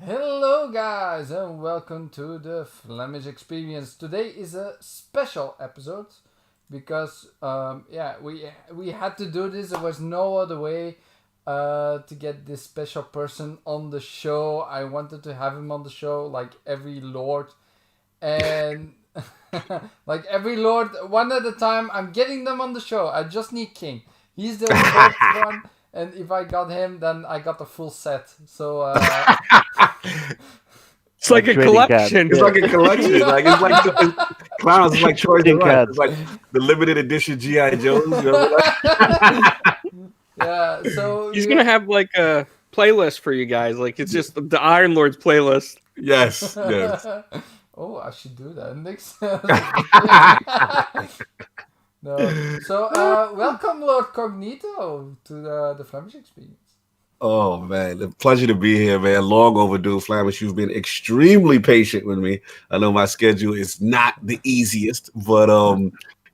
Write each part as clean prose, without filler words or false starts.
Hello guys and welcome to the Flamish Experience. Today is a special episode because we had to do this. There was no other way to get this special person on the show. I wanted to have him on the show like every lord and like every lord one at a time. I'm getting them on the show. I just need King. He's the fourth one. And if I got him, then I got the full set. So It's like a collection. It's like a collection. Clowns. It's like Troy's the Right. It's like the limited edition G.I. Joes. You know? yeah. So He's gonna have like a playlist for you guys. Like it's just the Iron Lords playlist. Yes. Oh, I should do that next. No. So welcome, Lord Cognito, to the Flamish Experience. Oh man, a pleasure to be here, man. Long overdue, Flamish. You've been extremely patient with me. I know my schedule is not the easiest, but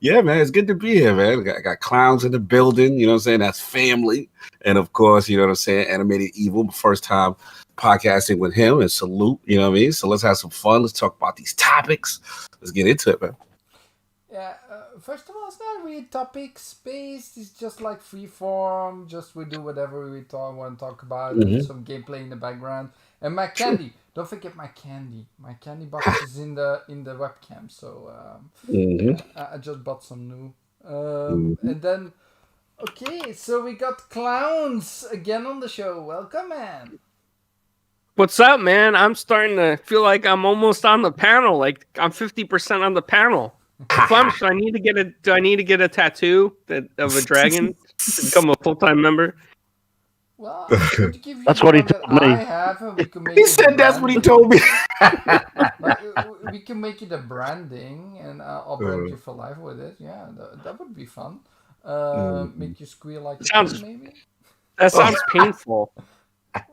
yeah, man, it's good to be here, man. I got clowns in the building, you know what I'm saying? That's family. And of course, you know what I'm saying, Animated Evil, first time podcasting with him, and salute, you know what I mean? So let's have some fun. Let's talk about these topics. Let's get into it, man. Yeah, first of all, it's not really topic based. It's just like free form. Just we do whatever we want to talk about. Some gameplay in the background. And my candy. Don't forget my candy. My candy box is in the webcam. So I just bought some new. And then, okay, so we got Clowns again on the show. Welcome, man. What's up, man? I'm starting to feel like I'm almost on the panel. Like I'm 50% on the panel. Flamish, do I need to get a tattoo of a dragon to become a full-time member? Well, that's what he told me. He said that's what he told me. We can make it a branding, and I'll brand you for life with it. Yeah, that would be fun. Make you squeal like a pig, maybe. That sounds painful.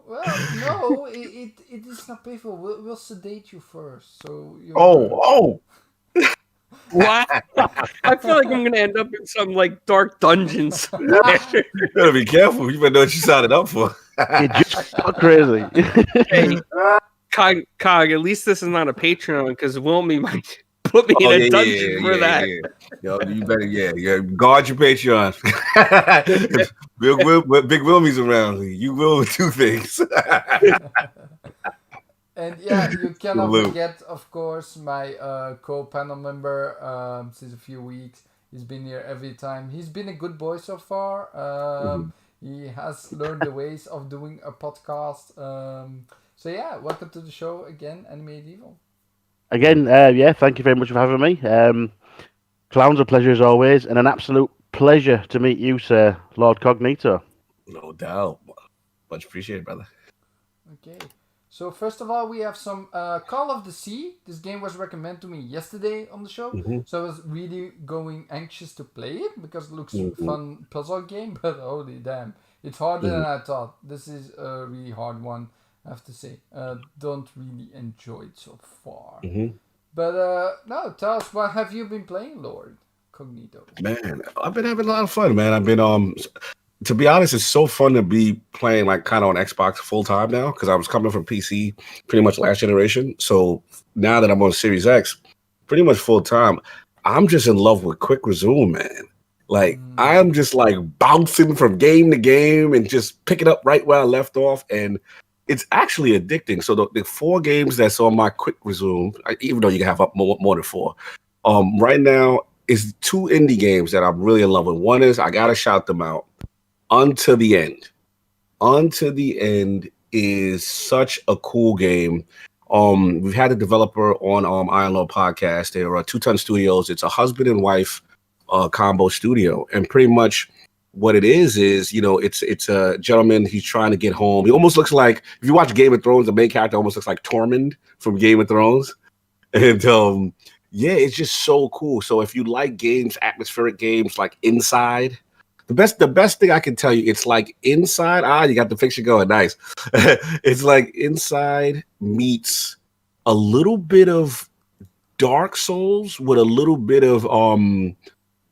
Well, no, it is not painful. We'll sedate you first, so. What? I feel like I'm gonna end up in some like dark dungeons. You better be careful. You better know what you signed up for. You're just so crazy. Hey, Cog, at least this is not a Patreon because Wilmy might put me in a dungeon for that. Yeah. Yo, you better, guard your Patreon. Big Wilmy's around. You will do things. And yeah, you cannot forget, of course, my co-panel member since a few weeks. He's been here every time. He's been a good boy so far. He has learned the ways of doing a podcast. So yeah, welcome to the show again, Animated Evil. Again, thank you very much for having me. Clowns, a pleasure as always, and an absolute pleasure to meet you, sir, Lord Cognito. No doubt. Much appreciated, brother. Okay. So first of all, we have some Call of the Sea. This game was recommended to me yesterday on the show. So I was really anxious to play it because it looks a fun puzzle game. But holy damn, it's harder than I thought. This is a really hard one, I have to say. Don't really enjoy it so far. But no, tell us, what have you been playing, Lord Cognito? Man, I've been having a lot of fun, man. I've been to be honest, it's so fun to be playing like kind of on Xbox full time now because I was coming from PC pretty much last generation. So now that I'm on Series X, pretty much full time, I'm just in love with quick resume, man. Like I'm just like bouncing from game to game and just picking up right where I left off, and it's actually addicting. So the 4 games that's on my quick resume, even though you can have up more than 4, right now is 2 indie games that I'm really in love with. One is, I gotta shout them out. Unto the End. Unto the End is such a cool game. We've had a developer on ILP podcast. They are 2 Ton Studios. It's a husband and wife combo studio, and pretty much what it is it's a gentleman. He's trying to get home. He almost looks like, if you watch Game of Thrones, the main character almost looks like Tormund from Game of Thrones, and it's just so cool. So if you like games, atmospheric games like Inside. The best thing I can tell you, it's like Inside. You got the picture going. Nice. It's like Inside meets a little bit of Dark Souls with a little bit of Out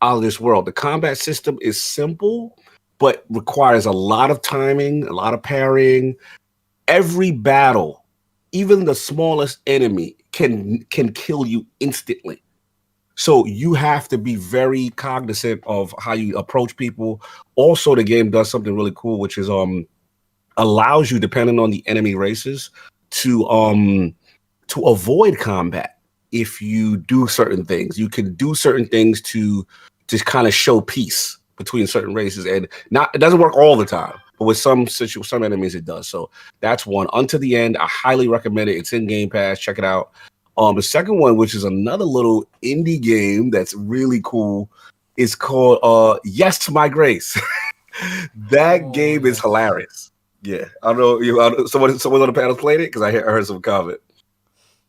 of This World. The combat system is simple, but requires a lot of timing, a lot of parrying. Every battle even the smallest enemy can kill you instantly. So you have to be very cognizant of how you approach people. Also, the game does something really cool, which is allows you, depending on the enemy races, to avoid combat. If you do certain things, you can do certain things to just kind of show peace between certain races, and it doesn't work all the time, but with some enemies it does. So that's one. Unto the End, I highly recommend it. It's in Game Pass. Check it out. The second one, which is another little indie game that's really cool, is called Yes, My Grace. That game is hilarious. Yeah, I don't know. Someone on the panel played it because I heard some comment.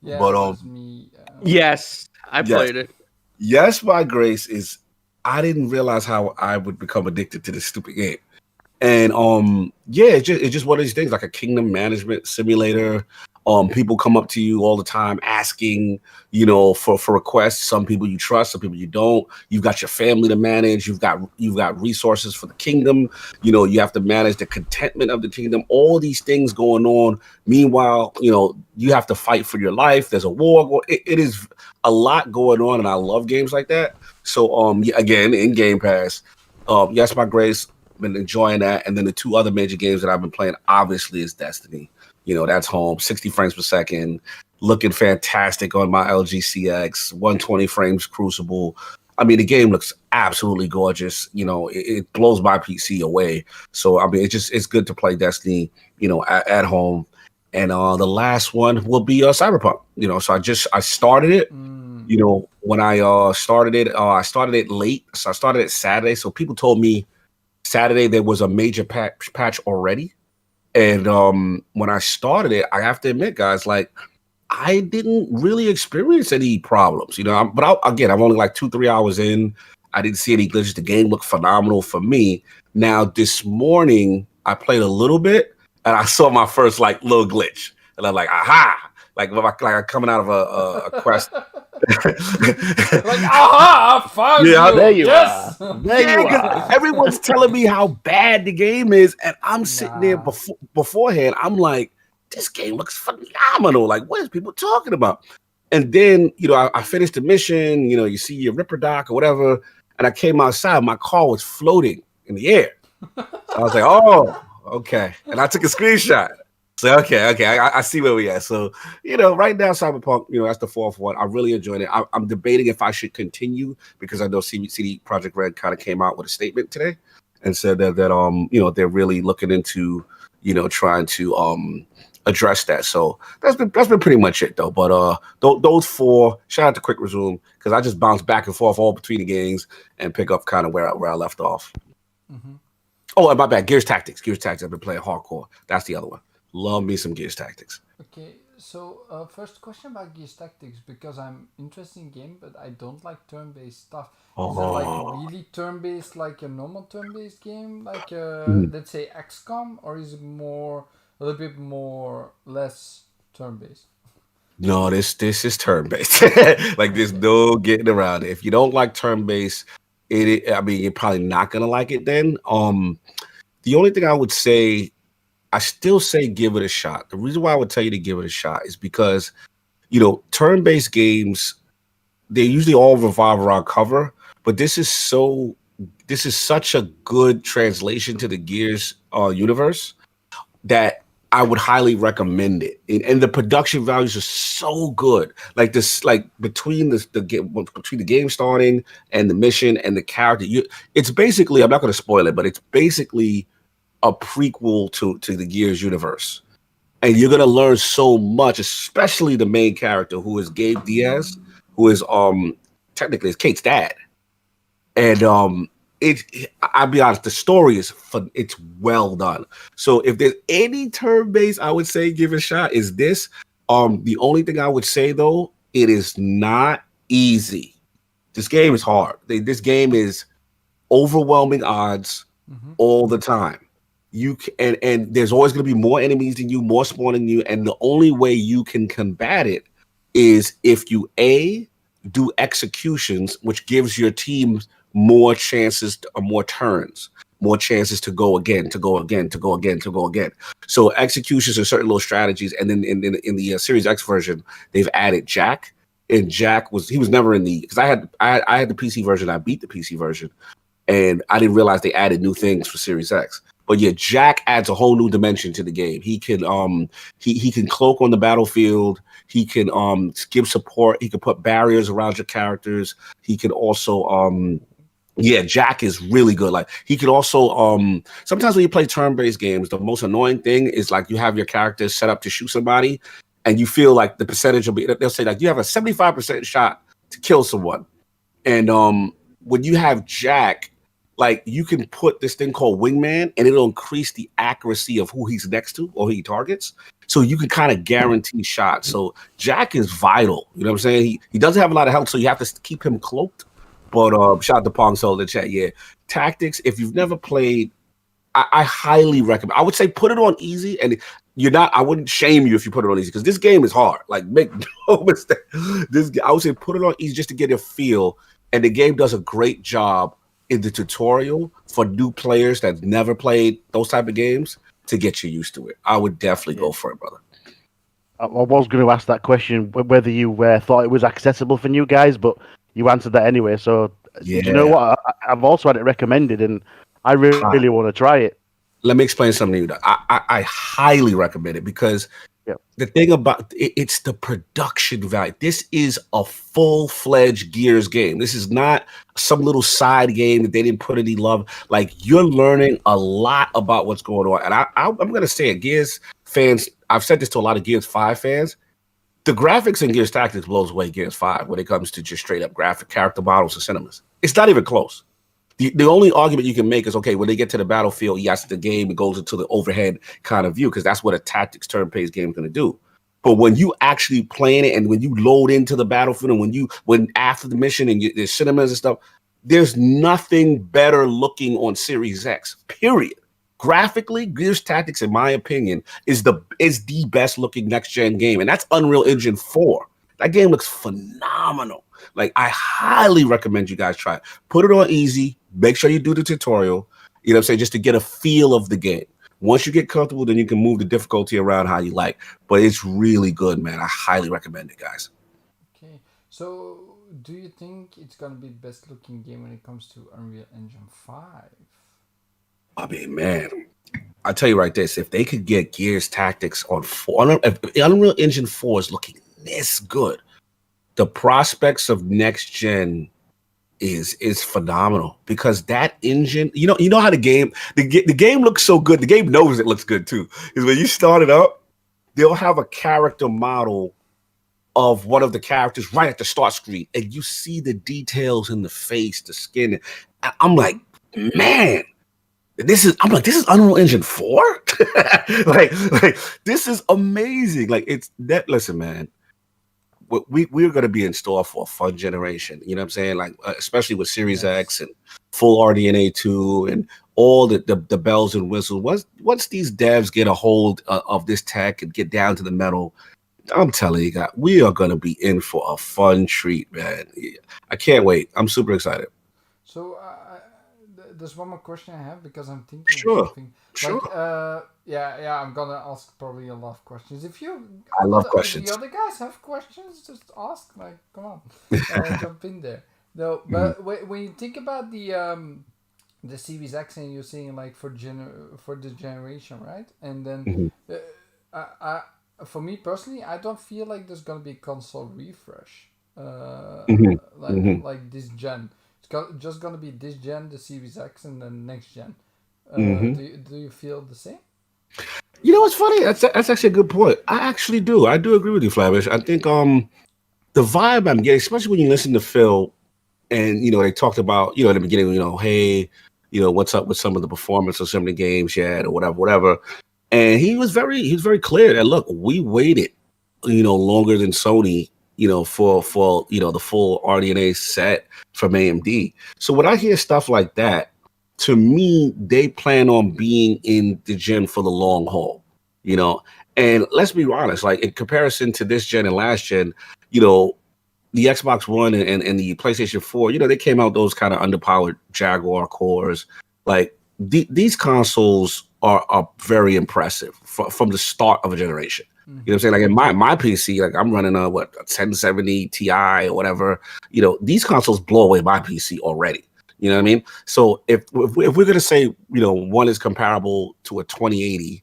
Yeah, but it was me. Yes, I played it. Yes, My Grace is. I didn't realize how I would become addicted to this stupid game. And it's just one of these things, like a kingdom management simulator. People come up to you all the time asking, for requests. Some people you trust, some people you don't. You've got your family to manage. You've got resources for the kingdom. You have to manage the contentment of the kingdom. All these things going on. Meanwhile, you have to fight for your life. There's a war. It is a lot going on, and I love games like that. So, again, in Game Pass, Yes, My Grace. Been enjoying that. And then the two other major games that I've been playing, obviously, is Destiny. That's home, 60 frames per second, looking fantastic on my LG CX, 120 frames Crucible. I mean, the game looks absolutely gorgeous. It blows my PC away. So, I mean, it's good to play Destiny, at home. And the last one will be Cyberpunk. So I started it. When I started it late. So I started it Saturday. So people told me Saturday there was a major patch already. And when I started it, I have to admit, guys, like, I didn't really experience any problems, but I'm only like 2-3 hours in. I didn't see any glitches. The game looked phenomenal for me. Now, this morning, I played a little bit and I saw my first like little glitch. And I'm like, aha! Like I'm coming out of a quest. Like, aha, I found you. There you yes. are. There you are. Everyone's telling me how bad the game is, and I'm sitting there beforehand. I'm like, this game looks phenomenal. Like, what is people talking about? And then, I finished the mission. You see your Ripper dock or whatever, and I came outside. My car was floating in the air. So I was like, oh, okay. And I took a screenshot. So okay, I see where we at. So right now, Cyberpunk, that's the fourth one. I really enjoyed it. I'm debating if I should continue because I know CD Projekt Red kind of came out with a statement today and said that they're really looking into trying to address that. So that's been pretty much it though. But those four. Shout out to Quick Resume because I just bounce back and forth all between the games and pick up kind of where I left off. Mm-hmm. Oh, and my bad. Gears Tactics. I've been playing hardcore. That's the other one. Love me some Gears Tactics. Okay, so first question about Gears Tactics, because I'm interested in game, but I don't like turn-based stuff. Is it like really turn-based, like a normal turn-based game, like let's say XCOM, or is it a little bit less turn-based? No, this is turn-based. Like there's no getting around it. If you don't like turn-based, you're probably not gonna like it then. The only thing I would say, I still say give it a shot. The reason why I would tell you to give it a shot is because, turn-based games, they usually all revolve around cover, but this is such a good translation to the Gears universe that I would highly recommend it. And the production values are so good. Like this, like between the game starting and the mission and the character, it's basically, I'm not going to spoil it, but it's basically a prequel to the Gears universe. And you're gonna learn so much, especially the main character, who is Gabe Diaz, who is technically is Kate's dad. And I'll be honest, the story it's well done. So if there's any turn-based, I would say give it a shot, is this. The only thing I would say though, it is not easy. This game is hard. This game is overwhelming odds all the time. And there's always going to be more enemies than you, more spawning you, and the only way you can combat it is if you do executions, which gives your team more chances or more turns. more chances to go again, to go again, to go again, to go again. So executions are certain little strategies. And then in the Series X version, they've added Jack. And Jack was never in the, because I had the PC version. I beat the PC version, and I didn't realize they added new things for Series X. But yeah, Jack adds a whole new dimension to the game. He can he can cloak on the battlefield. He can give support. He can put barriers around your characters. He can also yeah, Jack is really good. Like he can also sometimes when you play turn-based games, the most annoying thing is like you have your character set up to shoot somebody, and you feel like the percentage will be, they'll say like you have a 75% shot to kill someone. And when you have Jack, like you can put this thing called wingman, and it'll increase the accuracy of who he's next to or who he targets. So you can kind of guarantee shots. So Jack is vital. You know what I'm saying? He doesn't have a lot of health, so you have to keep him cloaked. But shout out to Pong Soul in the chat. Yeah, tactics. If you've never played, I highly recommend. I would say put it on easy, and you're not. I wouldn't shame you if you put it on easy because this game is hard. Like make no mistake. I would say put it on easy just to get a feel, and the game does a great job in the tutorial for new players that never played those type of games to get you used to it. I would definitely go for it, brother. I was going to ask that question whether you thought it was accessible for new guys, but you answered that anyway. So Yeah. do you know what? I've also had it recommended, and I really want to try it. Let me explain something to you. I highly recommend it because the thing about it's the production value. This is a full-fledged Gears game. This is not some little side game that they didn't put any love. Like you're learning a lot about what's going on. And I'm going to say it, Gears fans, I've said this to a lot of Gears 5 fans. The graphics in Gears Tactics blows away Gears 5 when it comes to just straight up graphic character models and cinemas. It's not even close. The only argument you can make is, okay, when they get to the battlefield, yes, the game goes into the overhead kind of view because that's what a tactics turn-based game is going to do. But when you actually playing it and when you load into the battlefield and when after the mission and there's cinemas and stuff, there's nothing better looking on Series X, period. Graphically, Gears Tactics, in my opinion, is the best looking next-gen game, and that's Unreal Engine 4. That game looks phenomenal. Like, I highly recommend you guys try it. Put it on easy. Make sure you do the tutorial, you know what I'm saying, just to get a feel of the game. Once you get comfortable, then you can move the difficulty around how you like. But it's really good, man. I highly recommend it, guys. Okay. So, do you think it's going to be the best looking game when it comes to Unreal Engine 5? I mean, man, I'll tell you right this. If they could get Gears Tactics on 4, if Unreal Engine 4 is looking this good, the prospects of next gen is phenomenal because that engine, you know how the game looks so good. The game knows it looks good too. Is when you start it up, they'll have a character model of one of the characters right at the start screen, and you see the details in the face, the skin. I'm like, man, this is Unreal Engine 4. like this is amazing. Like it's that. Listen, man. We're going to be in store for a fun generation. You know what I'm saying? Like, especially with Series X and full RDNA 2 and all the bells and whistles. Once these devs get a hold of this tech and get down to the metal, I'm telling you guys, we are going to be in for a fun treat, man. I can't wait. I'm super excited. So, there's one more question I have because I'm thinking Sure. of something. Sure. Like, yeah, I'm gonna ask probably a lot of questions. I love questions. If the other guys have questions, just ask. Like, come on, jump in there. No, but when you think about the Series X and you're saying like for the generation, right? And then, for me personally, I don't feel like there's gonna be a console refresh. Like this gen. It's just gonna be this gen, the Series X, and then next gen. Do you feel the same? You know what's funny? That's actually a good point. I actually do. I do agree with you, Flamish. I think the vibe I'm getting, especially when you listen to Phil, and they talked about in the beginning, hey, what's up with some of the performance of some of the games yet, or whatever. And he was very clear that look, we waited, longer than Sony, for the full RDNA set from AMD. So when I hear stuff like that, to me, they plan on being in the gen for the long haul, And let's be honest, like in comparison to this gen and last gen, the Xbox One and the PlayStation 4, they came out those kind of underpowered Jaguar cores. Like these consoles are very impressive from the start of a generation. You know what I'm saying? Like in my PC, like I'm running a 1070 Ti or whatever. You know, these consoles blow away my PC already. You know what I mean? So if we're gonna say, you know, one is comparable to a 2080,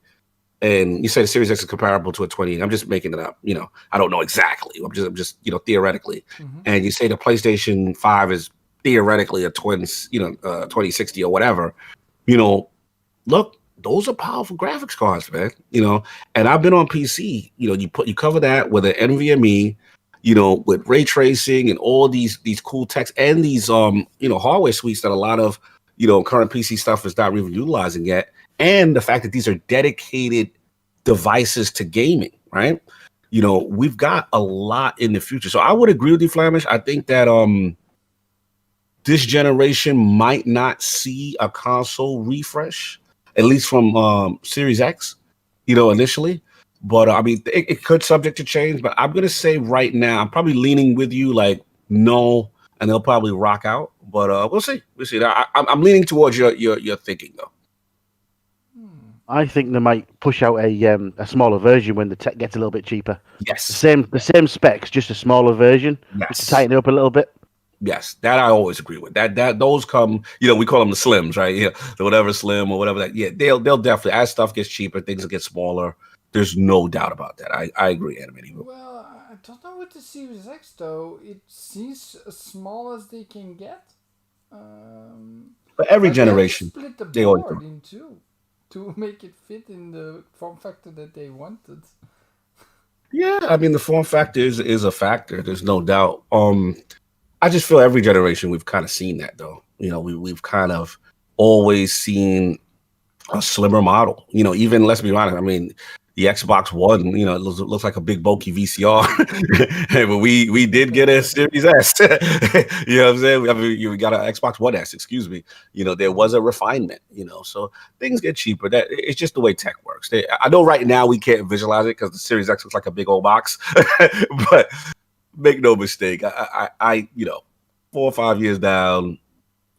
and you say the Series X is comparable to a 2080, I'm just making it up. You know, I don't know exactly. I'm just you know, theoretically. And you say the PlayStation 5 is theoretically a 2060 or whatever. You know, look, those are powerful graphics cards, man. You know, and I've been on PC. You know, you cover that with an NVMe, you know, with ray tracing and all these cool techs and these you know, hardware suites that a lot of, you know, current PC stuff is not even utilizing yet, and the fact that these are dedicated devices to gaming, right? You know, we've got a lot in the future. So I would agree with you, Flamish. I think that this generation might not see a console refresh, at least from Series X, you know, initially. But I mean, it could subject to change. But I'm gonna say right now, I'm probably leaning with you, like no, and they'll probably rock out. But we'll see. We'll see. I'm leaning towards your thinking though. I think they might push out a smaller version when the tech gets a little bit cheaper. Yes. The same specs, just a smaller version. Yes. Just to tighten it up a little bit. Yes, that I always agree with. That those come, you know, we call them the slims, right? Yeah, the whatever slim or whatever that. Yeah, they'll definitely, as stuff gets cheaper, things will get smaller. There's no doubt about that. I agree, Animating. Well, I don't know with the Series X though. It seems as small as they can get. But every Like, generation, they split the they always board in two to make it fit in the form factor that they wanted. yeah, I mean the form factor is a factor. There's no doubt. I just feel every generation we've kind of seen that though. You know, we've kind of always seen a slimmer model. You know, even let's be honest. I mean, the Xbox One, you know, it looks like a big bulky VCR. But we did get a Series S. You know what I'm saying? I mean, we got an Xbox One S. Excuse me. You know, there was a refinement. You know, so things get cheaper. That it's just the way tech works. I know right now we can't visualize it because the Series X looks like a big old box, but make no mistake. I you know, 4 or 5 years down,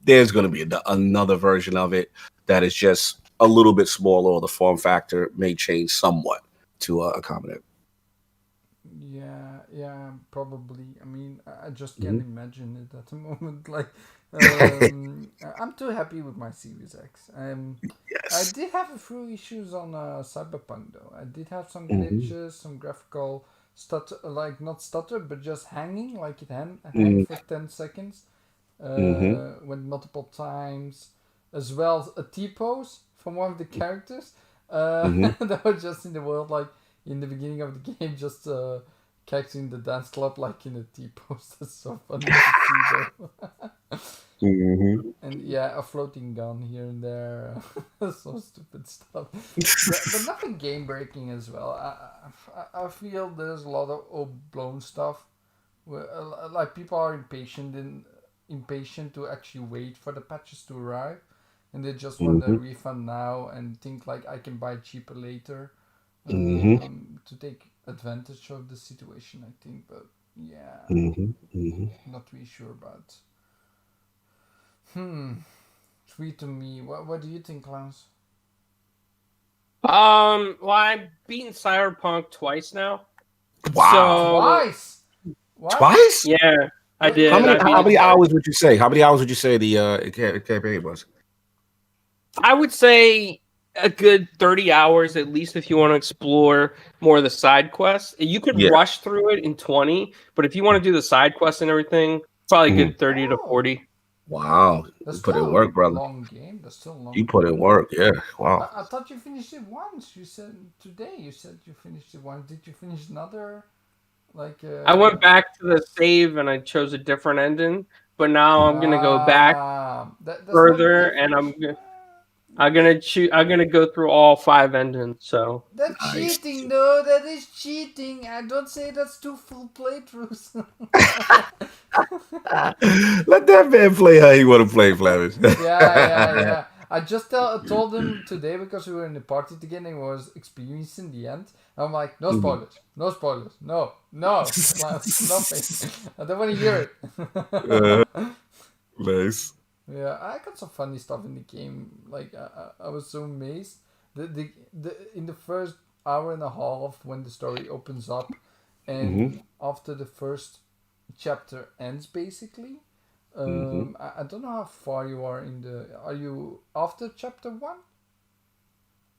there's going to be another version of it that is just a little bit smaller, or the form factor may change somewhat to accommodate. Yeah, probably. I mean, I just can't imagine it at the moment. Like, I'm too happy with my Series X. Yes. I did have a few issues on Cyberpunk though. I did have some glitches, some graphical stutter, like not stutter, but just hanging, like it hang for 10 seconds, went multiple times, as well as a T-pose from one of the characters that was just in the world, like in the beginning of the game, just catching the dance club like in a T-pose. That's so funny to see though. And yeah, a floating gun here and there, some stupid stuff, but nothing game breaking as well. I feel there's a lot of overblown stuff, where like people are impatient to actually wait for the patches to arrive, and they just want a refund now and think like I can buy cheaper later, to take advantage of the situation. I think, but yeah, not really sure about. Tweet to me. What do you think, Klaus? Well, I've beaten Cyberpunk twice now. Wow. Twice. What? Twice? Yeah, I did. How many hours would you say? How many hours would you say the campaign was? I would say a good 30 hours at least if you want to explore more of the side quests. You could rush through it in 20, but if you want to do the side quests and everything, probably a good 30 to 40. Wow. That's you put in work, brother. Long game. That's still a long. You put in work, yeah. Wow. I thought you finished it once. You said today. You said you finished it once. Did you finish another? Like. I went back to the save and I chose a different ending, but now I'm gonna go back further and I'm gonna go through all 5 endings. So that's cheating, though. That is cheating. I don't say that's 2 full playthroughs. Let that man play how he want to play, Flamish. Yeah. I just told him today because we were in the party together and he was experiencing the end. I'm like, no spoilers, no, nothing. I don't want to hear it. Nice. Yeah, I got some funny stuff in the game. Like I was so amazed. The in the first hour and a half when the story opens up, Mm-hmm. and after the first chapter ends, basically. Mm-hmm. I don't know how far you are in the. Are you after chapter one?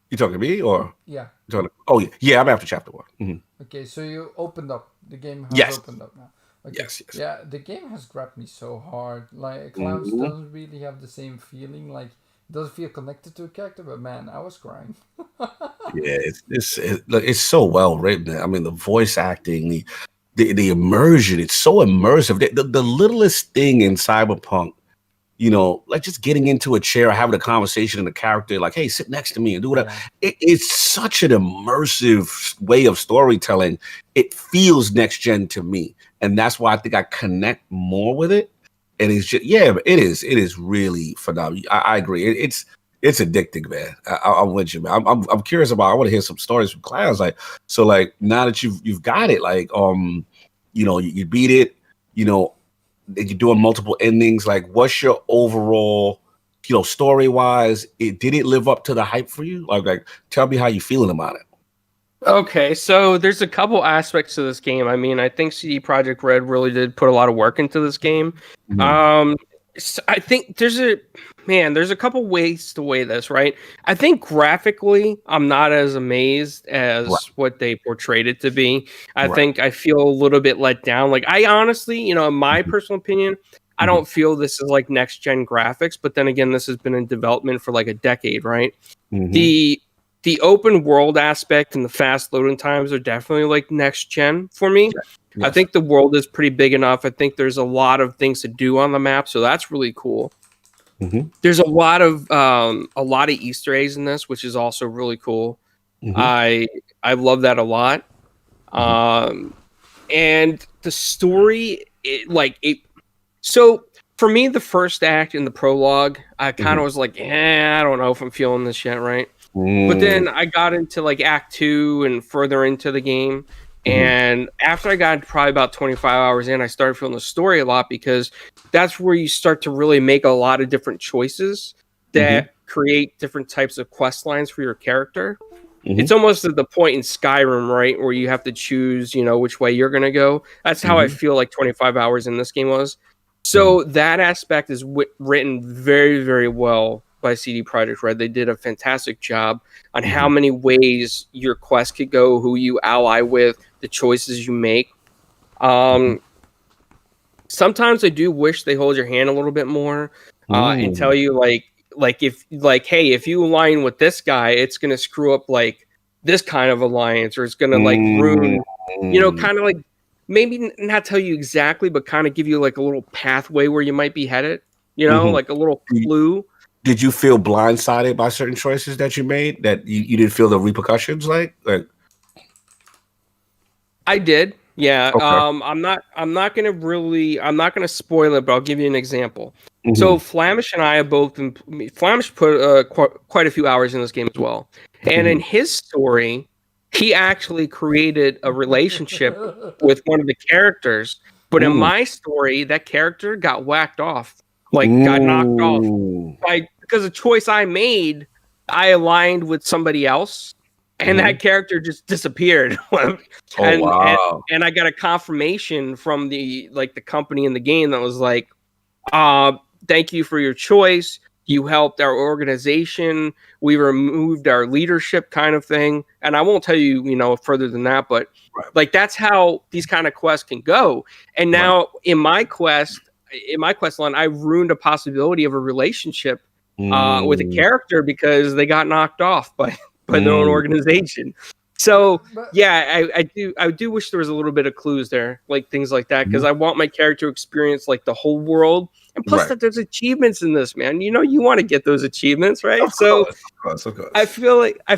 You talking to me or Yeah. you talking? Oh yeah, I'm after chapter one. Okay, so you opened up. The game has Yes, opened up now. Okay. yes. Yeah, the game has grabbed me so hard. Like Clowns Mhm. doesn't really have the same feeling. Like it doesn't feel connected to a character, but man, I was crying. Yeah, look, it's so well written. I mean, the voice acting, the immersion, it's so immersive. The littlest thing in Cyberpunk, like just getting into a chair, having a conversation in a character, like, hey, sit next to me and do whatever. Yeah. It's such an immersive way of storytelling. It feels next gen to me. And that's why I think I connect more with it. And it's just, yeah, it is really phenomenal. I agree. It's addicting, man. I'm with you, man. I'm curious about. I want to hear some stories from Clowns. Like, so, like now that you've got it, like, you beat it, you know, you're doing multiple endings. Like, what's your overall, story wise? Did it live up to the hype for you? Like, tell me how you feeling about it. Okay, so there's a couple aspects to this game. I mean, I think CD Projekt Red really did put a lot of work into this game. Mhm. I think there's a couple ways to weigh this, right? I think graphically, I'm not as amazed Right, as what they portrayed it to be. I right. think I feel a little bit let down. Like I honestly, in my Mhm, personal opinion, I mhm, don't feel this is like next gen graphics, but then again, this has been in development for like a decade, right? mhm. The open world aspect and the fast loading times are definitely like next gen for me. I Yes. think the world is pretty big enough. I think there's a lot of things to do on the map, so that's really cool. Mhm, There's a lot of Easter eggs in this, which is also really cool. mhm, I love that a lot. mhm, Um, and the story, so for me, the first act in the prologue, I kind mhm. of was like, I don't know if I'm feeling this yet, right? But Mm, then I got into like Act 2 and further into the game. mhm, And after I got probably about 25 hours in, I started feeling the story a lot because that's where you start to really make a lot of different choices mhm, that create different types of quest lines for your character. It's mhm, almost at the point in Skyrim, right, where you have to choose, which way you're going to go. That's how I mhm, feel like 25 hours in this game was. mhm, So that aspect is written very, very well by CD Projekt Red. They did a fantastic job on how mhm, many ways your quest could go, who you ally with, the choices you make. mhm. Um, Sometimes I do wish they hold your hand a little bit more and tell Mm, you hey, if you align with this guy, it's gonna screw up like this kind of alliance, or it's gonna like mm, ruin, mm, kind of like maybe not tell you exactly, but kind of give you like a little pathway where you might be headed, mhm. like a little Did clue. did you feel blindsided by certain choices that you made that you didn't feel the repercussions like? I did. Yeah. Okay. I'm not gonna spoil it, but I'll give you an example. So Mhm, Flamish and I have both been Flamish put quite a few hours in this game as well. And in mhm. his story, he actually created a relationship with one of the characters. But in Mm, my story, that character got whacked off, like got knocked off mm, by because a choice I made, I aligned with somebody else, and mhm. that character just disappeared. Oh, and and wow. and I got a confirmation from the company in the game that was like, uh, thank you for your choice. You helped our organization. We removed our leadership kind of thing. And I won't tell you, further than that, but Right, like that's how these kind of quests can go. And right. now in my quest line, I ruined a possibility of a relationship with a Mm, character because they got knocked off by by their own mm, organization. So but yeah, I do wish there was a little bit of clues there, like things like that, because mhm. I want my character to experience like the whole world, and plus Right. that there's achievements in this, man. You want to get those achievements, right? Of So course, of course, of I course.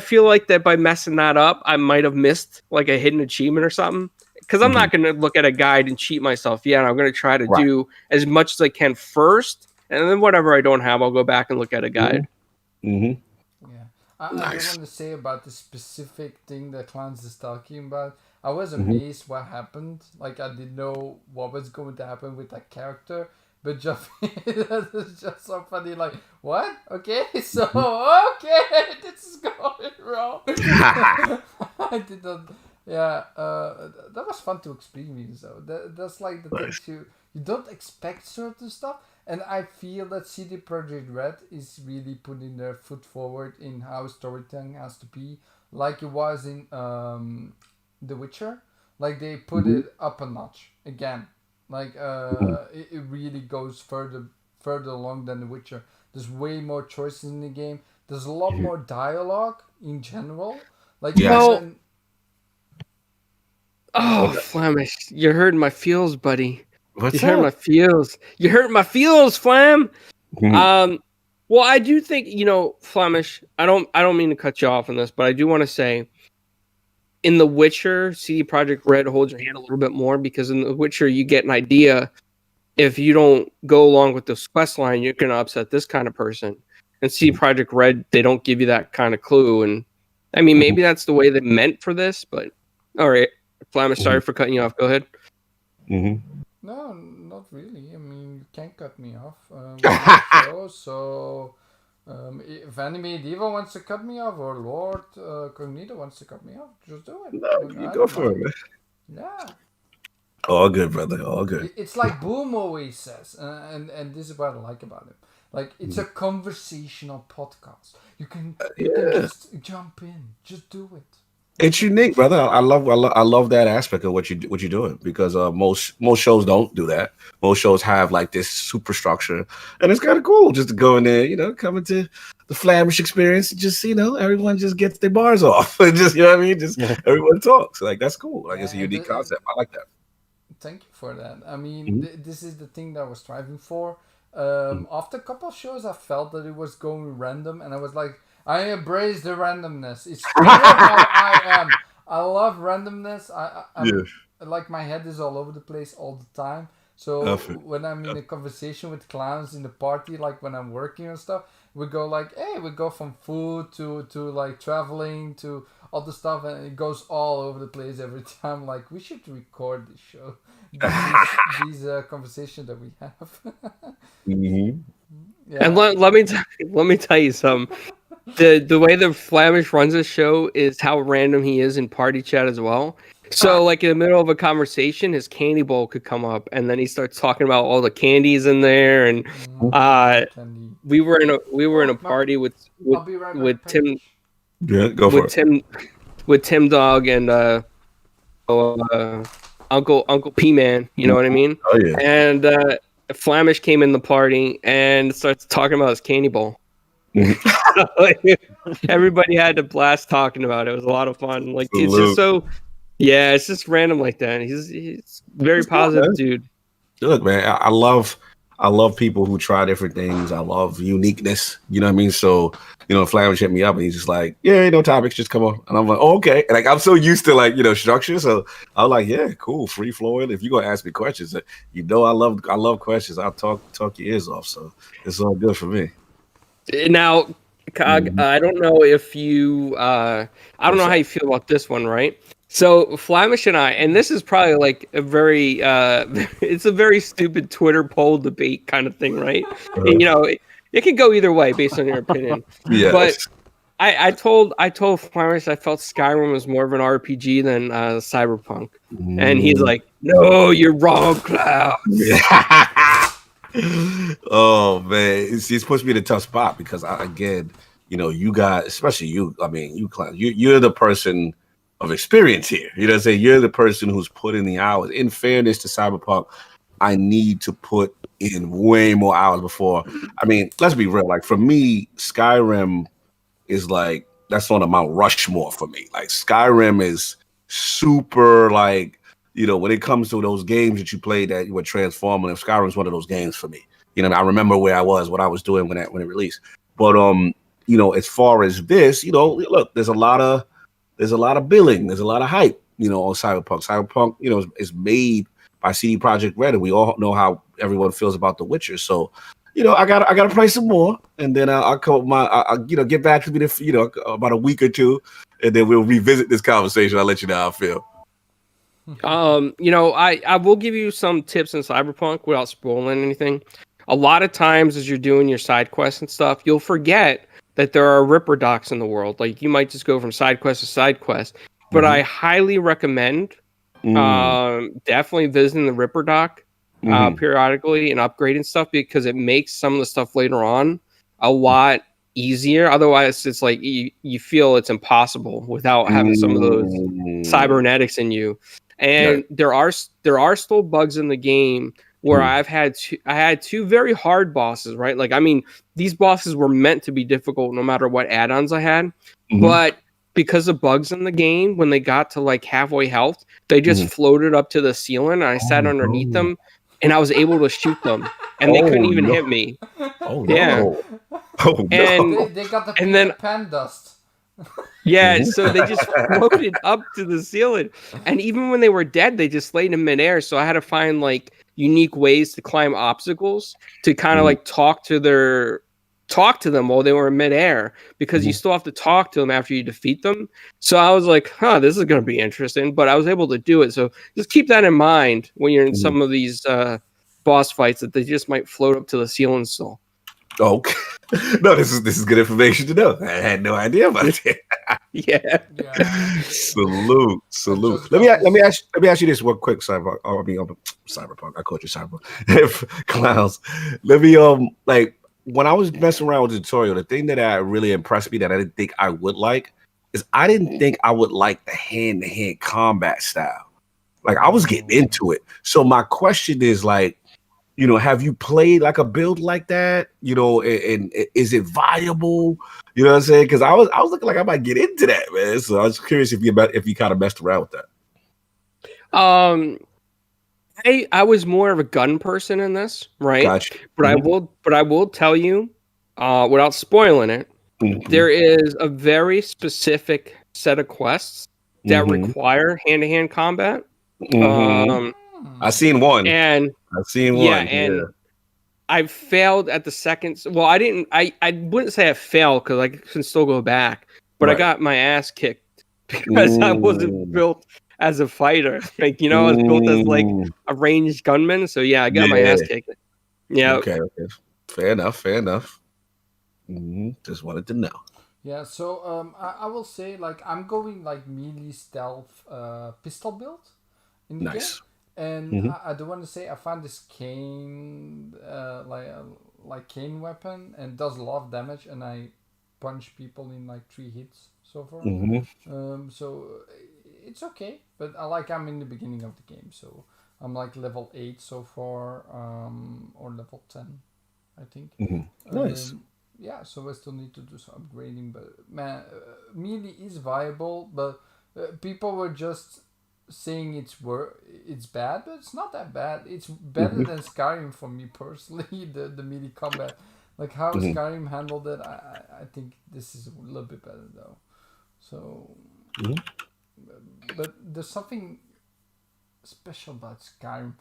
feel like that by messing that up, I might have missed like a hidden achievement or something. Because I'm Mhm. not going to look at a guide and cheat myself. Yeah, I'm going to try to Right. do as much as I can first, and then whatever I don't have, I'll go back and look at a Mhm, guide. mhm. yeah, I do Nice. want to say about the specific thing that Clowns is talking about. I was Mhm, amazed what happened. Like I didn't know what was going to happen with that character, but it's just so funny. Like, what? Okay, so okay, this is going wrong. I did not. Yeah, that was fun to experience. Though that's like the things you don't expect certain stuff, and I feel that CD Projekt Red is really putting their foot forward in how storytelling has to be, like it was in The Witcher. Like they put it up a notch again. Like it really goes further along than The Witcher. There's way more choices in the game. There's a lot more dialogue in general. Like oh, Flamish, you hurt my feels, buddy. What's hurt my feels. You hurt my feels, Flam. Well, I do think, Flamish, I don't mean to cut you off on this, but I do want to say, in The Witcher, CD Projekt Red holds your hand a little bit more, because in The Witcher, you get an idea. If you don't go along with this quest line, you're going to upset this kind of person. And CD Projekt Red, they don't give you that kind of clue. And I mean, maybe that's the way they meant for this, but all right. Flamish, sorry for cutting you off. Go ahead. No, not really. I mean, you can't cut me off. So if Anime Diva wants to cut me off, or Lord Cognito wants to cut me off, just do it. No, you go for it, man. Yeah. All good, brother. All good. It's like Boom always says, and this is what I like about him. Like, it's a conversational podcast. You can just jump in, just do it. It's unique, brother. I love that aspect of what you're doing, because most shows don't do that. Most shows have like this super structure, and it's kind of cool just to go in there, come into the Flamish experience. Just everyone just gets their bars off, and just just everyone talks. Like, that's cool. Like, it's a unique concept. I like that. Thank you for that. I mean, this is the thing that I was striving for. After a couple of shows, I felt that it was going random, and I was like, I embrace the randomness. It's how I am. I love randomness. I'm like, my head is all over the place all the time. So when I'm in a conversation with clowns in the party, like when I'm working and stuff, we go like, hey, we go from food to like traveling to other stuff, and it goes all over the place every time. Like, we should record this show. These conversations that we have. Yeah. And let me tell you something. The way the Flamish runs this show is how random he is in party chat as well. So, like, in the middle of a conversation, his candy bowl could come up, and then he starts talking about all the candies in there. And we were in a party with Tim. Yeah, go for it. With Tim Dog and Uncle P Man. You know what I mean? Oh yeah. And Flamish came in the party and starts talking about his candy bowl. Everybody had to blast talking about it. It was a lot of fun. Like, it's just it's just random like that. He's very positive, dude. Look, man, I love people who try different things. I love uniqueness. You know what I mean? So, Flamish hit me up and he's just like, yeah, no topics, just come on. And I'm like, oh, okay. And like, I'm so used to like, structure. So I was like, yeah, cool, free flowing. If you're gonna ask me questions, I love questions. I'll talk your ears off. So it's all good for me. Now, Cog, I don't know if you, I don't know how you feel about this one, right? So Flamish and I, and this is probably like a very, it's a very stupid Twitter poll debate kind of thing, right? And, it can go either way based on your opinion. Yeah. But I told Flamish I felt Skyrim was more of an RPG than Cyberpunk, and he's like, "No, you're wrong, Cloud." Oh man, it's supposed to be in a tough spot because you got, especially you. I mean, you're the person of experience here. You know what I'm saying? You're the person who's put in the hours. In fairness to Cyberpunk, I need to put in way more hours before. I mean, let's be real. Like, for me, Skyrim is like, that's on a Mount Rushmore for me. Like, Skyrim is super, like, when it comes to those games that you played that were transformative, Skyrim's one of those games for me. I remember where I was, what I was doing when it released. But as far as this, look, there's a lot of billing, there's a lot of hype, on Cyberpunk. Cyberpunk, is made by CD Projekt Red, and we all know how everyone feels about The Witcher. So, I gotta play some more, and then I'll come with get back to me, about a week or two, and then we'll revisit this conversation. I'll let you know how I feel. I will give you some tips in Cyberpunk without spoiling anything. A lot of times as you're doing your side quests and stuff, you'll forget that there are Ripper docs in the world. Like you might just go from side quest to side quest. But I highly recommend definitely visiting the Ripper doc periodically and upgrading stuff because it makes some of the stuff later on a lot easier. Otherwise, it's like you feel it's impossible without having some of those cybernetics in you. And there are still bugs in the game where I had two very hard bosses, right? Like, I mean, these bosses were meant to be difficult no matter what add-ons I had, but because of bugs in the game, when they got to like halfway health, they just floated up to the ceiling, and I sat underneath them, and I was able to shoot them, and they couldn't even hit me. Oh Yeah. no! Oh no! And They got the and then pan dust. yeah, so they just floated up to the ceiling, and even when they were dead, they just laid in midair. So I had to find like unique ways to climb obstacles to kind of like talk to them while they were in midair, because you still have to talk to them after you defeat them. So I was like, this is going to be interesting, but I was able to do it. So just keep that in mind when you're in some of these boss fights, that they just might float up to the ceiling still. Okay. No, this is good information to know. I had no idea about it. Yeah. Salute. Let me ask you this one quick cyberpunk. Cyberpunk. I called you cyberpunk. Clowns. Let me like when I was messing around with the tutorial, the thing that really impressed me that I didn't think I would like is I didn't think I would like the hand-to-hand combat style. Like I was getting into it. So my question is like, have you played like a build like that? And is it viable? You know what I'm saying? Because I was looking like I might get into that, man. So I was curious if you kind of messed around with that. I was more of a gun person in this, right? Gotcha. But I will tell you, without spoiling it, there is a very specific set of quests that require hand-to-hand combat. I've seen one. And I failed at the second. Well, I didn't. I wouldn't say I failed because I can still go back. But I got my ass kicked because I wasn't built as a fighter. Like I was built as like a ranged gunman. So yeah, I got my ass kicked. Yeah. Okay. Fair enough. Just wanted to know. Yeah. So I will say like I'm going like melee stealth pistol build in the game. And I do want to say I found this cane, like cane weapon, and does a lot of damage. And I punch people in like 3 hits so far. So it's okay, but I'm in the beginning of the game, so I'm like level 8 so far, or level 10, I think. Nice. Yeah, so I still need to do some upgrading, but man, melee is viable, but people were just saying it's bad, but it's not that bad. It's better than Skyrim for me personally. The melee combat, like how Skyrim handled it, I think this is a little bit better though. So, but there's something special about Skyrim.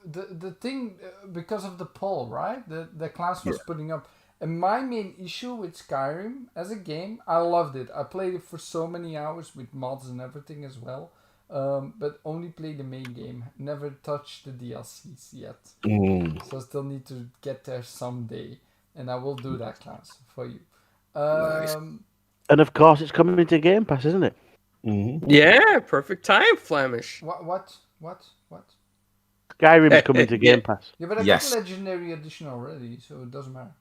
The thing, because of the poll, right? The class was putting up. And my main issue with Skyrim as a game, I loved it. I played it for so many hours with mods and everything as well. But only played the main game. Never touched the DLCs yet. So I still need to get there someday. And I will do that, class, for you. Nice. And of course, it's coming into Game Pass, isn't it? Yeah, perfect time, Flamish. What? Skyrim's coming to Game Pass. Yeah, but I got the Legendary Edition already, so it doesn't matter.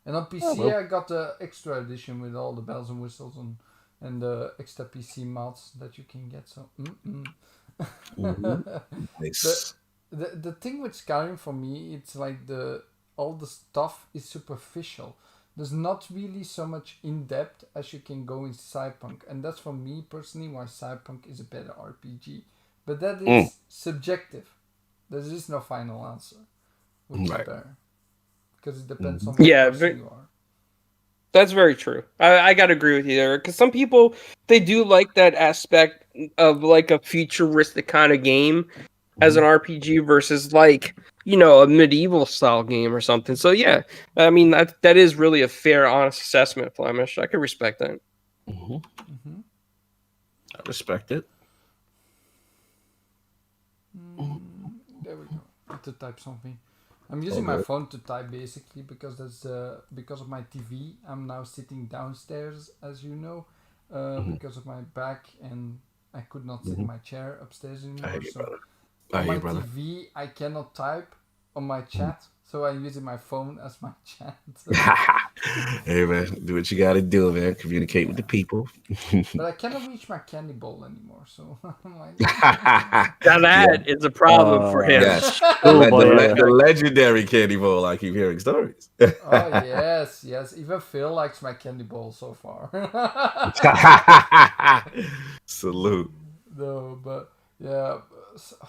And on PC, I got the extra edition with all the bells and whistles and the extra PC mods that you can get. So, Nice. But the thing with Skyrim for me, it's like all the stuff is superficial. There's not really so much in depth as you can go in Cyberpunk, and that's for me personally why Cyberpunk is a better RPG. But that is subjective. There is no final answer. Which is better. Because it depends on what person you are. That's very true. I gotta agree with you there. Because some people, they do like that aspect of like a futuristic kind of game as an RPG versus like, a medieval style game or something. So yeah, I mean, that is really a fair, honest assessment, Flemish. I can respect that. I respect it. hard to type something. I'm using my phone to type basically because that's because of my TV. I'm now sitting downstairs, as you know, because of my back, and I could not sit in my chair upstairs anymore. So on my TV, I cannot type on my chat, so I'm using my phone as my chat. Hey man, do what you gotta do, man. Communicate with the people. But I cannot reach my candy bowl anymore, so I'm like, Now that is a problem for him. Yes. Cool, boy, The legendary candy bowl. I keep hearing stories. oh yes. Even Phil likes my candy bowl so far. Salute. No, but yeah.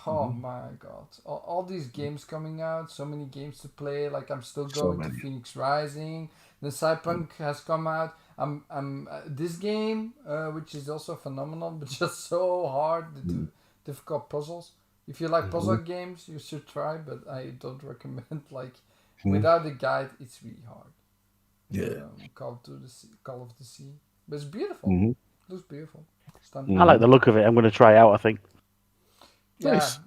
Oh my god! All these games coming out, so many games to play. Like I'm still going to Phoenix Rising. The Cyberpunk has come out. I'm this game, which is also phenomenal, but just so hard to do difficult puzzles. If you like puzzle games, you should try, but I don't recommend. Like without a guide, it's really hard. Yeah. Call of the Sea, but it's beautiful. Looks beautiful. I like the look of it. I'm going to try it out, I think. Yeah. Nice.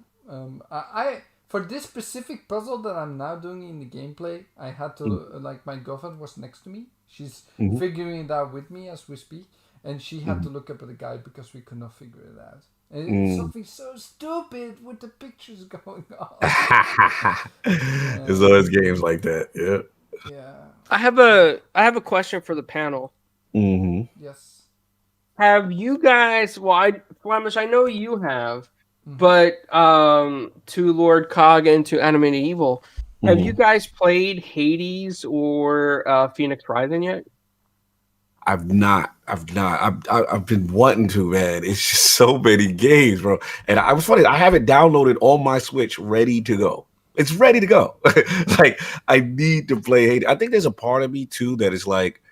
I for this specific puzzle that I'm now doing in the gameplay, I had to like my girlfriend was next to me. She's figuring it out with me as we speak, and she had to look up at the guide because we could not figure it out. And it's something so stupid with the pictures going on. There's always games like that. Yeah. Yeah. I have a question for the panel. Yes. Have you guys? Well, Flamish, I know you have, but to Lord Cog and to Animated Evil, have you guys played Hades or Phoenix Rising yet? I've not. I've been wanting to, man. It's just so many games, bro. And I was funny. I have it downloaded on my Switch, ready to go. It's ready to go. Like I need to play Hades. I think there's a part of me too that is like,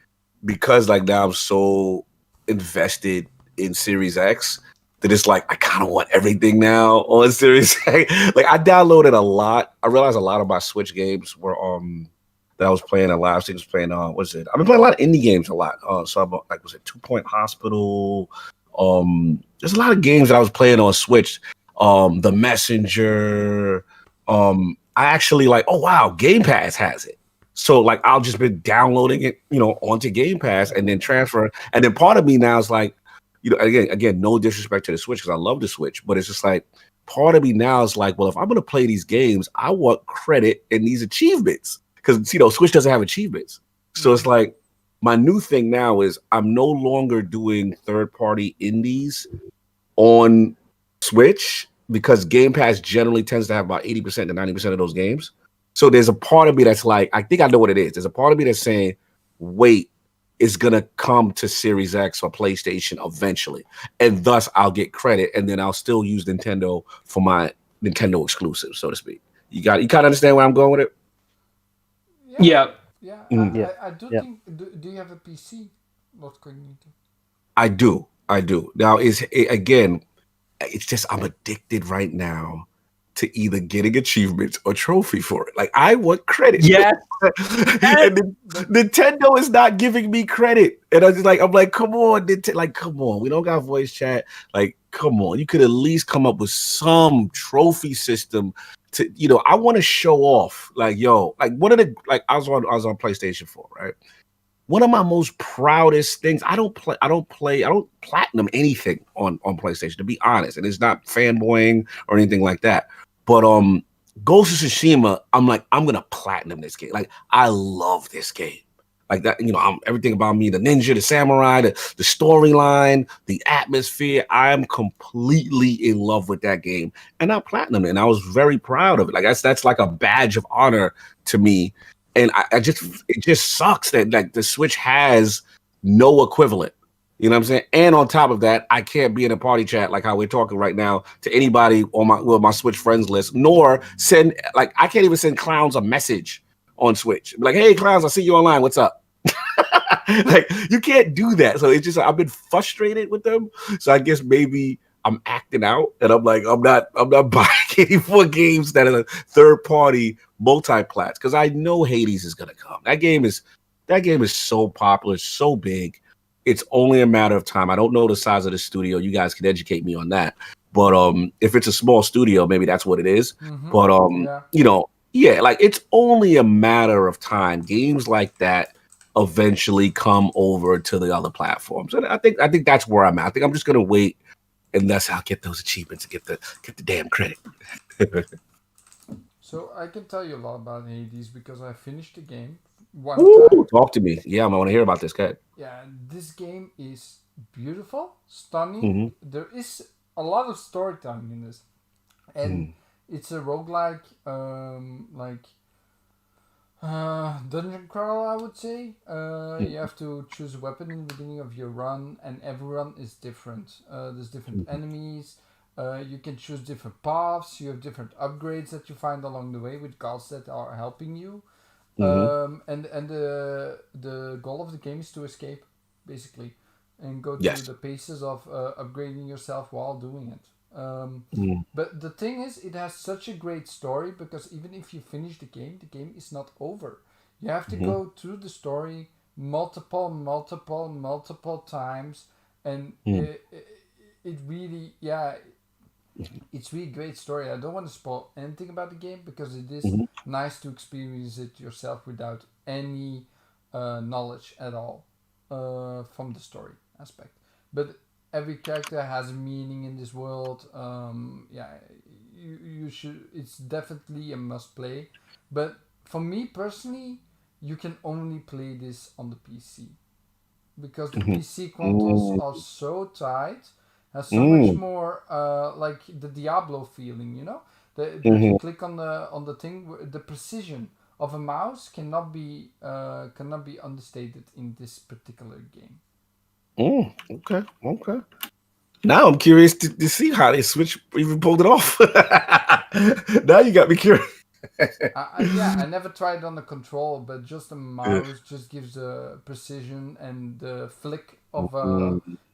because like now I'm so invested in Series X that it's like I kind of want everything now on Series X. Like I downloaded a lot. I realized a lot of my Switch games were that I was playing a lot. I was playing what's it? I've been playing a lot of indie games a lot. So I'm like, was it 2 Point Hospital? There's a lot of games that I was playing on Switch. The Messenger. I actually like, oh wow, Game Pass has it. So like I'll just been downloading it, onto Game Pass and then transfer. And then part of me now is like, again, no disrespect to the Switch because I love the Switch, but it's just like part of me now is like, well, if I'm gonna play these games, I want credit in these achievements because Switch doesn't have achievements. So it's like my new thing now is I'm no longer doing third-party indies on Switch because Game Pass generally tends to have about 80% to 90% of those games. So there's a part of me that's like, I think I know what it is. There's a part of me that's saying, wait, it's going to come to Series X or PlayStation eventually. And thus I'll get credit. And then I'll still use Nintendo for my Nintendo exclusive, so to speak. You kind of understand where I'm going with it? Yeah. I do think, do you have a PC? Lord Cognito? I do. Now, it's just I'm addicted right now to either getting achievements or trophy for it. Like I want credit. Yeah. And Nintendo is not giving me credit. And I'm like, come on, come on. We don't got voice chat. Like, come on. You could at least come up with some trophy system to, I want to show off. Like, yo, like one of the I was on PlayStation 4, right? One of my most proudest things, I don't platinum anything on PlayStation, to be honest. And it's not fanboying or anything like that. But Ghost of Tsushima, I'm like, I'm gonna platinum this game. Like, I love this game. Like that, I'm everything about me, the ninja, the samurai, the storyline, the atmosphere. I'm completely in love with that game. And I platinumed it, and I was very proud of it. Like that's like a badge of honor to me. And it just sucks that like the Switch has no equivalent. You know what I'm saying? And on top of that, I can't be in a party chat like how we're talking right now to anybody on my Switch friends list, nor send I can't even send Clowns a message on Switch. Like, hey Clowns, I see you online. What's up? Like you can't do that. So it's just I've been frustrated with them. So I guess maybe I'm acting out and I'm like, I'm not buying any more games that are third party multi-plats because I know Hades is gonna come. That game is so popular, so big. It's only a matter of time. I don't know the size of the studio. You guys can educate me on that. But if it's a small studio, maybe that's what it is. Mm-hmm. But Yeah. you know, yeah, like it's only a matter of time. Games like that eventually come over to the other platforms, and I think that's where I'm at. I think I'm just gonna wait, and that's how I get those achievements and get the damn credit. So I can tell you a lot about Hades because I finished the game one Ooh, time. talk to me. Yeah, I want to hear about this guy. Yeah, this game is beautiful, stunning. Mm-hmm. There is a lot of storytelling in this, and it's a roguelike, like dungeon crawl, I would say. You have to choose a weapon in the beginning of your run, and every run is different. There's different enemies. You can choose different paths. You have different upgrades that you find along the way with gods that are helping you. And the goal of the game is to escape, basically, and go through the paces of upgrading yourself while doing it. But the thing is, it has such a great story because even if you finish the game is not over. You have to go through the story multiple times, and it really, it's really great story. I don't want to spoil anything about the game because it is nice to experience it yourself without any knowledge at all from the story aspect. But every character has a meaning in this world. You should. It's definitely a must play. But for me personally, you can only play this on the PC because the PC controls are so tight. Has so much more like the Diablo feeling, you know. You click on the thing, the precision of a mouse cannot be understated in this particular game. Okay. Now I'm curious to see how they Switch even pulled it off. Now you got me curious. I never tried on the control, but just the mouse just gives the precision and the flick of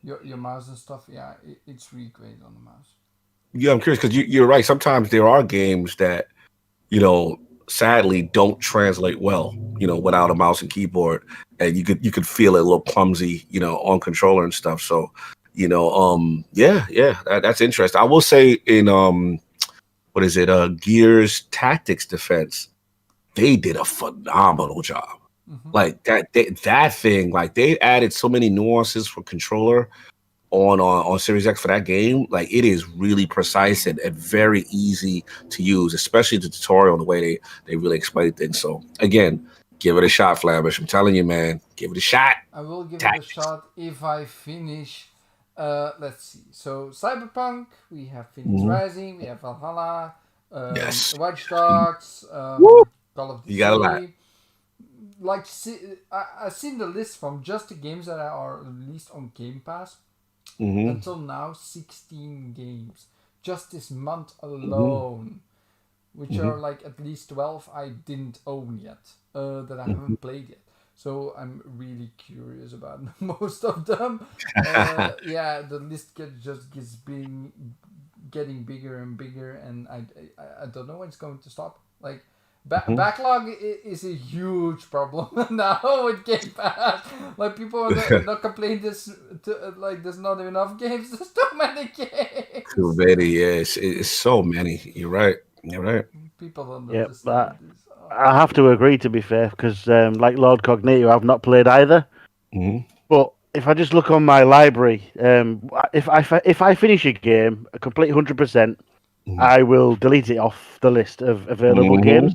your mouse and stuff. Yeah, it's really great on the mouse. Yeah, I'm curious because you're right. Sometimes there are games that, sadly don't translate well, without a mouse and keyboard, and you could feel it a little clumsy, on controller and stuff. So, that's interesting. I will say in what is it? Gears Tactics Defense, they did a phenomenal job. Like that thing, like they added so many nuances for controller on Series X for that game. Like it is really precise and very easy to use, especially the tutorial and the way they really explain things. So again, give it a shot, Flamish. I'm telling you, man, give it a shot. I will give it a shot if I finish. Let's see. So Cyberpunk, we have Phoenix Rising, we have Valhalla, Watch Dogs, Call of Duty. You got a lot. Like, I've seen the list from just the games that are released on Game Pass. Until now, 16 games. Just this month alone. Which are like at least 12 I didn't own yet. That I haven't played yet. So I'm really curious about most of them. The list gets getting bigger and bigger, and I don't know when it's going to stop. Like backlog is a huge problem now with Game Pass. Like people are not complaining like there's not enough games. There's too many games. Too many, yes. It's so many. You're right. People don't understand this. I have to agree, to be fair, because like 𝕷𝖵𝖗𝖏, I've not played either. But if I just look on my library, if I finish a game, a complete 100%, I will delete it off the list of available games.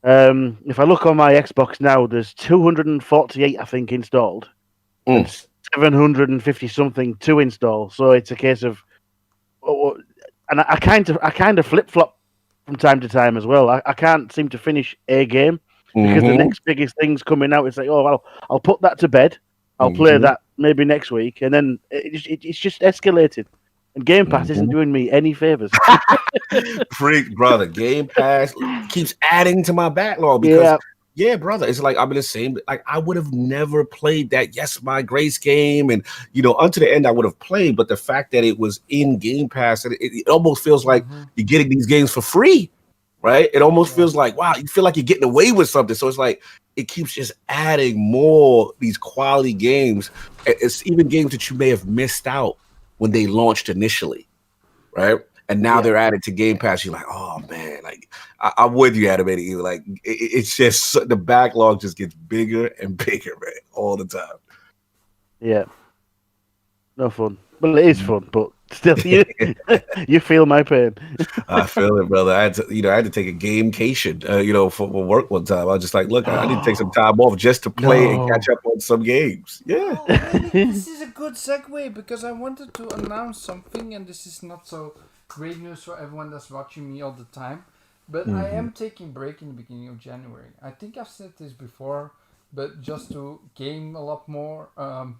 If I look on my Xbox now, there's 248, I think, installed, and 750 something to install. So it's a case of, and I kind of flip flop from time to time as well. I can't seem to finish a game because the next biggest thing's coming out. It's like, oh well, I'll put that to bed. I'll play that maybe next week, and then it's just escalated. And Game Pass isn't doing me any favors. Freak, brother. Game Pass keeps adding to my backlog because, brother, it's like I'm in the same. Like I would have never played that Yes My Grace game, and unto the end I would have played. But the fact that it was in Game Pass, it almost feels like you're getting these games for free, right? It almost feels like, wow, you feel like you're getting away with something. So it's like it keeps just adding more these quality games. It's even games that you may have missed out when they launched initially, right? And now they're added to Game Pass. You're like, oh man, like I'm with you, Animated Evil. Like it's just the backlog just gets bigger and bigger, man, all the time. Yeah, no fun. Well, it is fun, but still, you feel my pain. I feel it, brother. I had to take a gamecation, for work one time. I was just like, look, I need to take some time off just to play and catch up on some games. Yeah. Oh, really? This is a good segue because I wanted to announce something, and this is not so great news for everyone that's watching me all the time. But I am taking a break in the beginning of January. I think I've said this before, but just to game a lot more.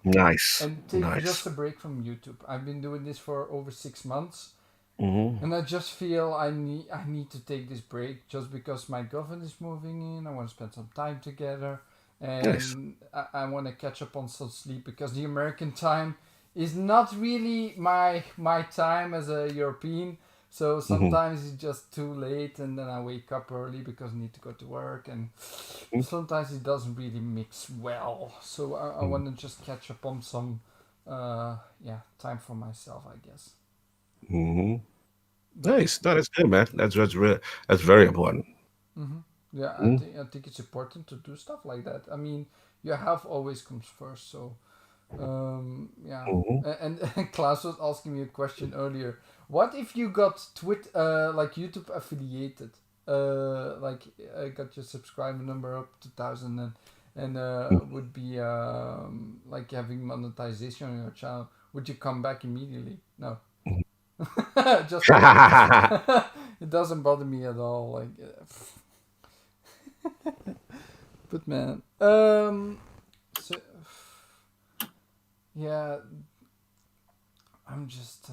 Nice. And take just a break from YouTube. I've been doing this for over 6 months. And I just feel I need to take this break just because my girlfriend is moving in. I want to spend some time together. And I want to catch up on some sleep because the American time is not really my time as a European. So sometimes it's just too late and then I wake up early because I need to go to work. And sometimes it doesn't really mix well. So I want to just catch up on some time for myself, I guess. Nice. No, that's good, man. That's very important. Yeah, I think it's important to do stuff like that. I mean, your health always comes first. So, And Klaus was asking me a question earlier. What if you got YouTube affiliated? Got your subscriber number up to 1,000 and would be like having monetization on your channel. Would you come back immediately? No. Just it doesn't bother me at all. Like, but man, I'm just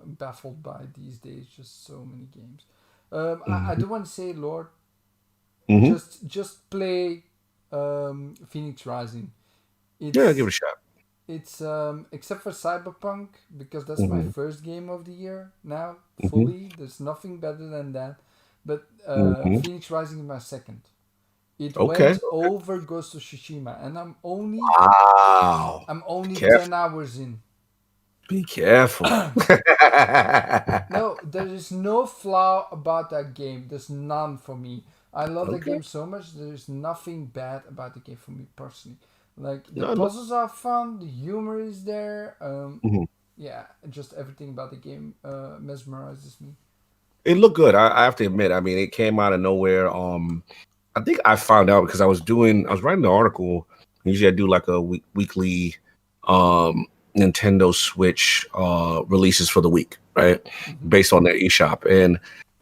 baffled by these days. Just so many games. I do want to say, Lord, just play Phoenix Rising. Give it a shot. It's except for Cyberpunk because that's my first game of the year now fully. There's nothing better than that. But Phoenix Rising is my second. It went over Ghost of Tsushima, and I'm only 10 hours in. Be careful. No, there is no flaw about that game. There's none for me. I love the game so much. There's nothing bad about the game for me personally. Like the puzzles are fun, the humor is there. Just everything about the game mesmerizes me. It looked good. I have to admit. I mean, it came out of nowhere. I think I found out because I was writing an article. Usually I do like a weekly Nintendo Switch releases for the week, right? Based on their eShop. And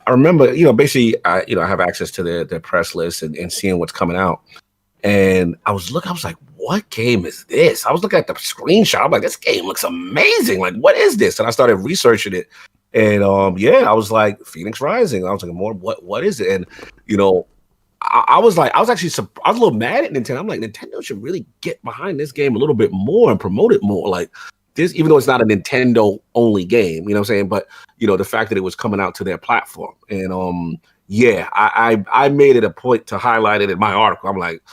I remember, basically I have access to their press list and seeing what's coming out. And I was like, what game is this? I was looking at the screenshot. I'm like, this game looks amazing. Like, what is this? And I started researching it. And I was like, Phoenix Rising. I was like, what is it? And I was a little mad at Nintendo. I'm like, Nintendo should really get behind this game a little bit more and promote it more. Like this, even though it's not a Nintendo only game, you know what I'm saying? But the fact that it was coming out to their platform. And I made it a point to highlight it in my article. I'm like,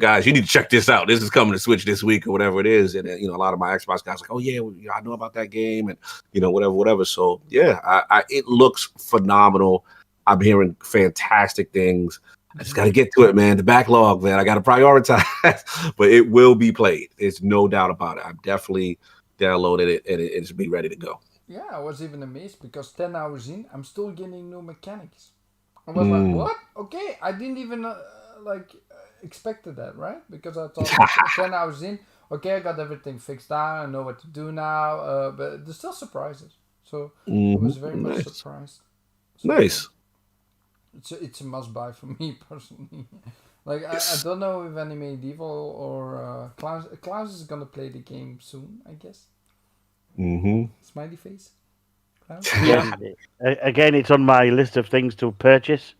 guys, you need to check this out. This is coming to Switch this week or whatever it is. And a lot of my Xbox guys are like, oh yeah, I know about that game and whatever. So it looks phenomenal. I'm hearing fantastic things. I just got to get to it, man. The backlog, man. I got to prioritize, but it will be played. There's no doubt about it. I've definitely downloaded it and it's be ready to go. Yeah, I was even amazed because 10 hours in, I'm still getting new mechanics. I was like, what? Okay, I didn't even expected that, right? Because I thought 10 hours in, okay, I got everything fixed out. I know what to do now, but there's still surprises. So I was very much surprised. So, nice. It's a must buy for me personally. Like I don't know if Animated Evil or Klaus is gonna play the game soon, I guess. Smiley face. Klaus? Yeah. Again, it's on my list of things to purchase.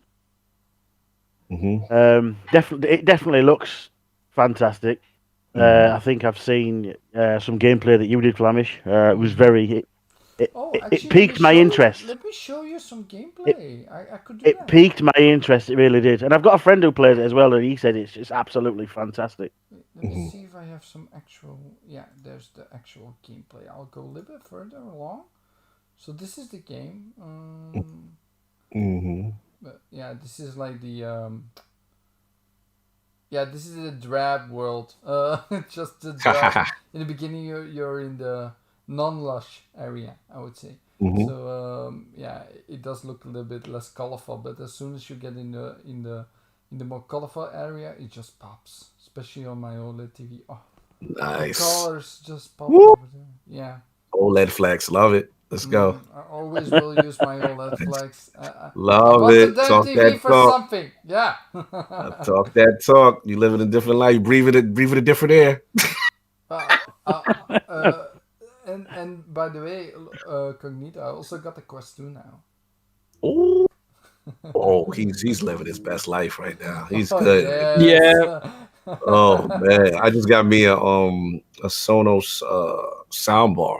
It definitely looks fantastic. I think I've seen some gameplay that you did, Flamish. It was very. It piqued my interest. Let me show you some gameplay. I could do it that. Piqued my interest. It really did. And I've got a friend who plays it as well, and he said it's just absolutely fantastic. Let me see if I have some actual. Yeah, there's the actual gameplay. I'll go a little bit further along. So this is the game. But yeah, this is like the yeah, this is a drab world. Just the drab. In the beginning, you're in the non-lush area, I would say. So yeah, it does look a little bit less colorful, but as soon as you get in the more colorful area, it just pops. Especially on my OLED TV. Oh, Nice. the colors just pop over there. Yeah. OLED flex, love it. Let's go. I always will use my OLED flex. I Love bought the it. damn Talk TV that for talk. something. Yeah. Talk that talk. You living a different life. Breathing a different air. And by the way, Cognito, I also got the Quest 2 now. Oh, he's living his best life right now. He's Oh, good. yes. Yeah. Oh man, I just got me a Sonos soundbar.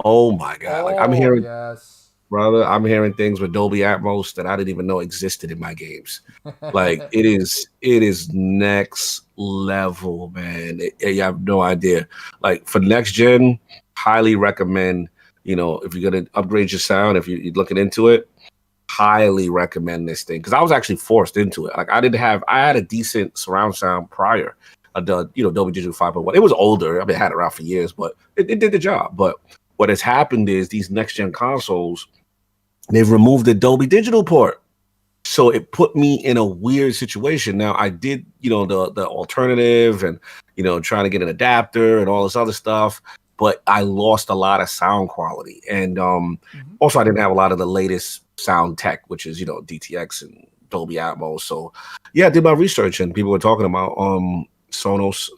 Oh my god! Like I'm hearing, yes. brother, I'm hearing things with Dolby Atmos that I didn't even know existed in my games. Like it is next level, man. You have no idea. Like for next gen, highly recommend. You know, if you're gonna upgrade your sound, if you're looking into it, highly recommend this thing because I was actually forced into it. Like I had a decent surround sound prior. Dolby Digital 5.1. It was older. I mean, I had it around for years, but it did the job. But what has happened is these next gen consoles, they've removed the Dolby Digital port. So it put me in a weird situation. Now I did, the alternative and, trying to get an adapter and all this other stuff, but I lost a lot of sound quality. And also I didn't have a lot of the latest sound tech, which is, DTX and Dolby Atmos. So yeah, I did my research and people were talking about Sonos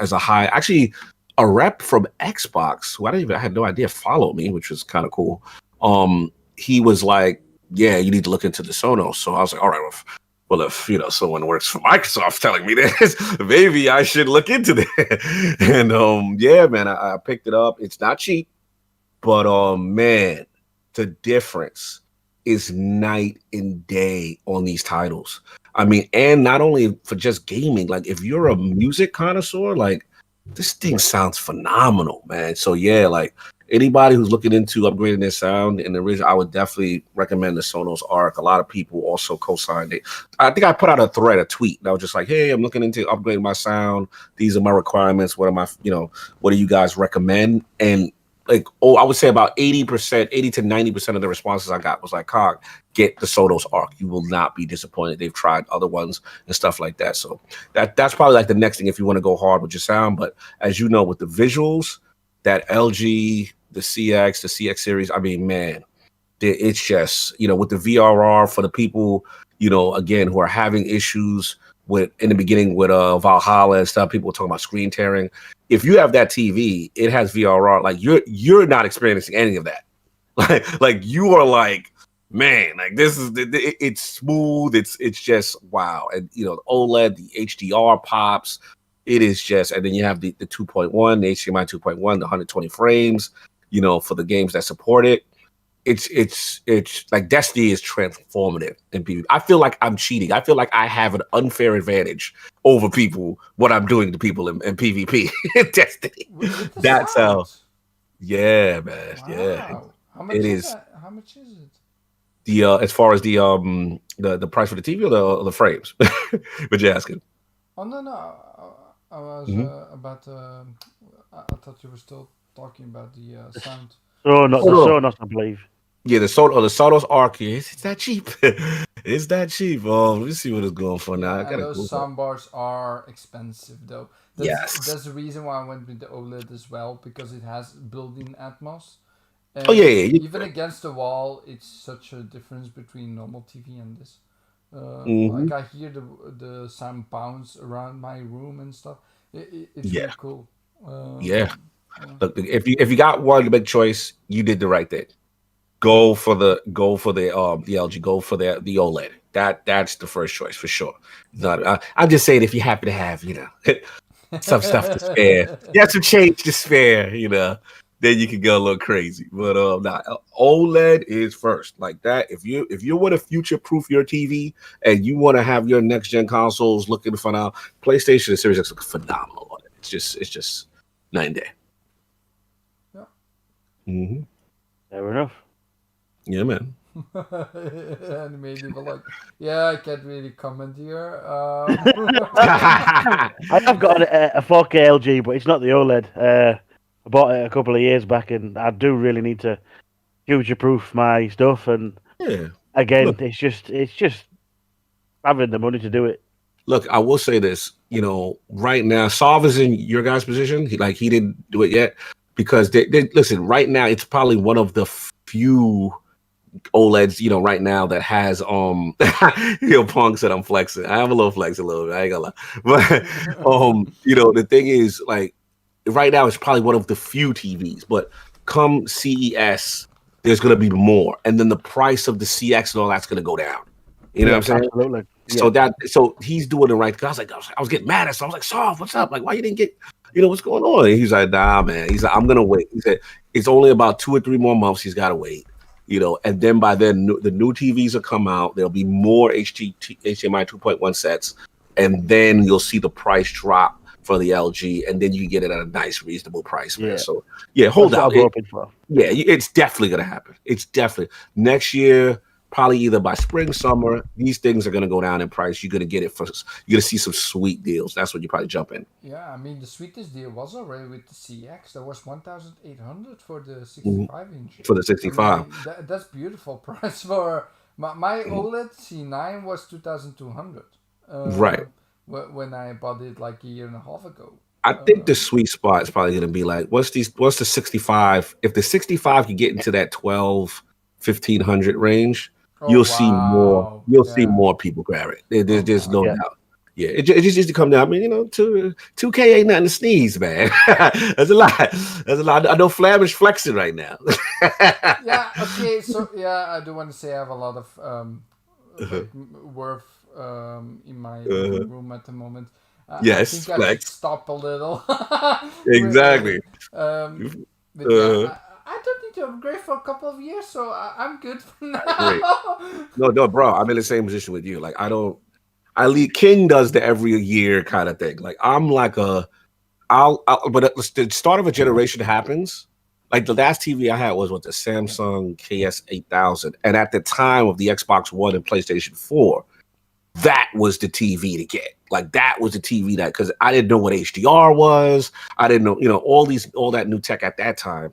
as a high, actually a rep from Xbox who I had no idea followed me, which was kind of cool. He was like, yeah, you need to look into the Sonos. So I was like, all right, well, if someone works for Microsoft telling me this, maybe I should look into that. And yeah, man, I picked it up. It's not cheap, but man, the difference is night and day on these titles. I mean, and not only for just gaming, like if you're a music connoisseur, like this thing sounds phenomenal, man. So yeah, like anybody who's looking into upgrading their sound in the original, I would definitely recommend the Sonos Arc. A lot of people also co-signed it. I think I put out a tweet that was just like, hey, I'm looking into upgrading my sound. These are my requirements. What am I, what do you guys recommend? And like, I would say about 80 to 90% of the responses I got was like, Cog, get the Sonos Arc. You will not be disappointed. They've tried other ones and stuff like that. So that's probably like the next thing if you want to go hard with your sound. But as you know, with the visuals, that LG, the CX series, I mean, man, it's just, with the VRR for the people, again, who are having issues with in the beginning with Valhalla and stuff, people were talking about screen tearing. If you have that TV, it has VRR. Like you're not experiencing any of that. Like you are like, man, like this is it's smooth. It's just wow. And the OLED, the HDR pops. It is just, and then you have the 2.1, the HDMI 2.1, the 120 frames. For the games that support it. It's like Destiny is transformative in PvP. I feel like I'm cheating. I feel like I have an unfair advantage over people, what I'm doing to people in PvP in Destiny. That's how. Yeah, man. Wow. Yeah. How much is that? How much is it? The as far as the price for the TV or the frames? What you asking? Oh no. I was about. I thought you were still talking about the sound. Sonos, I believe. Yeah, the Sonos Arc is that cheap? It's that cheap. Let me see what it's going for now. And those soundbars are expensive though. That's the reason why I went with the OLED as well, because it has built-in Atmos. And even against the wall, it's such a difference between normal TV and this. Like I hear the sound bounce around my room and stuff. It's really cool. Look, if you got one big choice, you did the right thing. Go for the LG. Go for the OLED. That's the first choice for sure. I'm just saying, if you happen to have some stuff to spare, you have some change to spare, then you can go a little crazy. But OLED is first. Like that. If you want to future proof your TV and you want to have your next gen consoles looking phenomenal, PlayStation and Series X look phenomenal on it. It's just night and day. Yeah. Mm-hmm. Fair enough. Yeah, man. And maybe we're like, yeah, I can't really comment here. I have got a 4K LG, but it's not the OLED. I bought it a couple of years back, and I do really need to future-proof my stuff. And Yeah. again, Look. it's just having the money to do it. Look, I will say this. Right now, Solve is in your guys' position. He didn't do it yet because they listen. Right now, it's probably one of the few OLEDs, right now that has Punk said I'm flexing. I have a little flex a little bit. I ain't gonna lie. But the thing is, like, right now it's probably one of the few TVs, but come CES, there's gonna be more. And then the price of the CX and all that's gonna go down. You know what I'm saying? Absolutely. So he's doing the right thing. I was getting mad at him. So I was like, Soft, what's up? Like, why you didn't get, what's going on? And he's like, nah, man. He's like, I'm gonna wait. He said it's only about 2 or 3 more months. He's gotta wait. And then by then the new TVs will come out. There'll be more HDMI 2.1 sets, and then you'll see the price drop for the LG, and then you can get it at a nice, reasonable price, man. Yeah. So hold out. I'm hoping for. Yeah, it's definitely gonna happen. It's definitely next year, probably either by spring, summer. These things are gonna go down in price. You're gonna get it you're gonna see some sweet deals. That's when you probably jump in. Yeah, I mean the sweetest deal was already with the CX. That was 1,800 for the 65-inch. For the 65. I mean, that's beautiful price for my OLED C9 was 2,200. Right. When I bought it like a year and a half ago. I think the sweet spot is probably gonna be like what's the 65? If the 65 can get into that 1,500 range, you'll see more. You'll see more people grab it. There's no doubt. Yeah, it just needs to come down. I mean, 2K ain't nothing to sneeze, man. That's a lot. That's a lot. I know Flamish flexing right now. Yeah. Okay. So yeah, I do want to say I have a lot of worth in my room at the moment. Yes, I think I should stop a little. Exactly. But yeah, I don't need to upgrade for a couple of years, so I'm good for now. Great. No, bro. I'm in the same position with you. Like, King does the every year kind of thing. Like, I'm like but the start of a generation happens. Like, the last TV I had was the Samsung KS8000. And at the time of the Xbox One and PlayStation 4, that was the TV to get. Like, that was the TV because I didn't know what HDR was. I didn't know, all that new tech at that time.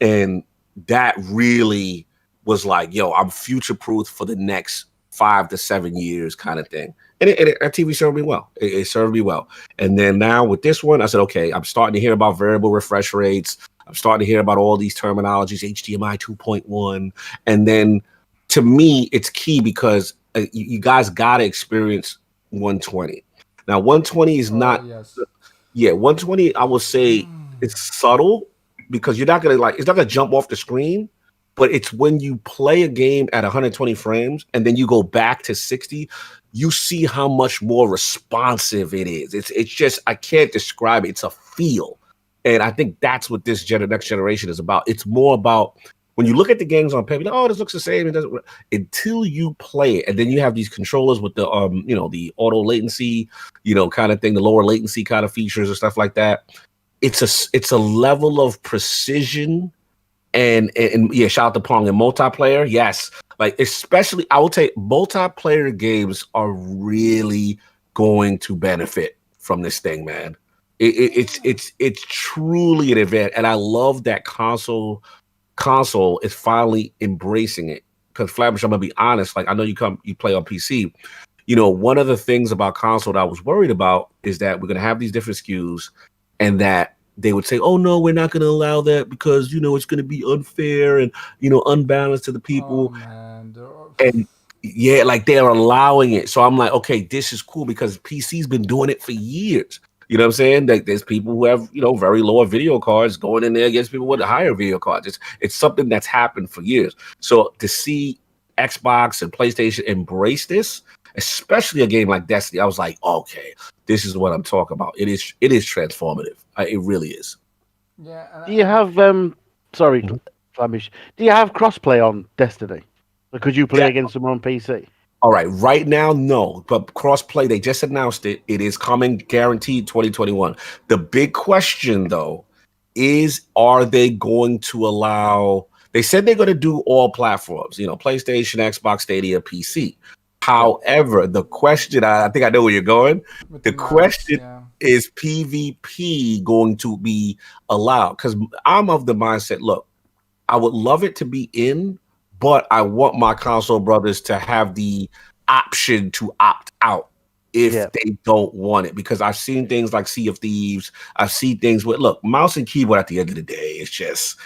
And that really was like, yo, I'm future-proof for the next 5 to 7 years kind of thing. And that TV served me well. It served me well. And then now with this one, I said, okay, I'm starting to hear about variable refresh rates. I'm starting to hear about all these terminologies, HDMI 2.1. And then to me, it's key because you guys got to experience 120. Now, 120 is not, 120, I will say it's subtle because you're not going to it's not going to jump off the screen, but it's when you play a game at 120 frames and then you go back to 60, you see how much more responsive it is. It's just, I can't describe it. It's a feel. And I think that's what this next generation is about. It's more about when you look at the games on paper, like, this looks the same. It doesn't, until you play it. And then you have these controllers with the, the auto latency, kind of thing, the lower latency kind of features and stuff like that. It's a level of precision and shout out to Pong and multiplayer. Yes. Like, especially, I will take multiplayer games are really going to benefit from this thing, man. It's truly an event. And I love that console is finally embracing it. Because Flamish, I'm gonna be honest, like, I know you play on PC. One of the things about console that I was worried about is that we're gonna have these different SKUs and that they would say, oh no, we're not gonna allow that because it's gonna be unfair and unbalanced to the people. And yeah, like, they're allowing it. So I'm like, okay, this is cool because PC's been doing it for years. You know what I'm saying? Like, there's people who have, very lower video cards going in there against people with higher video cards. It's something that's happened for years. So to see Xbox and PlayStation embrace this, especially a game like Destiny, I was like, okay, this is what I'm talking about. It is transformative. It really is. Yeah. Do you have sorry, Flamish, do you have crossplay on Destiny? Or could you play against someone on PC? All right, right now, no, but crossplay, they just announced it. It is coming, guaranteed 2021. The big question, though, is are they going to allow, They said they're going to do all platforms, PlayStation, Xbox, Stadia, PC. However, the question, I think I know where you're going. The question is PvP going to be allowed? Because I'm of the mindset, look, I would love it to be in, but I want my console brothers to have the option to opt out if they don't want it. Because I've seen things like Sea of Thieves. I've seen things with, look, mouse and keyboard at the end of the day, it's just...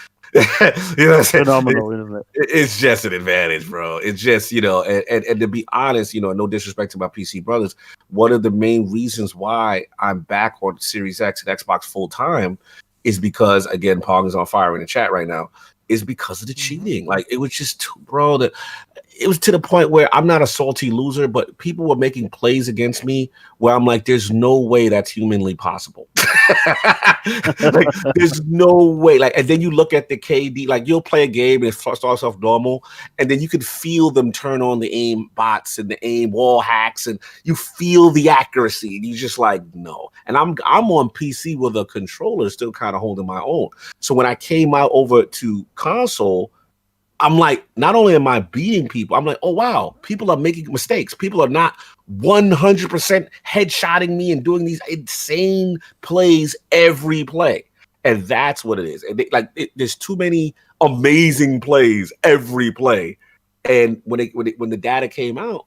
phenomenal, isn't it? It's just an advantage, bro. It's just, and to be honest, no disrespect to my PC brothers, one of the main reasons why I'm back on Series X and Xbox full time is because, again, Pong is on fire in the chat right now, is because of the cheating. Like, it was just, bro, it was to the point where I'm not a salty loser, but people were making plays against me where I'm like, there's no way that's humanly possible. Like, there's no way. Like, and then you look at the KD, like you'll play a game and it starts off normal, and then you can feel them turn on the aim bots and the aim wall hacks, and you feel the accuracy, and you just like, no. And I'm on PC with a controller still kind of holding my own. So when I came out over to console, I'm like, not only am I beating people, I'm like, oh, wow, people are making mistakes. People are not 100% headshotting me and doing these insane plays every play. And that's what it is. And there's too many amazing plays every play. And when the data came out,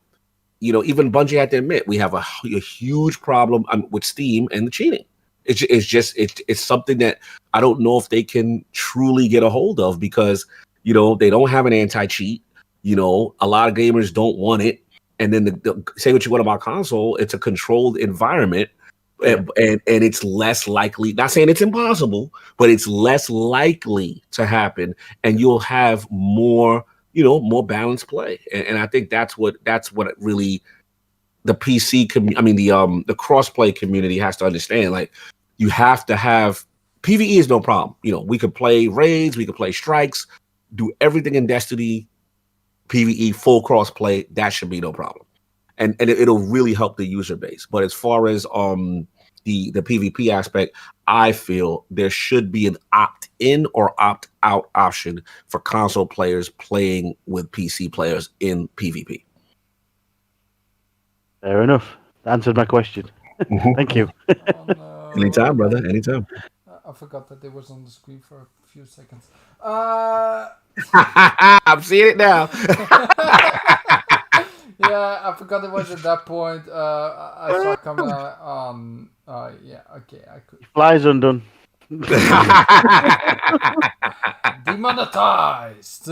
even Bungie had to admit, we have a huge problem with Steam and the cheating. It's something that I don't know if they can truly get a hold of, because they don't have an anti-cheat. A lot of gamers don't want it. And then say what you want about console, it's a controlled environment, and it's less likely. Not saying it's impossible, but it's less likely to happen, and you'll have more, more balanced play. And I think that's what really the PC the cross-play community has to understand. Like, you have to have PvE is no problem. We could play raids, we could play strikes, do everything in Destiny, PvE, full cross play. That should be no problem, and it'll really help the user base. But as far as the PvP aspect, I feel there should be an opt-in or opt-out option for console players playing with PC players in PvP. Fair enough. Answered my question. Thank you. Oh, no. Anytime, brother. Anytime. I forgot that it was on the screen for a few seconds. I'm seeing it now. Yeah, I forgot it was at that point. I saw coming on. Yeah, okay, I could. Flies undone. Demonetized.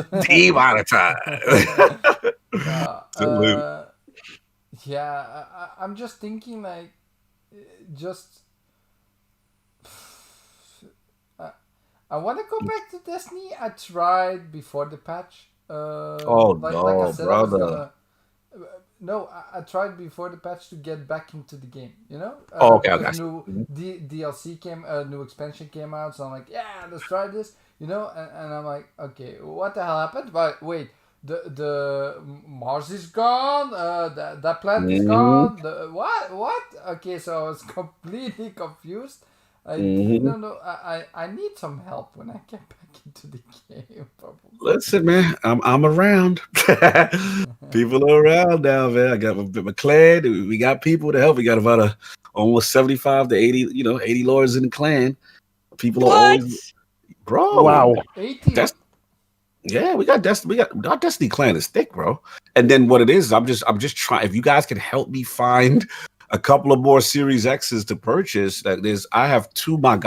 Yeah, I'm just thinking, like, I want to go back to Destiny. I tried before the patch. Like I said, brother. I tried before the patch to get back into the game. Okay. New DLC new expansion came out, so I'm like, yeah, let's try this. And I'm like, okay, what the hell happened? But wait, the Mars is gone. That plant is gone. What? Okay, so I was completely confused. I need some help when I get back into the game. Probably. Listen, man, I'm around. People are around now, man. I got my clan. We got people to help. We got about almost 75 to 80, 80 lords in the clan. People are always, bro. Wow. 80. We got Destiny. Our Destiny clan is thick, bro. And then what it is, I'm just trying. If you guys can help me find a couple of more Series X's to purchase. I have two of my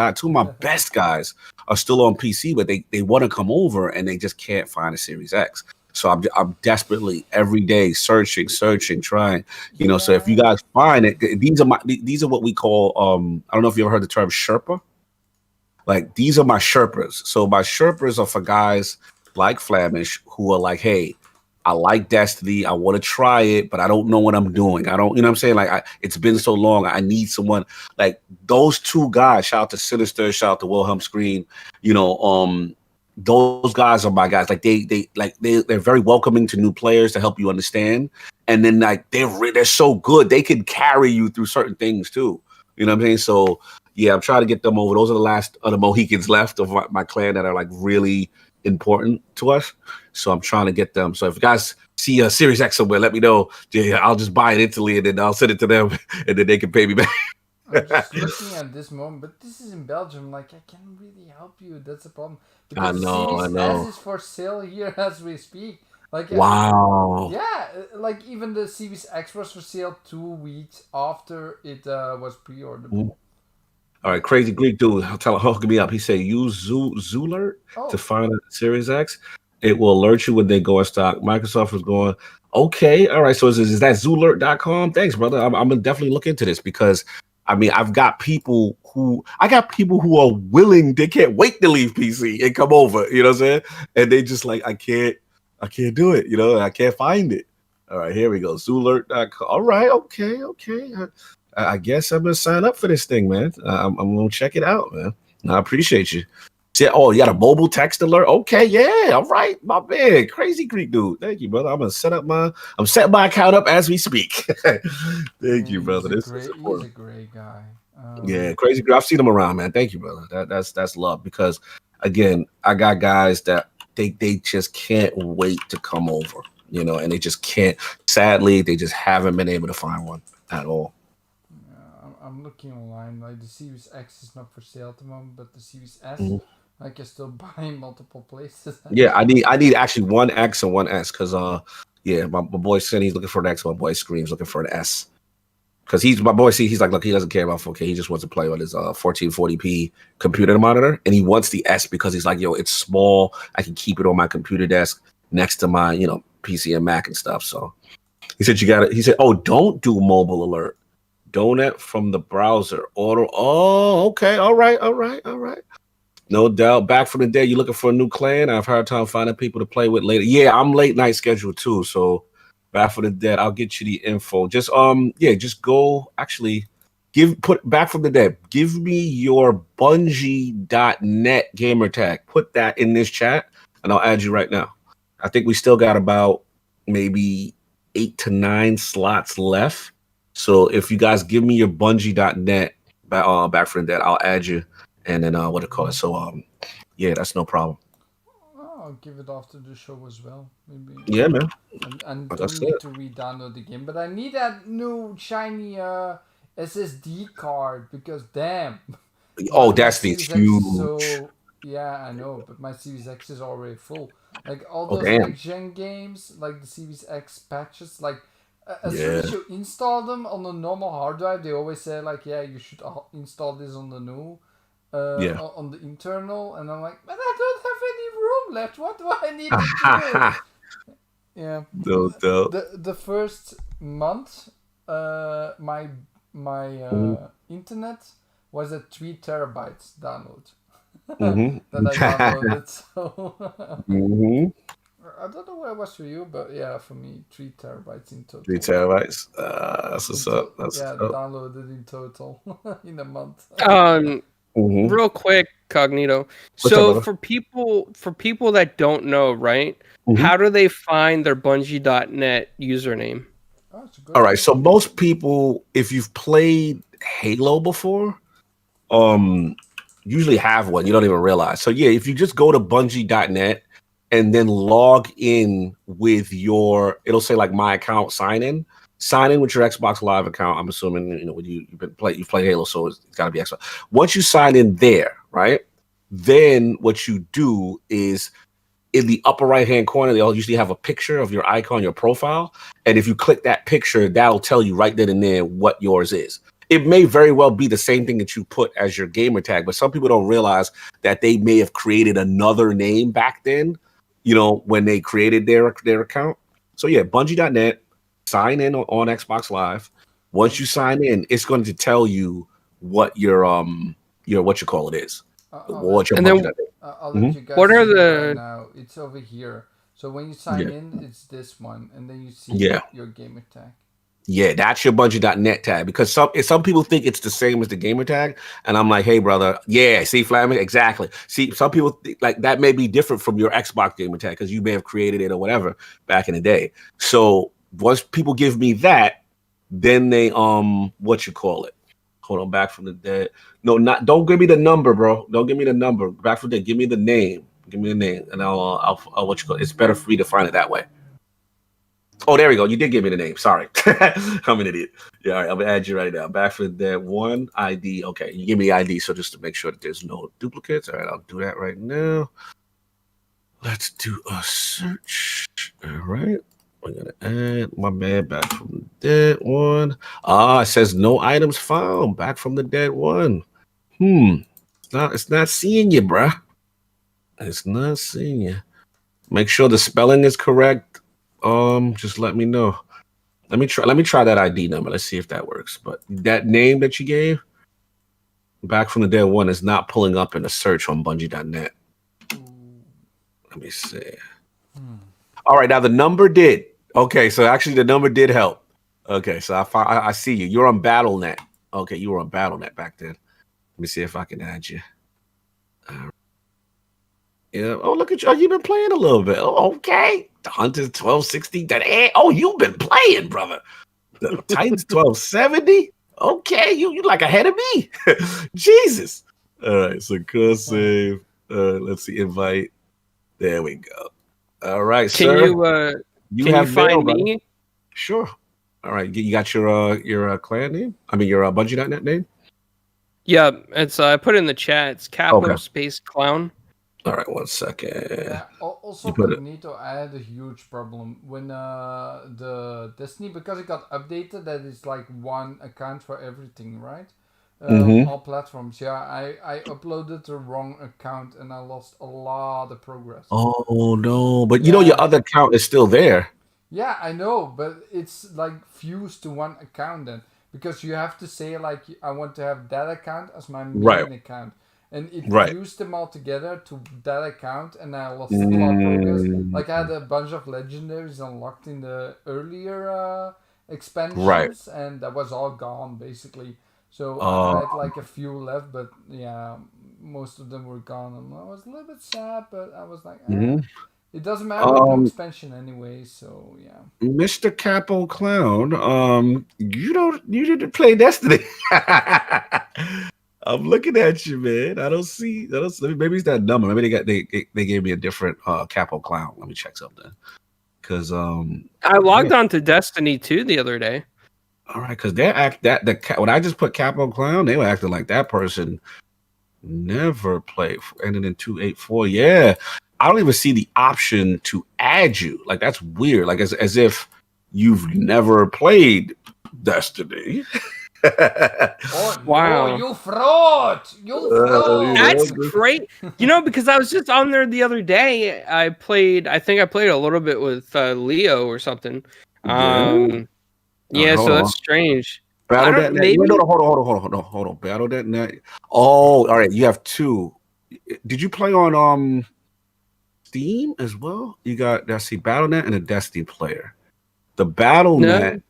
best guys are still on PC, but they want to come over and they just can't find a Series X. So I'm desperately every day searching, trying. So if you guys find it, these are what we call I don't know if you ever heard the term Sherpa. Like, these are my Sherpas. So my Sherpas are for guys like Flamish who are like, hey, I like Destiny. I want to try it, but I don't know what I'm doing. I don't, what I'm saying? Like, it's been so long. I need someone like those two guys. Shout out to Sinister. Shout out to 𝕉𝖗𝖃. Those guys are my guys. Like, they're very welcoming to new players to help you understand. And then like they're so good. They can carry you through certain things too. You know what I'm saying? So yeah, I'm trying to get them over. Those are the last of the Mohicans left of my clan that are like really important to us. So I'm trying to get them. So if you guys see a Series X somewhere, let me know. Yeah, I'll just buy it instantly and then I'll send it to them and then they can pay me back. I'm just looking at this moment, but this is in Belgium. Like, I can't really help you. That's the problem. I Because know. Series S is for sale here as we speak. Like, Wow. yeah, like even the Series X was for sale 2 weeks after it was pre-ordered. All right, crazy Greek dude. I'll tell him, hook me up. He said use Zoolert to find a Series X. It will alert you when they go in stock. Microsoft is going, okay, all right. So is that Zoolert.com? Thanks, brother. I'm gonna definitely look into this because I mean I've got people who are willing, they can't wait to leave PC and come over, you know what I'm saying? And they just like, I can't do it, you know, I can't find it. All right, here we go. Zoolert.com. All right, okay. I guess I'm gonna sign up for this thing, man. I'm gonna check it out, man. I appreciate you. See, oh, you got a mobile text alert? Okay, yeah, all right, my man, crazy Greek dude. Thank you, brother. I'm setting my account up as we speak. Thank you, brother. He's a great guy. Yeah, crazy Greek. I've seen him around, man. Thank you, brother. That's love because again, I got guys that they just can't wait to come over, you know, and they just can't. Sadly, they just haven't been able to find one at all. I'm looking online. Like the Series X is not for sale at the moment, but the Series S, I can still buy in multiple places. Yeah, I need actually one X and one S because my boy said he's looking for an X. My boy Scream's looking for an S because he's like, look, he doesn't care about 4K. He just wants to play on his 1440p computer monitor, and he wants the S because he's like, yo, it's small. I can keep it on my computer desk next to my PC and Mac and stuff. So he said he said, oh, don't do mobile alert. Donut from the browser. Order. Oh, okay. All right. No doubt. Back from the dead. You looking for a new clan? I've had time finding people to play with later. Yeah, I'm late night schedule too. So Back from the Dead. I'll get you the info. Just just go. Actually, put Back from the Dead. Give me your Bungie.net gamer tag. Put that in this chat, and I'll add you right now. I think we still got about maybe 8 to 9 slots left. So if you guys give me your Bungie.net Back from the Dead, I'll add you, and then what do you call it? So that's no problem. I'll give it after the show as well, maybe. Yeah, man. And don't need to re-download the game, but I need that new shiny SSD card because damn. Oh, that's the huge. So yeah, I know, but my Series X is already full. Like all those next-gen games, like the Series X patches, like. As soon as you install them on the normal hard drive, they always say like, yeah, you should install this on the new, on the internal, and I'm like, but I don't have any room left. What do I need to do? Yeah. The first month, my internet was at 3 terabytes download. That I downloaded. So. I don't know what it was for you, but yeah, for me, 3 terabytes in total. 3 terabytes. That's what's up. Downloaded in total in a month. Real quick, Cognito. So for people that don't know, right? How do they find their Bungie.net username? All right. So most people, if you've played Halo before, usually have one. You don't even realize. So yeah, if you just go to Bungie.net. And then log in with it'll say like my account, sign in with your Xbox Live account. I'm assuming, when you've played Halo, so it's got to be Xbox. Once you sign in there, right? Then what you do is in the upper right-hand corner, they'll usually have a picture of your icon, your profile. And if you click that picture, that'll tell you right then and there what yours is. It may very well be the same thing that you put as your gamer tag, but some people don't realize that they may have created another name back then, when they created their account. So yeah, Bungie.net, sign in on Xbox Live. Once you sign in, it's going to tell you what your what you call it is. What your Bungie.net. I'll let you guys see right now. It's over here. So when you sign in, it's this one, and then you see your gamer tag. Yeah, that's your Bungie.net tag, because some people think it's the same as the gamer tag, and I'm like, hey, brother, see, Flamish, exactly. See, some people think like that may be different from your Xbox gamer tag because you may have created it or whatever back in the day. So once people give me that, then they what you call it? Hold on, Back from the Dead. No, don't give me the number, bro. Don't give me the number. Back from the Dead, give me the name. Give me the name, and I'll what you call it. It's better for me to find it that way. Oh, there we go. You did give me the name. Sorry, I'm an idiot. Yeah, all right, I'm gonna add you right now. Back for that one ID. Okay, you give me the ID, so just to make sure that there's no duplicates. All right, I'll do that right now. Let's do a search. All right. We're gonna add my man back from the dead one. It says no items found. Back from the dead one. It's not seeing you, bruh. It's not seeing you. Make sure the spelling is correct. Just let me know. Let me try that ID number. Let's see if that works. But that name that you gave, back from the dead one, is not pulling up in the search on Bungie.net. Let me see. All right, now the number did. Okay, so actually the number did help. Okay, so I see you. You're on BattleNet. Okay, you were on BattleNet back then. Let me see if I can add you. Yeah. Oh, look at you. Oh, you've been playing a little bit. Oh, okay. The Hunters 1260. Oh, you've been playing, brother. The Titans 1270. Okay, you like ahead of me. Jesus. All right, so course save. Let's see, invite. There we go. All right, sir. Can you find me? Sure. All right, you got your clan name? I mean, your Bungie.net name? Yeah, it's I put it in the chat. It's Capo Space Clown. All right, 1 second. Yeah, also, Cognito, I had a huge problem when the Destiny, because it got updated, that it's like one account for everything, right? All platforms. Yeah, I uploaded the wrong account and I lost a lot of progress. Oh no! But you know your other account is still there. Yeah, I know, but it's like fused to one account then, because you have to say like I want to have that account as my main account. And it fused them all together to that account, and I lost a lot of progress. Like I had a bunch of legendaries unlocked in the earlier expansions, and that was all gone basically. So I had like a few left, but yeah, most of them were gone, and I was a little bit sad. But I was like, it doesn't matter with no expansion anyway. So yeah, Mr. Capo Clown, you didn't play Destiny. I'm looking at you, man. I don't see. Maybe it's that number. Maybe they gave me a different Capo Clown. Let me check something. Because I logged on to Destiny 2 the other day. All right, because when I just put Capo Clown, they were acting like that person never played. Ended in 284. Yeah, I don't even see the option to add you. Like that's weird. Like as if you've never played Destiny. Wow! You fraud! You fraud! That's great. You know, because I was just on there the other day. I think I played a little bit with Leo or something. Yeah, so that's strange. Battle.net. Hold on. Battle.net. Oh, all right. You have two. Did you play on Steam as well? You got Battle.net and a Destiny player. The Battle.net. No.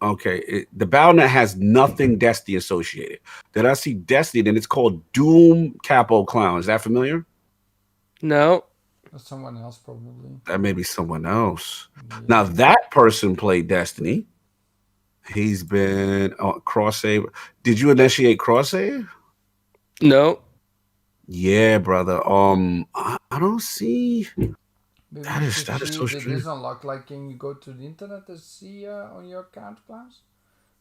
Okay, the Battle.net has nothing Destiny associated. Then I see Destiny, then it's called Doom Capo Clown. Is that familiar? No. That's someone else, probably. That may be someone else. Yeah. Now, that person played Destiny. He's been cross-save. Did you initiate cross-save? No. Yeah, brother. I don't see... Maybe that is so strange. It is unlocked. Like, can you go to the internet to see on your account, Klaus?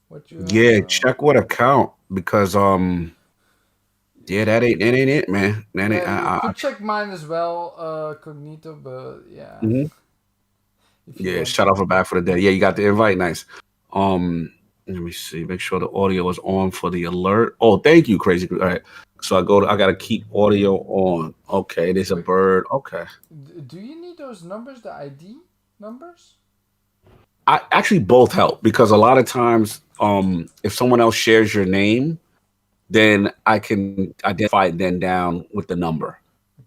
What you? Check what account because that ain't it, man. That ain't. You could check mine as well, Cognito. But yeah. Yeah, shut off a back for the day. Yeah, you got the invite. Nice. Let me see. Make sure the audio is on for the alert. Oh, thank you, Crazy. All right. So I gotta keep audio on. Okay, there's a bird. Okay. Do you need those numbers, the ID numbers? I actually both help because a lot of times, if someone else shares your name, then I can identify it then down with the number.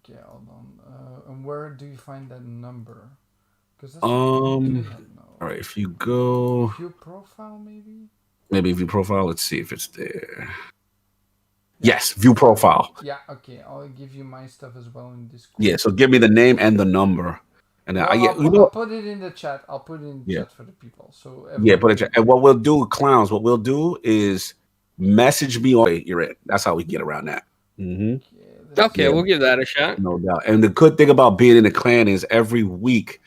Okay, hold on. And where do you find that number? Because all right, if you go view profile, maybe view profile. Let's see if it's there. Yes, view profile. Yeah, okay. I'll give you my stuff as well in Discord. Yeah, so give me the name and the number. And I'll put it in the chat. I'll put it in the chat for the people. So put it. And what we'll do, clowns, what we'll do is message me on you're in. That's how we get around that. Okay, Okay, we'll give that a shot. No doubt. And the good thing about being in a clan is every week,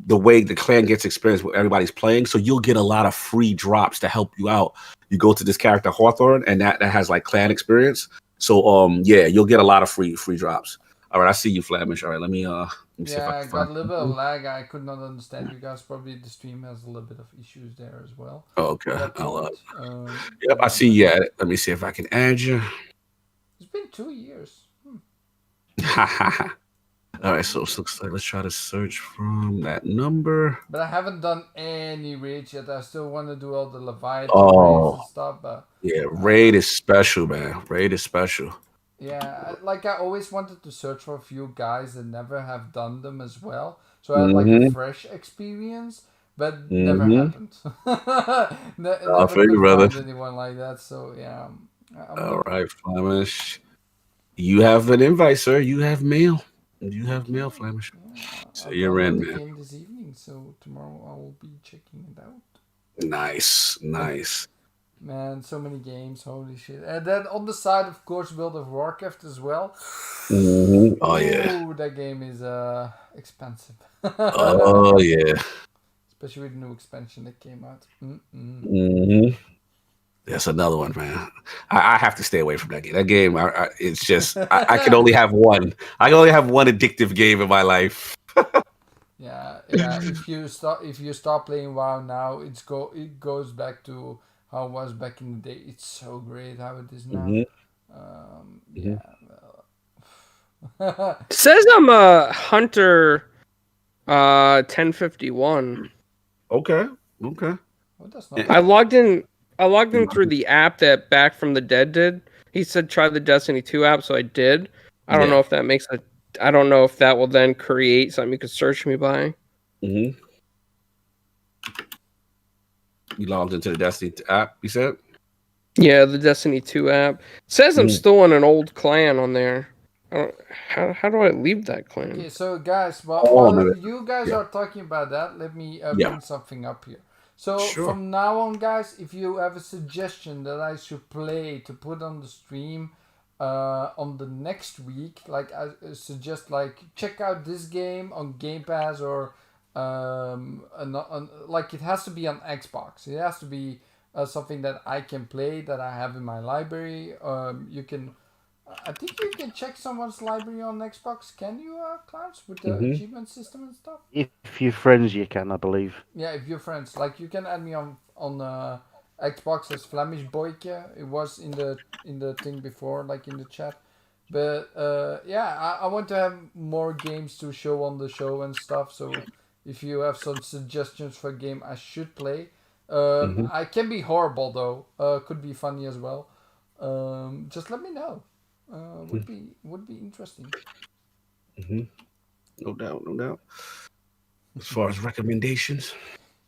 the way the clan gets experience with everybody's playing, so you'll get a lot of free drops to help you out. You go to this character Hawthorne, and that has like clan experience. So yeah, you'll get a lot of free drops. All right, I see you, Flamish. All right, let me see if I I can got a little bit of lag. I could not understand you guys. Probably the stream has a little bit of issues there as well. Oh, okay. Yep, I Yeah, see you. Let me see if I can add you. It's been 2 years. All right, so it looks like let's try to search from that number. But I haven't done any raids yet. I still want to do all the Leviathan raids and stuff. But yeah, raid is special, man. Raid is special. Yeah, like I always wanted to search for a few guys that never have done them as well. So I had like a fresh experience, but never happened. Never figure, could brother. find anyone like that. So yeah. All right, Flamish. You have an invite, sir. You have mail. You have mail, Flamish. So you're in, man. Game this evening, so tomorrow I will be checking it out. Nice. Man, so many games, holy shit! And then on the side, of course, World of Warcraft as well. Oh yeah. Ooh, that game is expensive. Oh yeah. Especially with the new expansion that came out. That's another one, man. I have to stay away from that game. That game, it's just I can only have one. I can only have one addictive game in my life. Yeah. If you start playing WoW now, it goes back to how it was back in the day. It's so great how it is now. Yeah. Well. It says I'm a Hunter 1051. Okay. Well, that's not I logged in through the app that Back from the Dead did. He said try the Destiny 2 app, so I did. I don't know if that makes a I don't know if that will then create something you could search me by. You logged into the Destiny app, you said? Yeah, the Destiny 2 app. It says I'm still in an old clan on there. How do I leave that clan? Okay, so guys, while you guys are talking about that, let me bring something up here. So from now on, guys, if you have a suggestion that I should play to put on the stream on the next week, like I suggest, like check out this game on Game Pass or like it has to be on Xbox. It has to be something that I can play, that I have in my library. You can. I think you can check someone's library on Xbox. Can you, Clowns, with the achievement system and stuff? If you're friends, you can, I believe. Yeah, if you're friends, like you can add me on Xbox as Flamish EXP. It was in the thing before, like in the chat. But yeah, I want to have more games to show on the show and stuff. So if you have some suggestions for a game I should play, I can be horrible though. Could be funny as well. Just let me know. Would be interesting. No doubt. As far as recommendations.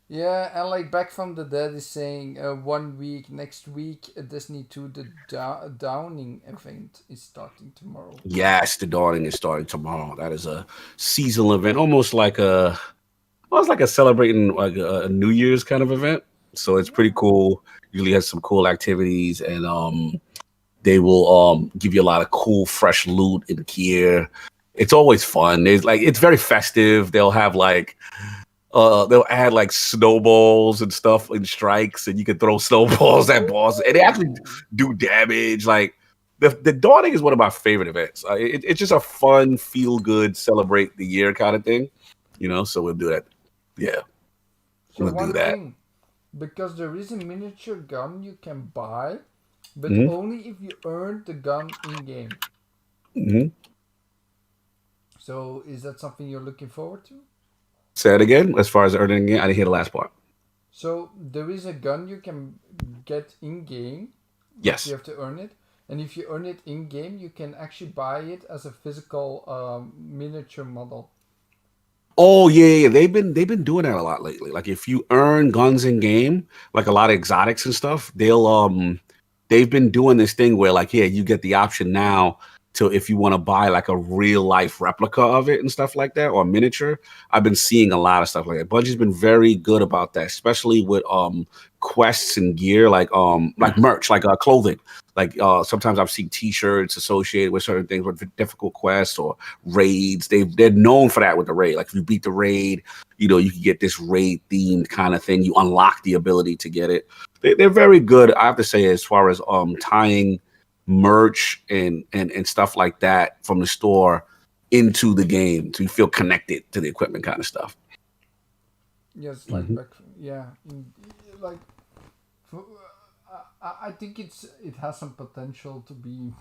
Yeah, and like Back from the Dead is saying 1 week, next week, Destiny 2, the Dawning event is starting tomorrow. Yes, the Dawning is starting tomorrow. That is a seasonal event, almost like a celebrating like a New Year's kind of event. So it's pretty cool. Usually has some cool activities, and they will give you a lot of cool, fresh loot and gear. It's always fun. It's very festive. They'll have they'll add like snowballs and stuff and strikes, and you can throw snowballs at bosses, and they actually do damage. Like the Dawning is one of my favorite events. It's just a fun, feel good, celebrate the year kind of thing, So we'll do that. Yeah, so we'll do that. Thing, because there is a miniature gun you can buy, but only if you earn the gun in game. So is that something you're looking forward to? Say it again. As far as earning again, I didn't hear the last part. So there is a gun you can get in game. Yes. You have to earn it, and if you earn it in game, you can actually buy it as a physical miniature model. Oh yeah. They've been doing that a lot lately. Like if you earn guns in game, like a lot of exotics and stuff, they've been doing this thing where like you get the option now to if you want to buy like a real life replica of it and stuff like that, or miniature. I've been seeing a lot of stuff like that. Bungie's been very good about that, especially with quests and gear, like merch, like clothing. Like sometimes I've seen T-shirts associated with certain things with difficult quests or raids. They're known for that with the raid. Like if you beat the raid, you can get this raid themed kind of thing. You unlock the ability to get it. They're very good, I have to say, as far as tying merch and stuff like that from the store into the game to feel connected to the equipment kind of stuff. Yes, like like I think it has some potential to be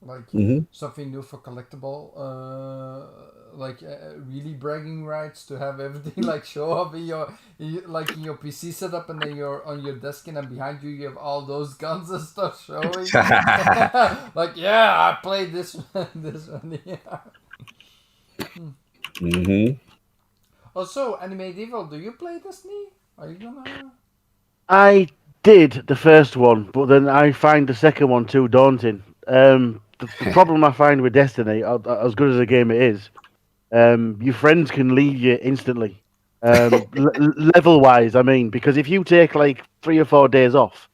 like something new for collectible, really bragging rights to have everything like show up in your PC setup, and then you're on your desk and behind you have all those guns and stuff showing. Like I played this one. Also, Animate Evil, do you play Destiny? Are you gonna? I did the first one, but then I find the second one too daunting. The problem I find with Destiny, as good as a game it is, your friends can leave you instantly. Level-wise, I mean, because if you take like 3 or 4 days off,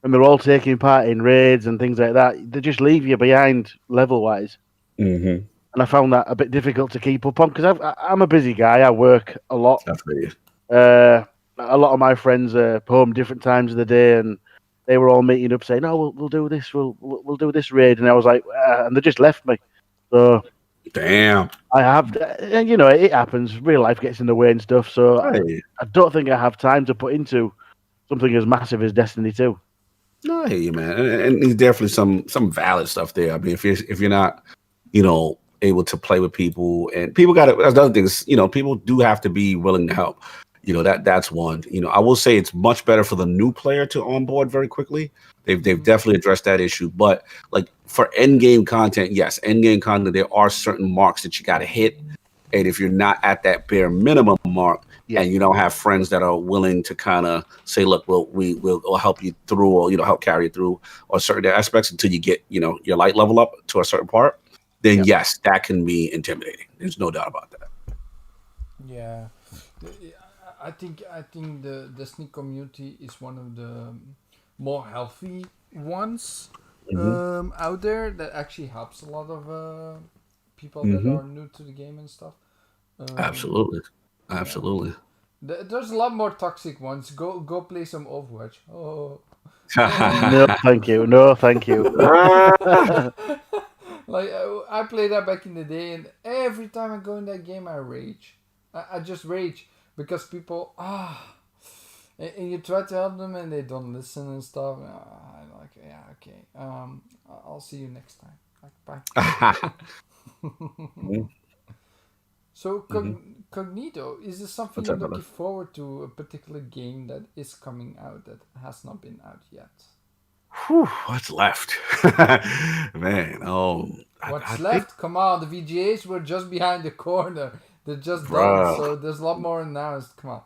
and they're all taking part in raids and things like that, they just leave you behind level-wise. And I found that a bit difficult to keep up on, because I'm a busy guy. I work a lot. A lot of my friends are home different times of the day, and they were all meeting up saying, "Oh, we'll do this. We'll do this raid," and I was like, and they just left me. So, damn. I have, it happens. Real life gets in the way and stuff. So I don't think I have time to put into something as massive as Destiny 2. No, I hear you, man, and there's definitely some valid stuff there. I mean, if you're not, able to play with people, and people got it. That's the other thing is, people do have to be willing to help. That's one. I will say it's much better for the new player to onboard very quickly. They've definitely addressed that issue. But like for end game content, yes, end game content, there are certain marks that you got to hit, and if you're not at that bare minimum mark, and you don't have friends that are willing to kind of say, look, we'll help you through, or help carry you through, or certain aspects until you get your light level up to a certain part, then yes, that can be intimidating. There's no doubt about that. Yeah. I think the Destiny community is one of the more healthy ones out there, that actually helps a lot of people that are new to the game and stuff. Absolutely. There's a lot more toxic ones. Go play some Overwatch. Oh. No, thank you. Like I played that back in the day, and every time I go in that game, I rage. I just rage. Because people, and you try to help them and they don't listen and stuff. I'm like, yeah, okay. I'll see you next time. Like, bye. So, Cognito, is this something you're looking forward to? A particular game that is coming out that has not been out yet? What's left, man? What's left? Come on, the VGAs were just behind the corner. They're just done, so there's a lot more announced. Come on.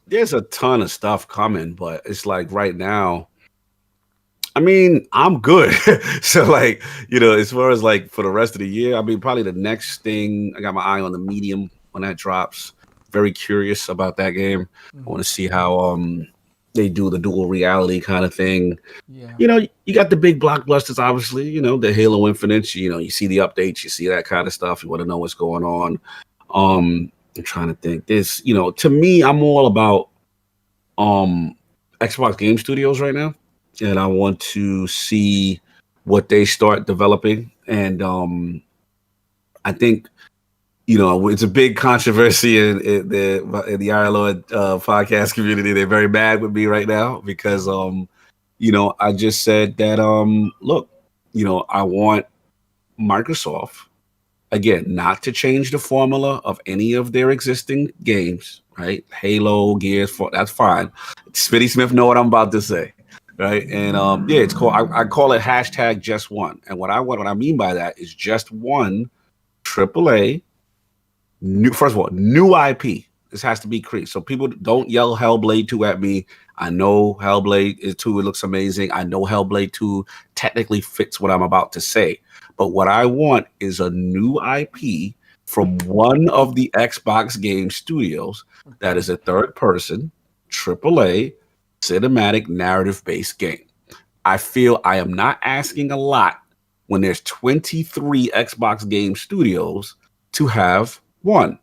There's a ton of stuff coming, but it's like right now, I mean, I'm good. So like, as far as like for the rest of the year, I mean, probably the next thing, I got my eye on the Medium when that drops. Very curious about that game. I want to see how they do the dual reality kind of thing. Yeah. You got the big blockbusters, obviously, the Halo Infinite, you see the updates, you see that kind of stuff. You want to know what's going on. I'm trying to think. This, to me, I'm all about Xbox Game Studios right now, and I want to see what they start developing. And I think it's a big controversy in the ILO podcast community. They're very mad with me right now because I just said that look, I want Microsoft, again, not to change the formula of any of their existing games, right? Halo, Gears, that's fine. Smitty Smith know what I'm about to say, right? And it's called. I call it #JustOne. And what I mean by that is just one AAA new IP. This has to be created. So people don't yell Hellblade 2 at me. I know Hellblade 2, it looks amazing. I know Hellblade 2 technically fits what I'm about to say. But what I want is a new IP from one of the Xbox game studios that is a third-person, AAA, cinematic, narrative-based game. I feel I am not asking a lot when there's 23 Xbox game studios to have one.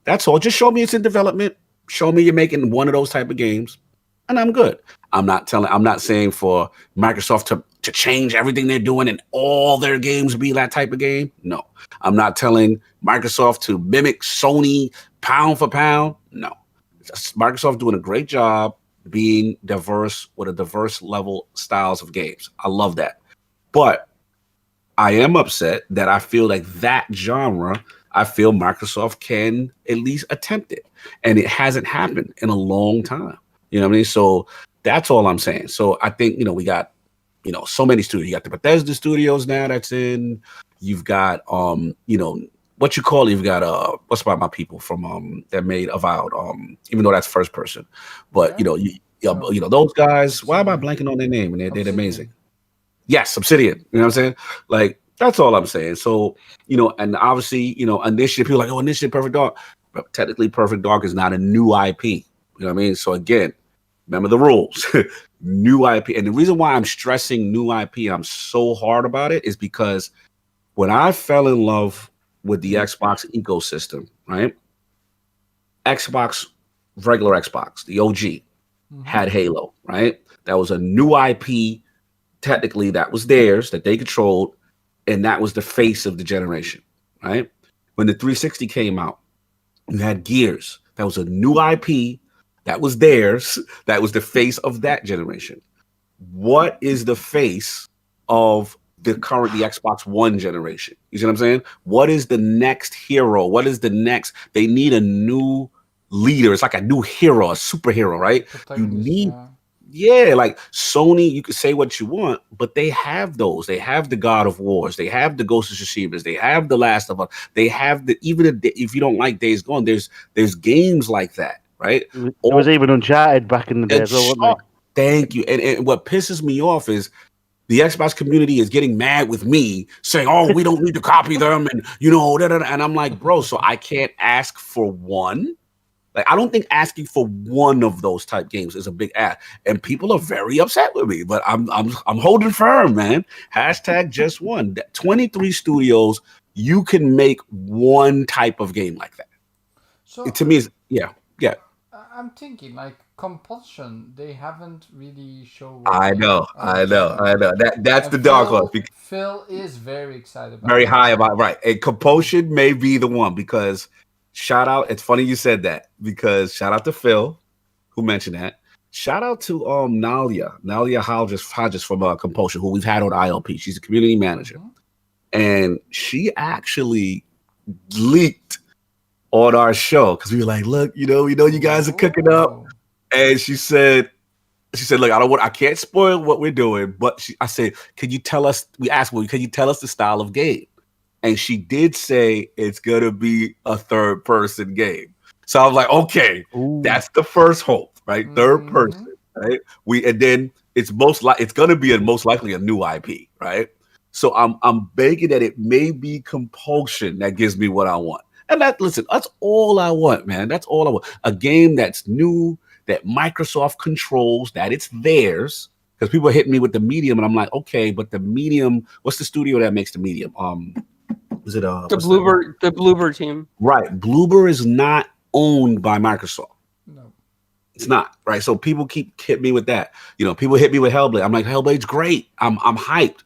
That's all. Just show me it's in development. Show me you're making one of those type of games, and I'm good. I'm not saying for Microsoft to change everything they're doing and all their games be that type of game. No. I'm not telling Microsoft to mimic Sony pound for pound. No. Microsoft doing a great job being diverse with a diverse level styles of games. I love that. But I am upset that I feel like that genre, I feel Microsoft can at least attempt it. And it hasn't happened in a long time. You know what I mean? So that's all I'm saying. So I think, we got, so many studios. You got the Bethesda studios now that's in. You've got, what you call it? You've got, what's about my people from that made Avowed, even though that's first person. But, those guys, why am I blanking on their name? And they're amazing. Yes, Obsidian. You know what I'm saying? Like, that's all I'm saying. So, and obviously, Initiative, people are like, oh, Initiative, Perfect Dark. But technically, Perfect Dark is not a new IP. You know what I mean? So again, remember the rules. New IP. And the reason why I'm stressing new IP, I'm so hard about it, is because when I fell in love with the Xbox ecosystem, right? Regular Xbox, the OG, had Halo, right? That was a new IP, technically, that was theirs, that they controlled, and that was the face of the generation, right? When the 360 came out, you had Gears. That was a new IP that was theirs. That was the face of that generation. What is the face of the Xbox One generation? You see what I'm saying? What is the next hero? What is the next? They need a new leader. It's like a new hero, a superhero, right? You need, like Sony, you can say what you want, but they have those. They have the God of Wars. They have the Ghost of Tsushima. They have the Last of Us. They have if you don't like Days Gone, there's games like that. Right? It was even Uncharted back in the day as well, wasn't it? Thank you. And what pisses me off is the Xbox community is getting mad with me saying, oh, we don't need to copy them. And, and I'm like, bro, so I can't ask for one? Like, I don't think asking for one of those type games is a big ask. And people are very upset with me, but I'm holding firm, man. Hashtag just one. 23 studios, you can make one type of game like that. So to me, is yeah. I'm thinking like compulsion. They haven't really shown. I know. That's the dark horse. Phil is very excited about. Very high about right. And compulsion may be the one because shout out. It's funny you said that because shout out to Phil who mentioned that. Shout out to 𝕷𝖵 𝕻𝖎𝖙𝖐 from Compulsion, who we've had on ILP. She's a community manager, and she actually leaked on our show because we were like, look, we know you guys are cooking up, and she said, look, I can't spoil what we're doing, but I said, could you tell us? We asked, well, can you tell us the style of game? And she did say it's gonna be a third person game. So I was like, okay, that's the first hope, right? Third person, right? And then it's gonna be most likely a new IP, right? So I'm begging that it may be Compulsion that gives me what I want. And that's all I want, man. That's all I want. A game that's new, that Microsoft controls, that it's theirs. Because people are hitting me with the Medium, and I'm like, okay, but the Medium, what's the studio that makes the Medium? Is it the Bloober team? Right. Bloober is not owned by Microsoft. No. It's not, right? So people keep hitting me with that. People hit me with Hellblade. I'm like, Hellblade's great. I'm hyped.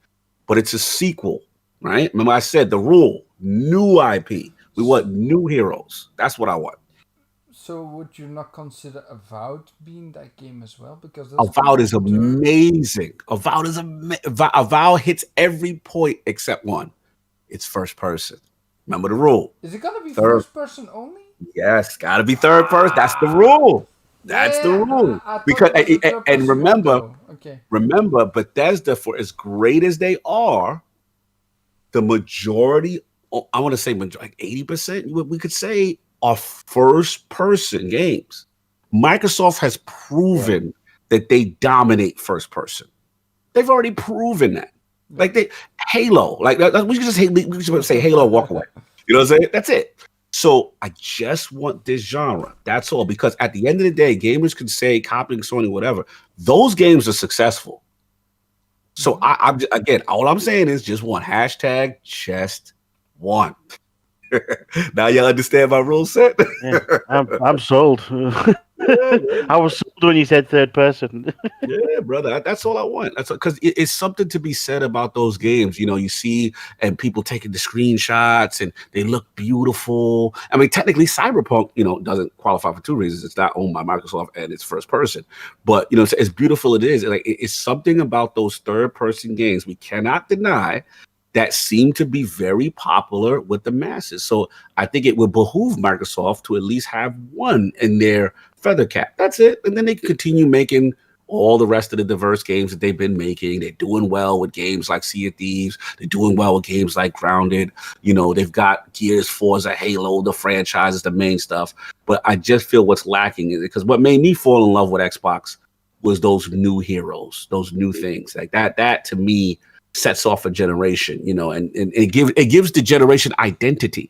But it's a sequel, right? Remember I said the rule, new IP. We want new heroes. That's what I want. So would you not consider Avowed being that game as well? Because Avowed is amazing. Avowed hits every point except one. It's first person. Remember the rule. Is it gonna be first person only? Yes, gotta be third person. That's the rule. That's the rule. Because and remember, Bethesda, for as great as they are, the majority, I want to say like 80%, we could say, are first-person games. Microsoft has proven that they dominate first-person. They've already proven that. Like Halo, like we can just say Halo, walk away. You know what I'm saying? That's it. So I just want this genre. That's all. Because at the end of the day, gamers can say copying Sony, whatever. Those games are successful. So I'm again, all I'm saying is just one hashtag, just one. Now you understand my rule set. Yeah, I'm sold. I was sold when you said third person. Yeah, brother. That's all I want. That's because it's something to be said about those games. You know, you see and people taking the screenshots and they look beautiful. I mean, technically, Cyberpunk, doesn't qualify for two reasons. It's not owned by Microsoft and it's first person. But it's as beautiful it is. Like it's something about those third person games we cannot deny that seem to be very popular with the masses. So I think it would behoove Microsoft to at least have one in their feather cap. That's it. And then they can continue making all the rest of the diverse games that they've been making. They're doing well with games like Sea of Thieves. They're doing well with games like Grounded. They've got Gears, Forza, Halo, the franchises, the main stuff. But I just feel what's lacking is because what made me fall in love with Xbox was those new heroes, those new things like that. That to me sets off a generation, and it gives the generation identity.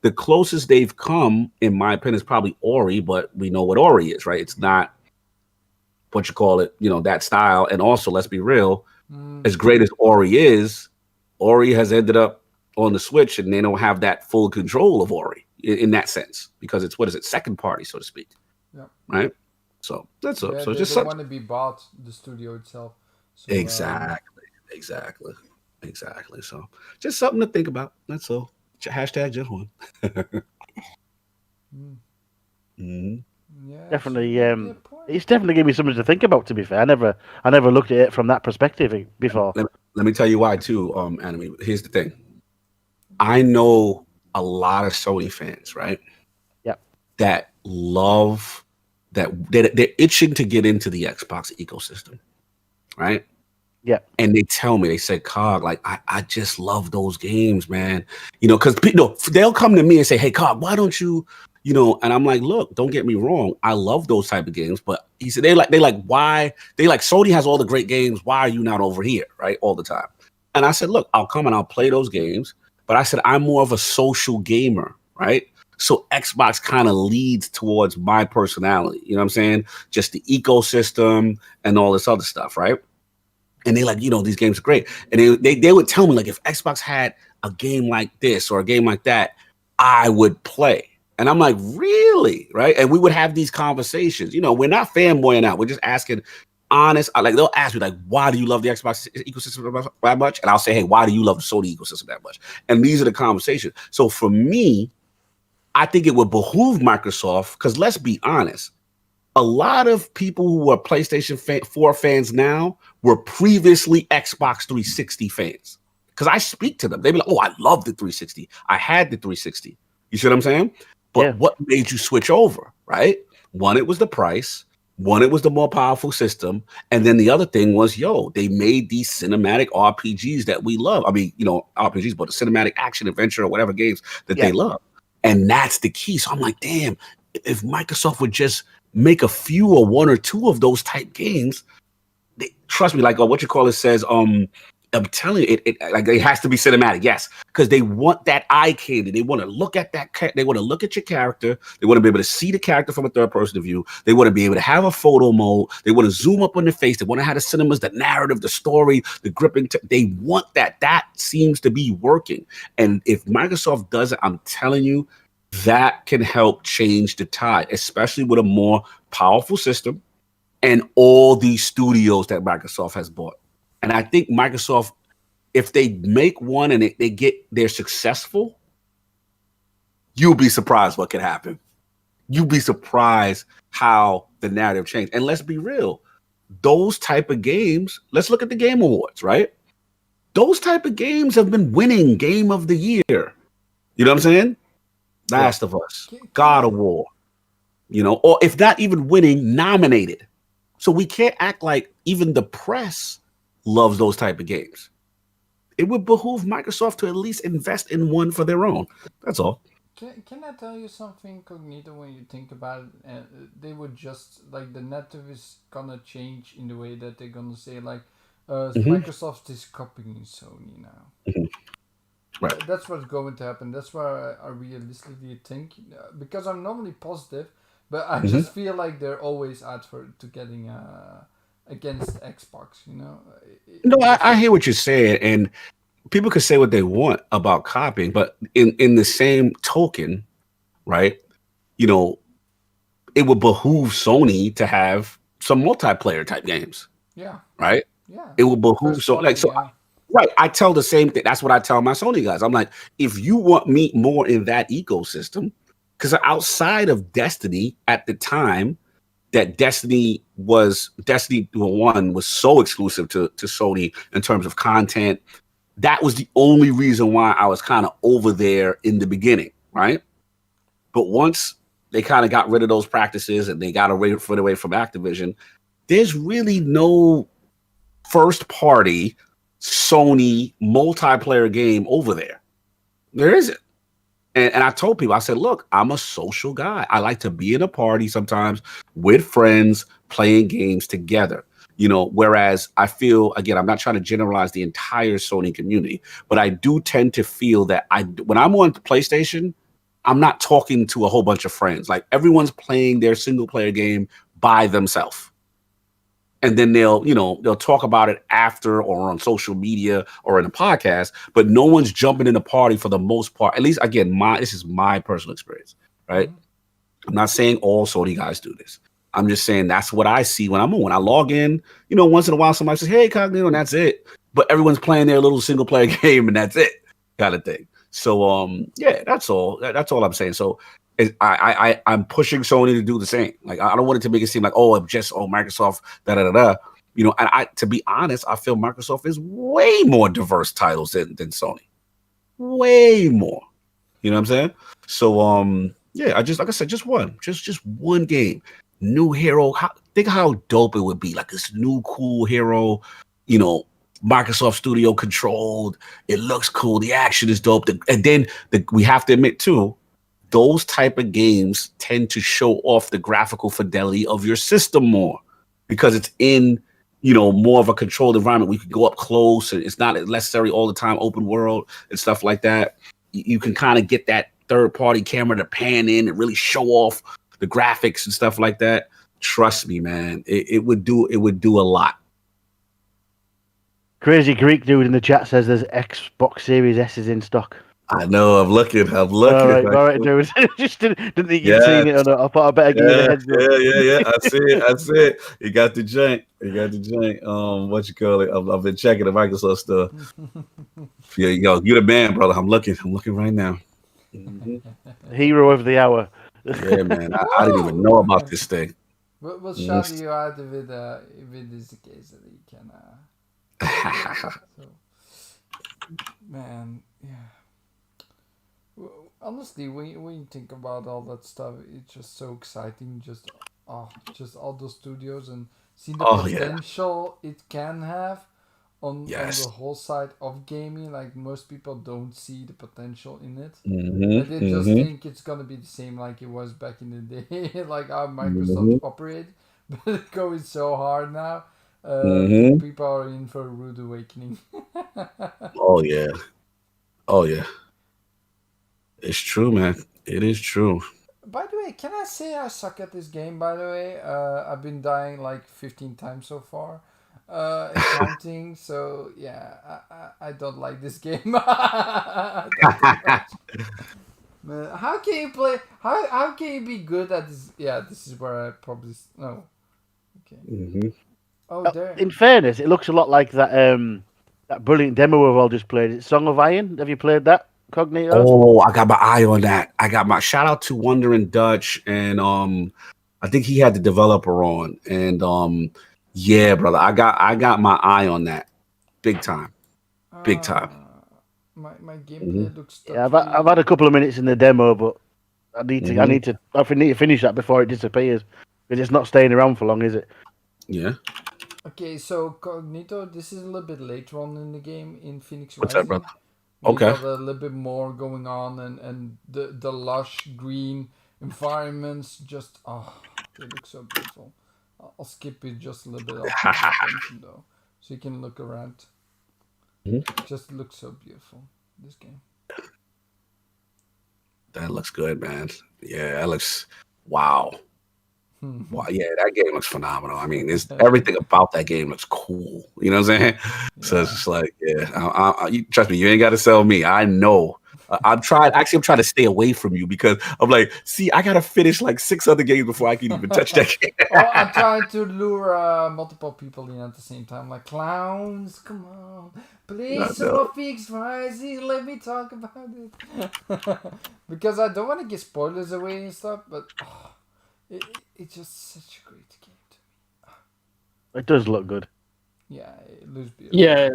The closest they've come, in my opinion, is probably Ori, but we know what Ori is, right? It's not what you call it, that style. And also, let's be real, as great as Ori is, Ori has ended up on the Switch, and they don't have that full control of Ori in that sense because it's second party, so to speak. Yeah. Right. So that's all. So they want to be bought the studio itself. So, Exactly. So just something to think about. That's all. Hashtag just one. Yeah, definitely. It's definitely giving me something to think about. To be fair, I never looked at it from that perspective before. Let me tell you why too, Anime. Here's the thing. I know a lot of Sony fans, right? Yeah. That love that they're itching to get into the Xbox ecosystem, right? Yeah. And they tell me, they say, Cog, like, I just love those games, man. Because they'll come to me and say, hey, Cog, why don't you, and I'm like, look, don't get me wrong. I love those type of games. But he said, why? Sony has all the great games. Why are you not over here, right? All the time. And I said, look, I'll come and I'll play those games. But I said, I'm more of a social gamer, right? So Xbox kind of leads towards my personality. You know what I'm saying? Just the ecosystem and all this other stuff, right? And they like, these games are great. And they would tell me, like, if Xbox had a game like this or a game like that, I would play. And I'm like, really? Right? And we would have these conversations. We're not fanboying out. We're just asking honest. Like, they'll ask me, like, why do you love the Xbox ecosystem that much? And I'll say, hey, why do you love the Sony ecosystem that much? And these are the conversations. So for me, I think it would behoove Microsoft, because let's be honest, a lot of people who are PlayStation 4 fans now were previously Xbox 360 fans. Because I speak to them. They be like, oh, I love the 360. I had the 360. You see what I'm saying? But what made you switch over, right? One, it was the price. One, it was the more powerful system. And then the other thing was, they made these cinematic RPGs that we love. I mean, RPGs, but the cinematic action adventure or whatever games that they love. And that's the key. So I'm like, damn, if Microsoft would just make a few or one or two of those type games, trust me, like what you call it says, I'm telling you, it has to be cinematic, yes, because they want that eye candy. They want to look at they want to look at your character. They want to be able to see the character from a third person view. They want to be able to have a photo mode. They want to zoom up on their face. They want to have the cinemas, the narrative, the story, the gripping. They want that. That seems to be working. And if Microsoft does it, I'm telling you, that can help change the tide, especially with a more powerful system and all these studios that Microsoft has bought. And I think Microsoft, if they make one and they're successful, you'll be surprised what can happen. You'll be surprised how the narrative changed. And let's be real, those type of games, let's look at the Game Awards, right? Those type of games have been winning Game of the Year. You know what I'm saying? Last of Us, God of War, or if not even winning, nominated. So we can't act like even the press loves those type of games. It would behoove Microsoft to at least invest in one for their own. That's all. Can I tell you something, Cognito, when you think about it? They would just, like, the narrative is gonna change in the way that they're gonna say, like, Microsoft is copying Sony now. Right. That's what's going to happen. That's why I realistically think, because I'm normally positive, but I just feel like they're always out to getting against Xbox. No, I hear what you're saying, and people can say what they want about copying, but in the same token, right? It would behoove Sony to have some multiplayer type games. Yeah. Right. Yeah. It will behoove right. I tell the same thing. That's what I tell my Sony guys. I'm like, if you want me more in that ecosystem, because outside of Destiny at the time, that Destiny 1 was so exclusive to Sony in terms of content. That was the only reason why I was kind of over there in the beginning, right? But once they kind of got rid of those practices and they got away from Activision, there's really no first party Sony multiplayer game over there. There isn't. And I told people, I said, look, I'm a social guy. I like to be in a party sometimes with friends playing games together. Whereas I feel, again, I'm not trying to generalize the entire Sony community, but I do tend to feel that when I'm on PlayStation, I'm not talking to a whole bunch of friends. Like everyone's playing their single player game by themselves. And then they'll talk about it after or on social media or in a podcast, but no one's jumping in the party for the most part. At least, again, this is my personal experience, right? I'm not saying all Sony guys do this. I'm just saying that's what I see when I'm on. When I log in, once in a while somebody says, "Hey, Cognito," and that's it. But everyone's playing their little single player game and that's it, kind of thing. So, yeah, that's all. That's all I'm saying. So, I'm pushing Sony to do the same. Like I don't want it to make it seem like Microsoft And to be honest, I feel Microsoft is way more diverse titles than Sony, way more. You know what I'm saying? So yeah, like I said, just one game, new hero. Think how dope it would be, like this new cool hero. Microsoft Studio controlled. It looks cool. The action is dope. And then we have to admit too, those type of games tend to show off the graphical fidelity of your system more because it's in, more of a controlled environment. We can go up close and it's not necessarily all the time open world and stuff like that. You can kind of get that third party camera to pan in and really show off the graphics and stuff like that. Trust me, man, it would do a lot. Crazy Greek dude in the chat says there's Xbox Series S's in stock. I know. I'm looking. All right, dude. Just didn't think you'd seen it or not. I thought I better give you the heads up. Yeah. I see it. You got the jank. What you call it? I've been checking the Microsoft stuff. Yeah, you the man, brother. I'm looking right now. Hero of the hour. Yeah, man. I didn't even know about this thing. We'll shout you out if it is the case that you can. Man, yeah. Honestly, when you think about all that stuff, it's just so exciting. Just all those studios and see the potential it can have on the whole side of gaming. Like most people don't see the potential in it. They just think it's gonna be the same like it was back in the day, like how Microsoft operate. But it's going so hard now. People are in for a rude awakening. Oh yeah. It's true, man. It is true. By the way, can I say I suck at this game, by the way? I've been dying like 15 times so far. Counting, so yeah, I don't like this game. Man, how can you play? How can you be good at this? Yeah, this is where I probably... No. Okay. Oh, there. In fairness, it looks a lot like that brilliant demo we've all just played. It's Song of Iron. Have you played that, Cognito? Oh, I got my eye on that. I got my shout out to Wondering Dutch, and I think he had the developer on, and yeah, brother, I got my eye on that, big time. My gameplay looks. Yeah, I've had a couple of minutes in the demo, but I need to finish that before it disappears because it's not staying around for long, is it? Yeah. Okay, so Cognito, this is a little bit later on in the game in Phoenix Rising. What's that, brother? We Okay. got a little bit more going on, and the lush green environments they look so beautiful. I'll skip it just a little bit. I'll pay attention though. so you can look around. Mhm. It just looks so beautiful, this game. That looks good, man. Yeah, that looks wow. Wow, yeah, that game looks phenomenal. I mean, it's everything about that game looks cool. You know what I'm saying? So it's just like, yeah, you, trust me, you ain't got to sell me. I know. I'm trying to stay away from you because I'm like, see, I gotta finish like 6 other games before I can even touch that game. Oh, I'm trying to lure multiple people in at the same time. Like, clowns, come on. Play some of EXP, let me talk about it. Because I don't want to give spoilers away and stuff, but it's just such a great game to me. It does look good. Yeah, it looks beautiful. Yeah.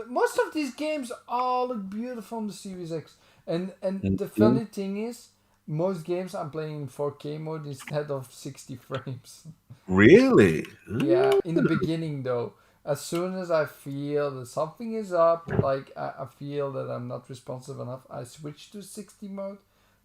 Most of these games all look beautiful on the Series X. And the funny thing is, most games I'm playing in 4K mode instead of 60 frames. Really? Yeah, in the beginning though. As soon as I feel that something is up, like I feel that I'm not responsive enough, I switch to 60 mode.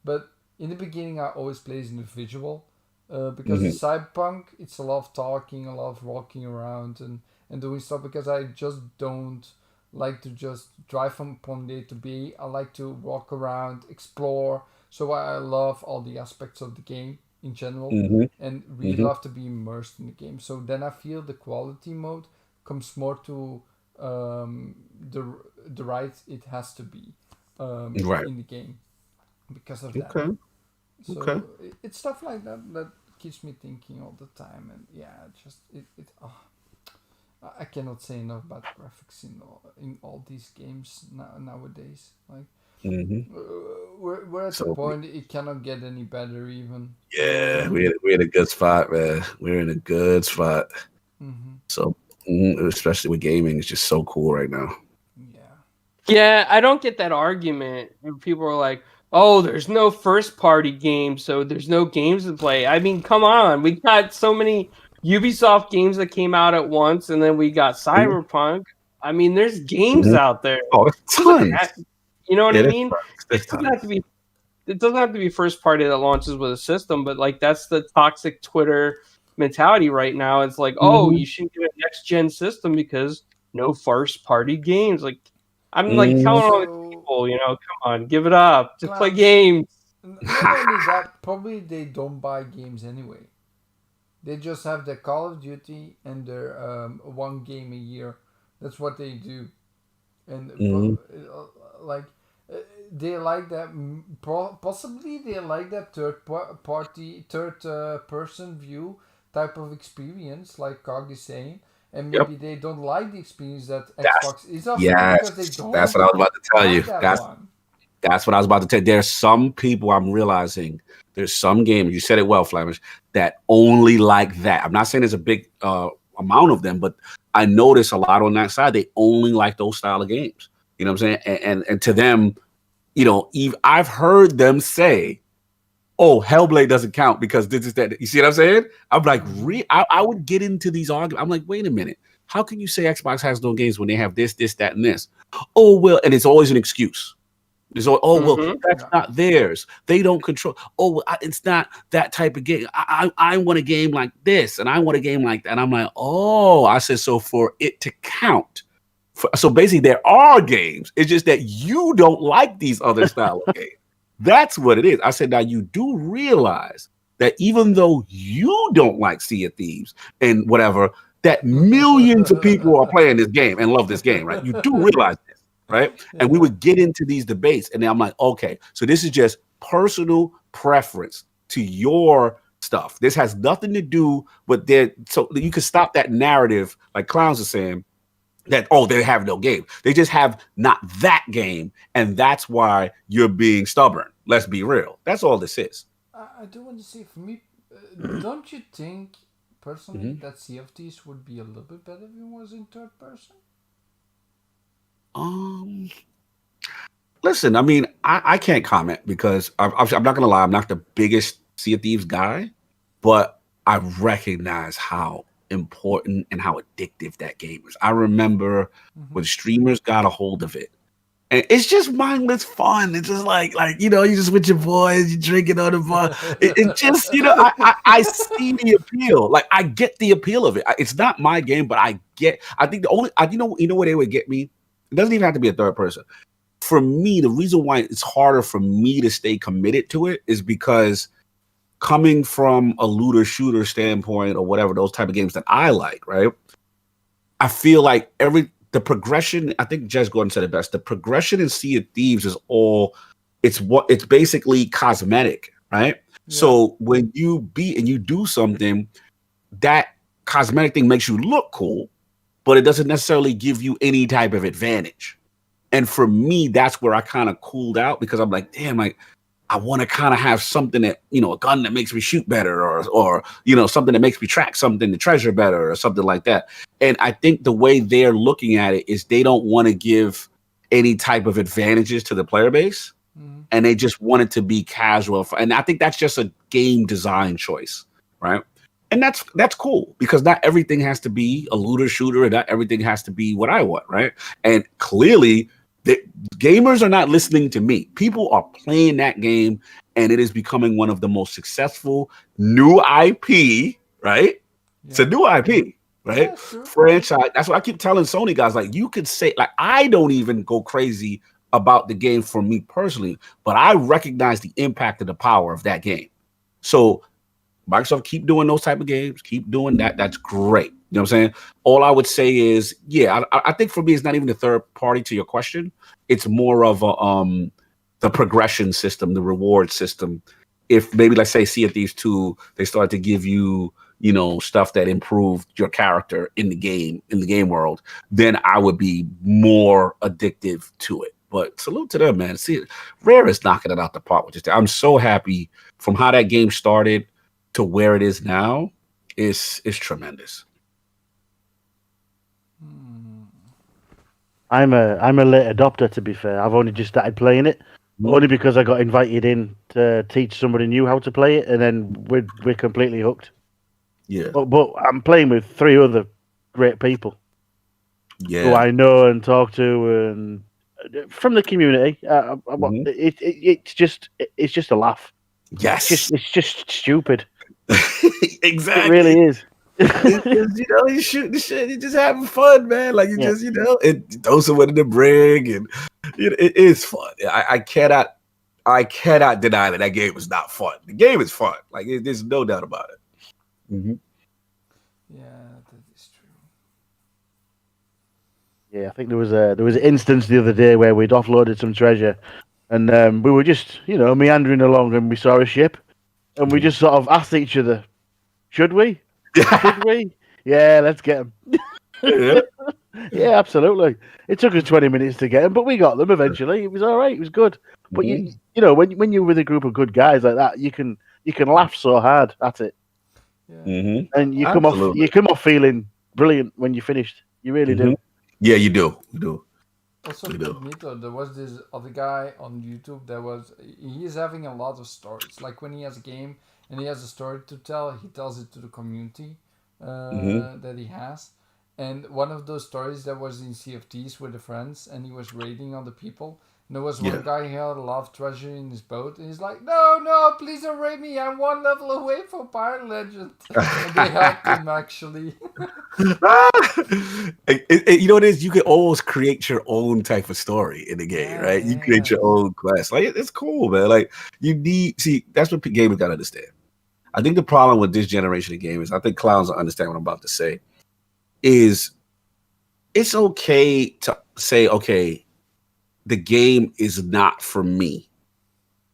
But in the beginning, I always play in the visual. Because in Cyberpunk, it's a lot of talking, a lot of walking around and doing stuff, because I just don't like to just drive from point A to B. I like to walk around, explore. So I love all the aspects of the game in general, and really love to be immersed in the game. So then I feel the quality mode comes more to the right it has to be in the game because of that. Okay. So it's stuff like that that keeps me thinking all the time, and I cannot say enough about graphics in all these games nowadays. Like we're at the point it cannot get any better even. Yeah, we're in a good spot, man. We're in a good spot. So especially with gaming, it's just so cool right now. Yeah, I don't get that argument. People are like, oh, there's no first-party games, so there's no games to play. I mean, come on. We got so many Ubisoft games that came out at once, and then we got Cyberpunk. I mean, there's games out there. Oh, tons. You know what I mean? It doesn't have to be first-party that launches with a system, but like that's the toxic Twitter mentality right now. It's like, oh, you shouldn't get a next-gen system because no first-party games. Like, I'm like telling all these people, come on, give it up. Just play games. Not only that, probably they don't buy games anyway. They just have their Call of Duty and their one game a year. That's what they do. And they like that. Possibly they like that third person view type of experience, like Cog is saying. And maybe they don't like the experience that Xbox is offering because they don't. That's what I was about to tell you. That's what I was about to tell you. There's some people I'm realizing. There's some games. You said it well, Flamish. That only like that. I'm not saying there's a big amount of them, but I notice a lot on that side. They only like those style of games. You know what I'm saying? And to them, I've heard them say, oh, Hellblade doesn't count because this is that. You see what I'm saying? I'm like, I would get into these arguments. I'm like, wait a minute. How can you say Xbox has no games when they have this, that, and this? Oh, well, and it's always an excuse. It's all, well, that's not theirs. They don't control. Oh, well, it's not that type of game. I want a game like this, and I want a game like that. And I'm like, oh, I said, so for it to count. So basically, there are games. It's just that you don't like these other style of games. That's what it is. I said, now you do realize that even though you don't like Sea of Thieves and whatever, that millions of people are playing this game and love this game, right? You do realize this, right? And we would get into these debates, and then I'm like, okay, so this is just personal preference to your stuff. This has nothing to do with so you can stop that narrative, like Clowns are saying, that, oh, they have no game. They just have not that game, and that's why you're being stubborn. Let's be real. That's all this is. I do want to say, for me, don't you think, personally, that Sea of Thieves would be a little bit better if it was in third person? Listen, I mean, I can't comment because I'm not going to lie. I'm not the biggest Sea of Thieves guy, but I recognize how important and how addictive that game is. I remember when streamers got a hold of it, And it's just mindless fun. It's just like you just with your boys, you drinking on the bar. It just I see the appeal. Like I get the appeal of it. It's not my game, but I think the only you know where they would get me. It doesn't even have to be a third person. For me, the reason why it's harder for me to stay committed to it is because coming from a looter shooter standpoint or whatever, those type of games that I like, right? I feel like the progression, I think Jez Gordon said it best. The progression in Sea of Thieves is it's basically cosmetic, right? Yeah. So when you beat and you do something, that cosmetic thing makes you look cool, but it doesn't necessarily give you any type of advantage. And for me, that's where I kind of cooled out because I'm like, damn, like I want to kind of have something that, a gun that makes me shoot better or something that makes me track something to treasure better or something like that. And I think the way they're looking at it is they don't want to give any type of advantages to the player base. Mm-hmm. And they just want it to be casual. And I think that's just a game design choice, right? And that's cool because not everything has to be a looter shooter and not everything has to be what I want, right? And clearly, the gamers are not listening to me. People are playing that game, and it is becoming one of the most successful new IP, right? Yeah. It's a new IP, right? Yeah, franchise. That's what I keep telling Sony guys. Like, you could say, like, I don't even go crazy about the game for me personally, but I recognize the impact of the power of that game. So Microsoft, keep doing those type of games. Keep doing that. That's great. You know what I'm saying? All I would say is, yeah, I think for me, it's not even the third party to your question. It's more of the progression system, the reward system. If maybe, let's say, Sea of Thieves 2, they start to give you, stuff that improved your character in the game world, then I would be more addictive to it. But salute to them, man. See, Rare is knocking it out the park with this. I'm so happy from how that game started to where it is now. Is tremendous. I'm a late adopter, to be fair. I've only just started playing it, only because I got invited in to teach somebody new how to play it, and then we're completely hooked. Yeah. But I'm playing with 3 other great people. Yeah. Who I know and talk to, and from the community. It's just a laugh. Yes. It's just stupid. Exactly. It really is. You shoot the shit, you just having fun, man. Like you just, and throw someone in the brig, and it is fun. I cannot deny that game is not fun. The game is fun. Like there's no doubt about it. Mm-hmm. Yeah, that is true. Yeah, I think there was an instance the other day where we'd offloaded some treasure, and we were just meandering along, and we saw a ship, and we just sort of asked each other, "Should we? Should we? Yeah, let's get them." Yeah. Yeah, absolutely. It took us 20 minutes to get them, but we got them eventually. It was all right. It was good. But when you're with a group of good guys like that, you can laugh so hard at it, and you come off feeling brilliant when you're finished. You really do. Yeah, you do. You do. Also, Mito, there was this other guy on YouTube he's having a lot of stories. Like when he has a game and he has a story to tell, he tells it to the community that he has. And one of those stories that was in Sea of Thieves with the friends, and he was raiding on the people. And there was one guy who had a lot of treasure in his boat, and he's like, "No, please don't raid me. I'm 1 level away from Pirate Legend." And they helped him actually. You know what it is? You can always create your own type of story in the game, right? You create your own quest. Like it's cool, man. Like that's what gamers gotta understand. I think the problem with this generation of gamers, I think clowns will understand what I'm about to say, is it's okay to say, okay, the game is not for me.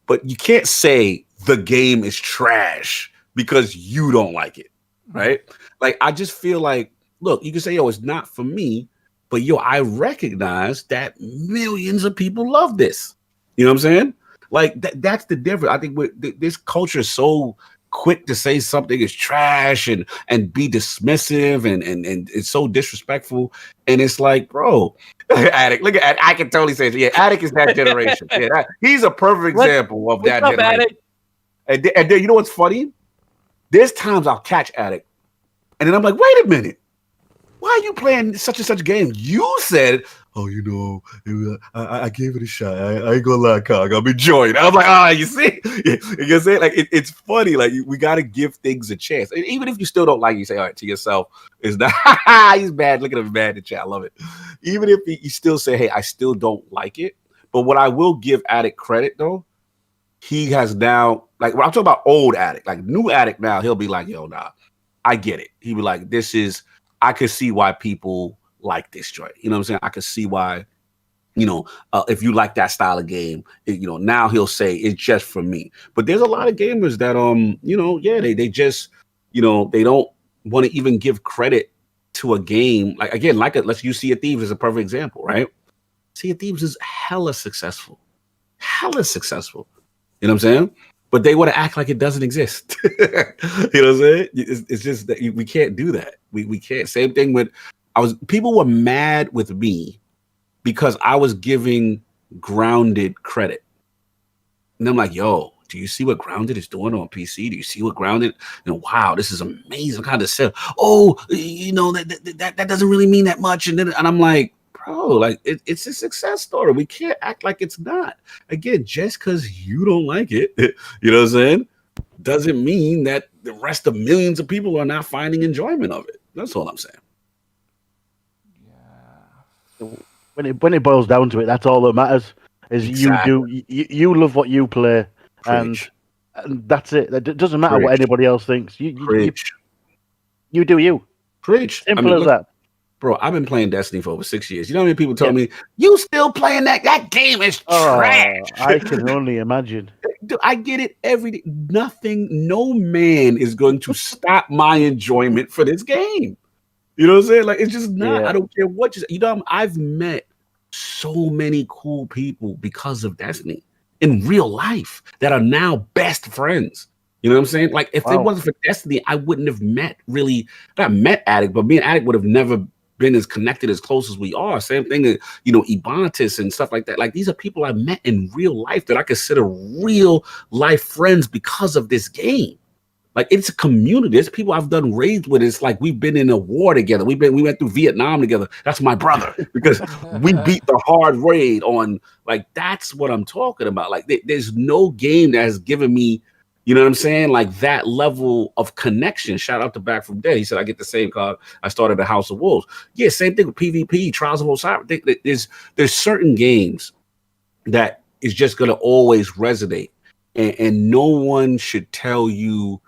But you can't say the game is trash because you don't like it, right? Like, I just feel like, look, you can say, it's not for me, but I recognize that millions of people love this. You know what I'm saying? Like, that's the difference. I think this culture is so quick to say something is trash and be dismissive and it's so disrespectful. And it's like, bro, Attic, look at I can totally say, Attic is that generation. He's a perfect example of that generation. And then you know what's funny? There's times I'll catch Attic, and then I'm like, wait a minute, why are you playing such and such game? You said oh, I gave it a shot. I ain't gonna lie, Cog. I'm enjoying it. I was like, you see? You see? Like, it's funny. Like, we got to give things a chance. And even if you still don't like it, you say, all right, to yourself, it's not, he's bad. Look at him mad in the chat. I love it. Even if you still say, hey, I still don't like it. But what I will give Addict credit, though, he has now, like, when I'm talking about old Addict, like new Addict now, he'll be like, yo, nah, I get it. He'll be like, I could see why people like this joint. You know what I'm saying? I could see why, if you like that style of game, now he'll say it's just for me. But there's a lot of gamers that, they just, they don't want to even give credit to a game. Like, again, let's use Sea of Thieves as a perfect example, right? Sea of Thieves is hella successful. You know what I'm saying? But they want to act like it doesn't exist. You know what I'm saying? It's just that we can't do that. We can't. Same thing with people were mad with me because I was giving Grounded credit. And I'm like, yo, do you see what Grounded is doing on PC? Do you see what Grounded? Wow, this is amazing. Kind of said, that doesn't really mean that much. And I'm like, bro, like it's a success story. We can't act like it's not. Again, just because you don't like it, you know what I'm saying, doesn't mean that the rest of millions of people are not finding enjoyment of it. That's all I'm saying. Yeah. When it boils down to it, that's all that matters. Is Exactly. you love what you play, Preach. and that's it. It doesn't matter what anybody else thinks. You do you. Preach. Simple as that. Bro, I've been playing Destiny for over 6 years. You know how many people tell me, you still playing that? That game is trash. I can only imagine. Dude, I get it every day. No man is going to stop my enjoyment for this game. You know what I'm saying? Like, it's just not. Yeah. I don't care what you say. I've met so many cool people because of Destiny in real life that are now best friends. You know what I'm saying? Like, if it wasn't for Destiny, I wouldn't have not met Addict, but me and Addict would have never been as connected as close as we are. Same thing, Ebontis and stuff like that. Like, these are people I met in real life that I consider real life friends because of this game. Like, it's a community. There's people I've done raids with. It's like we've been in a war together. We went through Vietnam together. That's my brother because we beat the hard raid on. Like, that's what I'm talking about. Like, there's no game that has given me, you know what I'm saying, like that level of connection. Shout out to Back from Dead. He said I get the same card. I started the House of Wolves. Yeah, same thing with PvP, Trials of Osiris. There's certain games that is just gonna always resonate, and no one should tell you,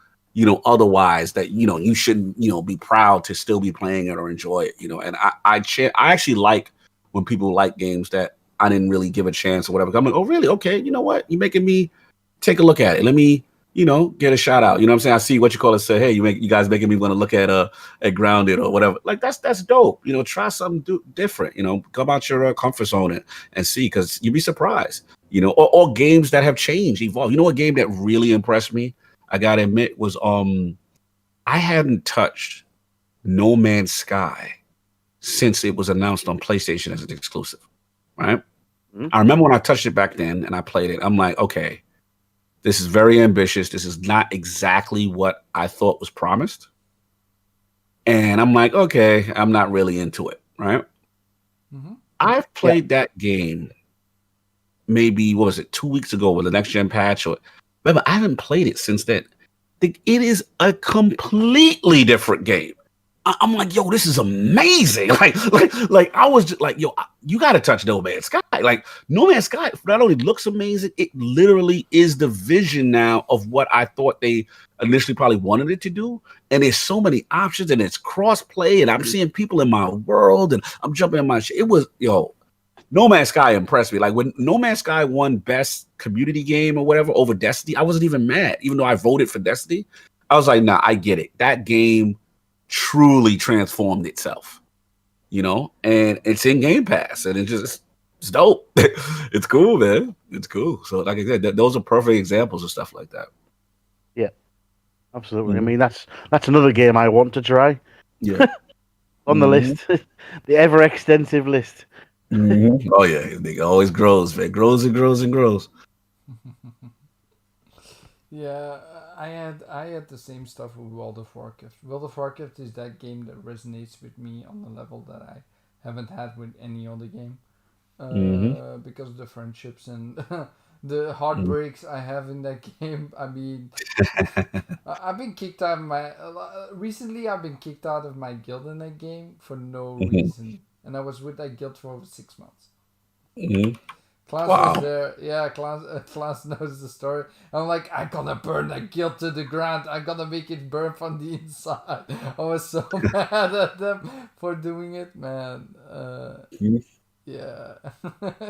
otherwise, that you shouldn't, be proud to still be playing it or enjoy it. And I actually like when people like games that I didn't really give a chance or whatever. I'm like, oh really? Okay, you know what? You're making me take a look at it. Let me, get a shout out. You know what I'm saying? I see what you call it. Say, hey, you guys making me want to look at Grounded or whatever. Like, that's dope. Try something different. Come out your comfort zone and see, because you'd be surprised. Or games that have changed, evolved. You know, a game that really impressed me, I gotta admit, was I hadn't touched No Man's Sky since it was announced on PlayStation as an exclusive. Right? Mm-hmm. I remember when I touched it back then and I played it. I'm like, okay, this is very ambitious. This is not exactly what I thought was promised. And I'm like, okay, I'm not really into it, right? Mm-hmm. I've played that game maybe, 2 weeks ago with the next gen patch. Remember, I haven't played it since then. It is a completely different game. I'm like, yo, this is amazing. Like I was just like, yo, you got to touch No Man's Sky. Like, No Man's Sky not only looks amazing, it literally is the vision now of what I thought they initially probably wanted it to do. And there's so many options, and it's cross-play, and I'm seeing people in my world, and I'm jumping in my shit. It was, No Man's Sky impressed me. Like, when No Man's Sky won best community game or whatever over Destiny, I wasn't even mad, even though I voted for Destiny. I was like, nah, I get it. That game truly transformed itself, and it's in Game Pass, and it's dope. It's cool, man. It's cool. So, like I said, those are perfect examples of stuff like that. Yeah, absolutely. Mm-hmm. I mean, that's another game I want to try. Yeah, on the list, the ever extensive list. Mm-hmm. Oh yeah, it always grows, man. Grows and grows and grows. Yeah, I had the same stuff with World of Warcraft. World of Warcraft is that game that resonates with me on the level that I haven't had with any other game. Mhm. Because of the friendships and the heartbreaks I have in that game. I mean, I've been kicked out of my. Recently, I've been kicked out of my guild in that game for no Mhm. reason, and I was with that guild for over 6 months. Mhm. Clans was Wow. there. Yeah, Clans knows the story. I'm like, I gonna burn that guild to the ground. I gonna make it burn from the inside. I was so mad at them for doing it, man. Mhm. Yeah,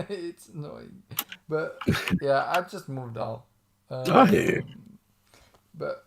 it's annoying, but yeah, I just moved on. I hear you. But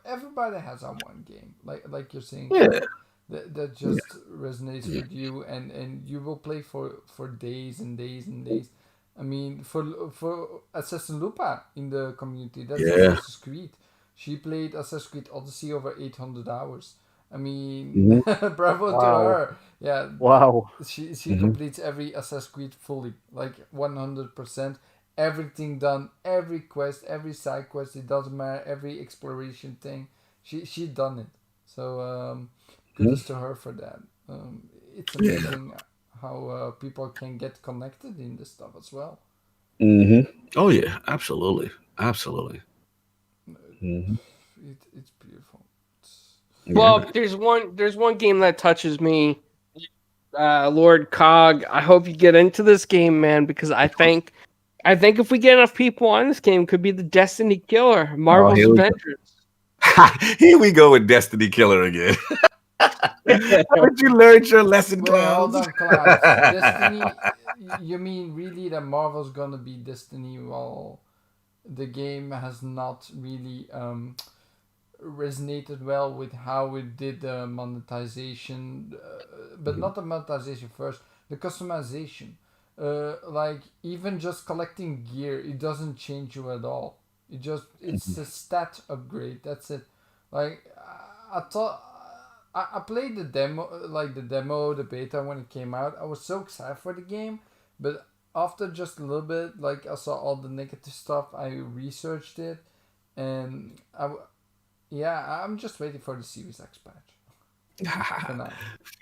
everybody has that one game, like you're saying, Yeah. Cloud, that Yeah. just resonates with you, and you will play for days and days and days. I mean, for Assassin Lupa in the community, that's Yeah. Assassin's Creed. She played Assassin's Creed Odyssey over 800 hours. I mean, Mhm. bravo to Wow. her. Yeah, Wow. she Mhm. completes every Assassin's Creed fully, like 100%. Everything done, every quest, every side quest. It doesn't matter. Every exploration thing, she done it. So Mhm. kudos to her for that. It's Yeah. amazing how people can get connected in this stuff as well. Mhm. Oh yeah. Absolutely. Absolutely. Mhm. It's beautiful. Yeah, Well, man. there's one game that touches me, Lord Cog. I hope you get into this game, man, because I think if we get enough people on this game, it could be the Destiny killer, Oh, Marvel's here we go. Avengers. Here we go with Destiny Killer again. Haven't you learned your lesson, Wait, hold clowns? on, Clouds. Destiny? You mean really that Marvel's gonna be Destiny while the game has not really resonated well with how it did the monetization, but not the monetization first, the customization. Like even just collecting gear, it doesn't change you at all. It's a stat upgrade. That's it. Like I thought. I played the demo, the beta when it came out. I was so excited for the game, but after just a little bit, like I saw all the negative stuff, I researched it, and yeah, I'm just waiting for the Series X patch for now.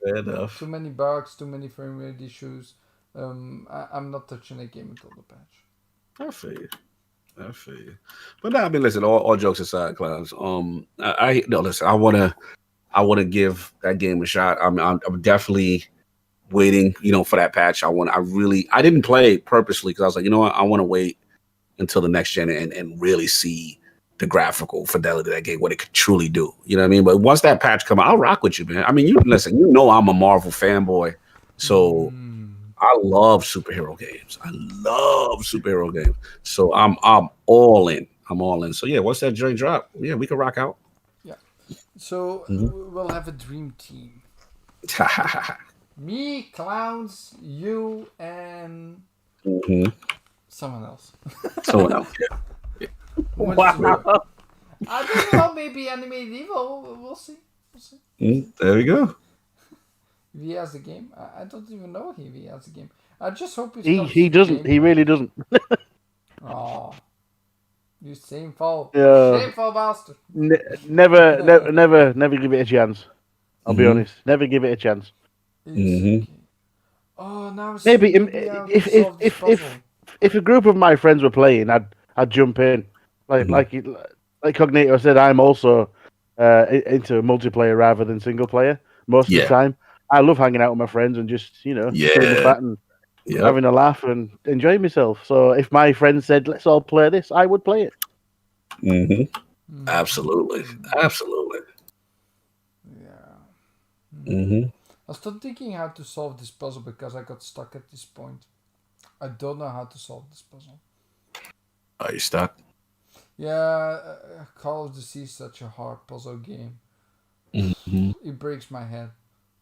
Fair Too enough. many bugs, too many frame rate issues. I'm not touching the game until the patch. I feel you. I feel you. But now, I mean, listen. All jokes aside, clowns. I no, listen. I want to give that game a shot. I'm definitely waiting. For that patch. I didn't play it purposely because I was like, you know what? I want to wait until the next gen and really see the graphical fidelity of that game, what it could truly do. You know what I mean? But once that patch come out, I'll rock with you, man. I mean, you listen, I'm a Marvel fanboy. So Mm. I love superhero games. I love superhero games. So I'm all in. I'm all in. So yeah, once that joint drop, yeah, we can rock out. Yeah. So Mhm. we'll have a dream team. Me, Clowns, you, and Mhm. someone else. Someone else. Who wants to do it? Wow. I don't know. Maybe Animated Evil. We'll see. We'll see. There we go. If he has the game, I don't even know if he has the game. I just hope it He comes he to doesn't. Game He Pass. really doesn't. Oh, you shameful, Yeah. shameful bastard. Never give it a chance. I'll be Mhm. honest. Never give it a chance. It's Mhm. okay. Oh, now see, Maybe maybe I can solve this puzzle. if a group of my friends were playing, I'd jump in. Like Mhm. like it- like Cognito said, I'm also into multiplayer rather than single player most of the Yeah. time. I love hanging out with my friends and just chewing the Yeah. fat and Yep. having a laugh and enjoying myself. So if my friends said let's all play this, I would play it. Mhm. Absolutely. Mm-hmm. Absolutely. Yeah. Mhm. I started thinking how to solve this puzzle because I got stuck at this point. I don't know how to solve this puzzle. Are you stuck? Yeah, Call of the Sea is such a hard puzzle game. Mhm. It breaks my head.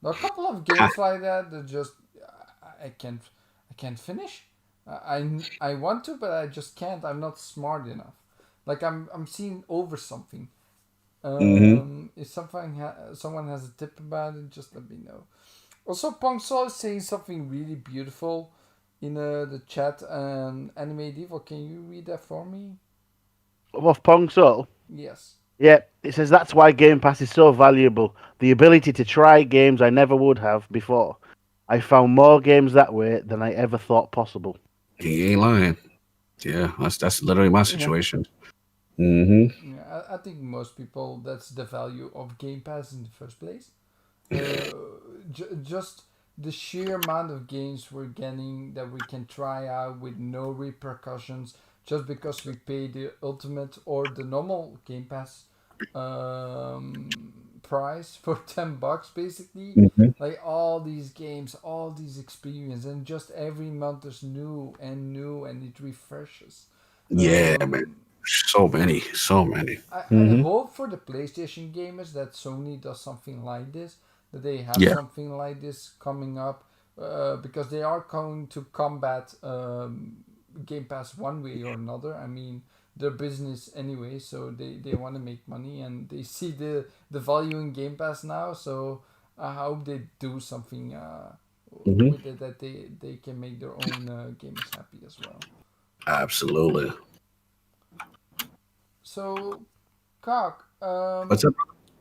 There are a couple of games like that just I can't finish. I want to, but I just can't. I'm not smart enough. Like I'm seeing over something. Mhm. If someone has a tip about it, just let me know. Also, Pong Sol is saying something really beautiful in the chat. Anime Devil, can you read that for me? Of Pong Soul. Yes. Yeah, it says that's why Game Pass is so valuable. The ability to try games I never would have before. I found more games that way than I ever thought possible. He ain't lying. Yeah, that's literally my Yeah. situation. Mm-hmm. Yeah, I think most people, that's the value of Game Pass in the first place. Just the sheer amount of games we're getting that we can try out with no repercussions just because we pay the ultimate or the normal Game Pass price for $10 basically. Mm-hmm. Like all these games, all these experience, and just every month there's new and it refreshes. Yeah, man. Um, So many, so many. I Mm-hmm. hope for the PlayStation gamers that Sony does something like this, that they have Yeah. something like this coming up, because they are going to combat Game Pass one way or another. I mean, their business anyway, so they want to make money and they see the value in Game Pass now. So I hope they do something Mm-hmm. with it that they can make their own gamers happy as well. Absolutely. So, Cock, What's up?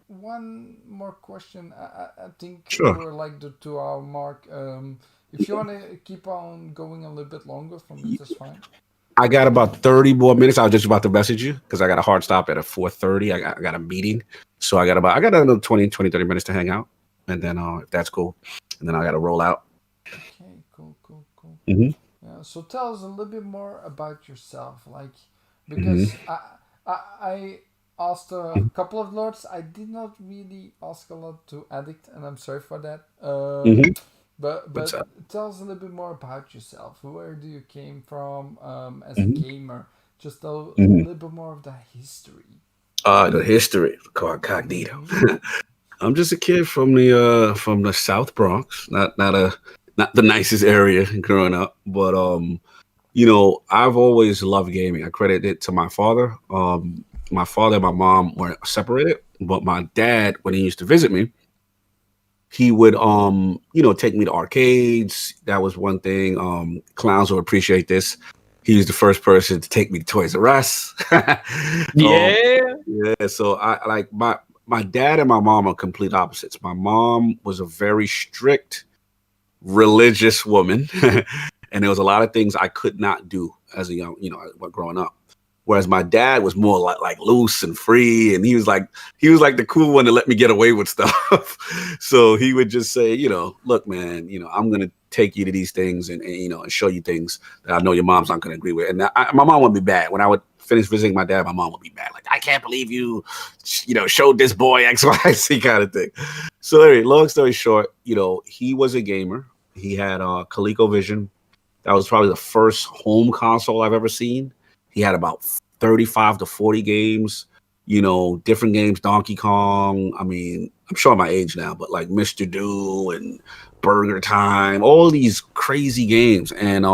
one more question. I think Sure. we're like the 2 hour mark. If you want to keep on going a little bit longer from it, that's fine. I got about 30 more minutes. I was just about to message you because I got a hard stop at a 4:30. I got a meeting. So I got another 20, 30 minutes to hang out. And then if that's cool. And then I got to roll out. Okay, cool. Mm-hmm. Yeah, so tell us a little bit more about yourself. Like, Mm-hmm. because I asked a couple of lords. I did not really ask a lot to Addict, and I'm sorry for that. Mm-hmm. But What's up? tell us a little bit more about yourself. Where do you came from as a Mm-hmm. gamer? Just a Mm-hmm. little bit more of the history. The history called Cognito. Mm-hmm. I'm just a kid from the South Bronx, not the nicest area growing up, but I've always loved gaming. I credit it to my father. My father and my mom were separated, but my dad, when he used to visit me, he would take me to arcades. That was one thing. Clowns will appreciate this. He was the first person to take me to Toys R Us. Yeah. Yeah, so I like my dad and my mom are complete opposites. My mom was a very strict religious woman, and there was a lot of things I could not do as a young, growing up. Whereas my dad was more like loose and free, and he was like the cool one to let me get away with stuff. So he would just say, look, man, I'm gonna take you to these things and show you things that I know your mom's not gonna agree with. And my mom would be bad when I would finish visiting my dad. My mom would be mad, like, I can't believe you, showed this boy X, Y, Z kind of thing. So anyway, long story short, he was a gamer. He had ColecoVision. That was probably the first home console I've ever seen. He had about 35 to 40 games, different games, Donkey Kong. I mean, I'm showing my age now, but like Mr. Do and Burger Time, all these crazy games. And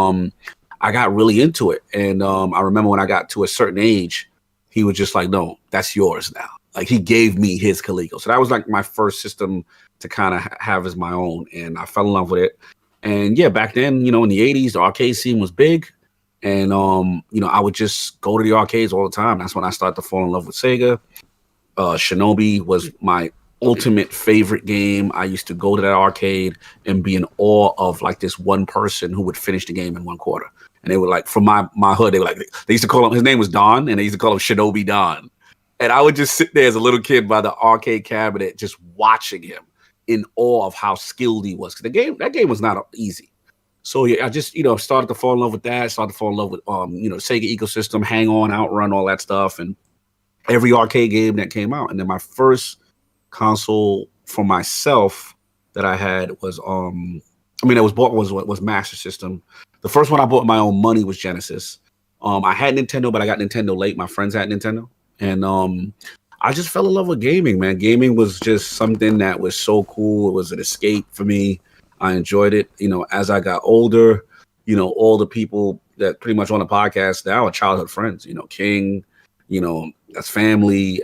I got really into it. And I remember when I got to a certain age, he was just like, no, that's yours now. Like he gave me his Coleco. So that was like my first system to kind of have as my own. And I fell in love with it. And yeah, back then, in the 80s, the arcade scene was big. And, I would just go to the arcades all the time. That's when I started to fall in love with Sega. Shinobi was my ultimate favorite game. I used to go to that arcade and be in awe of like this one person who would finish the game in 1 quarter. And they were like, from my hood, they used to call him, his name was Don, and they used to call him Shinobi Don. And I would just sit there as a little kid by the arcade cabinet, just watching him in awe of how skilled he was. Because that game was not easy. So yeah, I just, started to fall in love with that, started to fall in love with, Sega ecosystem, Hang On, Outrun, all that stuff. And every arcade game that came out. And then my first console for myself that I had was, that was bought was Master System. The first one I bought with my own money was Genesis. I had Nintendo, but I got Nintendo late. My friends had Nintendo. And I just fell in love with gaming, man. Gaming was just something that was so cool. It was an escape for me. I enjoyed it. As I got older, all the people that pretty much on the podcast now are childhood friends. King, that's family.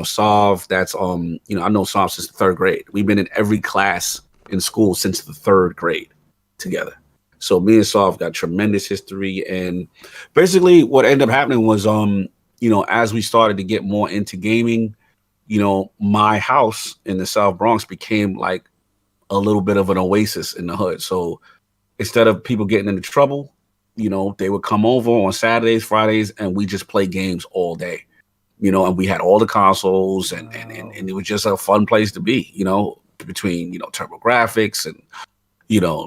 Sov, that's I know Sov since the 3rd grade. We've been in every class in school since the 3rd grade together. So me and Sov got tremendous history. And basically what ended up happening was as we started to get more into gaming, my house in the South Bronx became like a little bit of an oasis in the hood. So instead of people getting into trouble, they would come over on Saturdays, Fridays, and we just play games all day, and we had all the consoles and it was just a fun place to be, between, TurboGrafx and,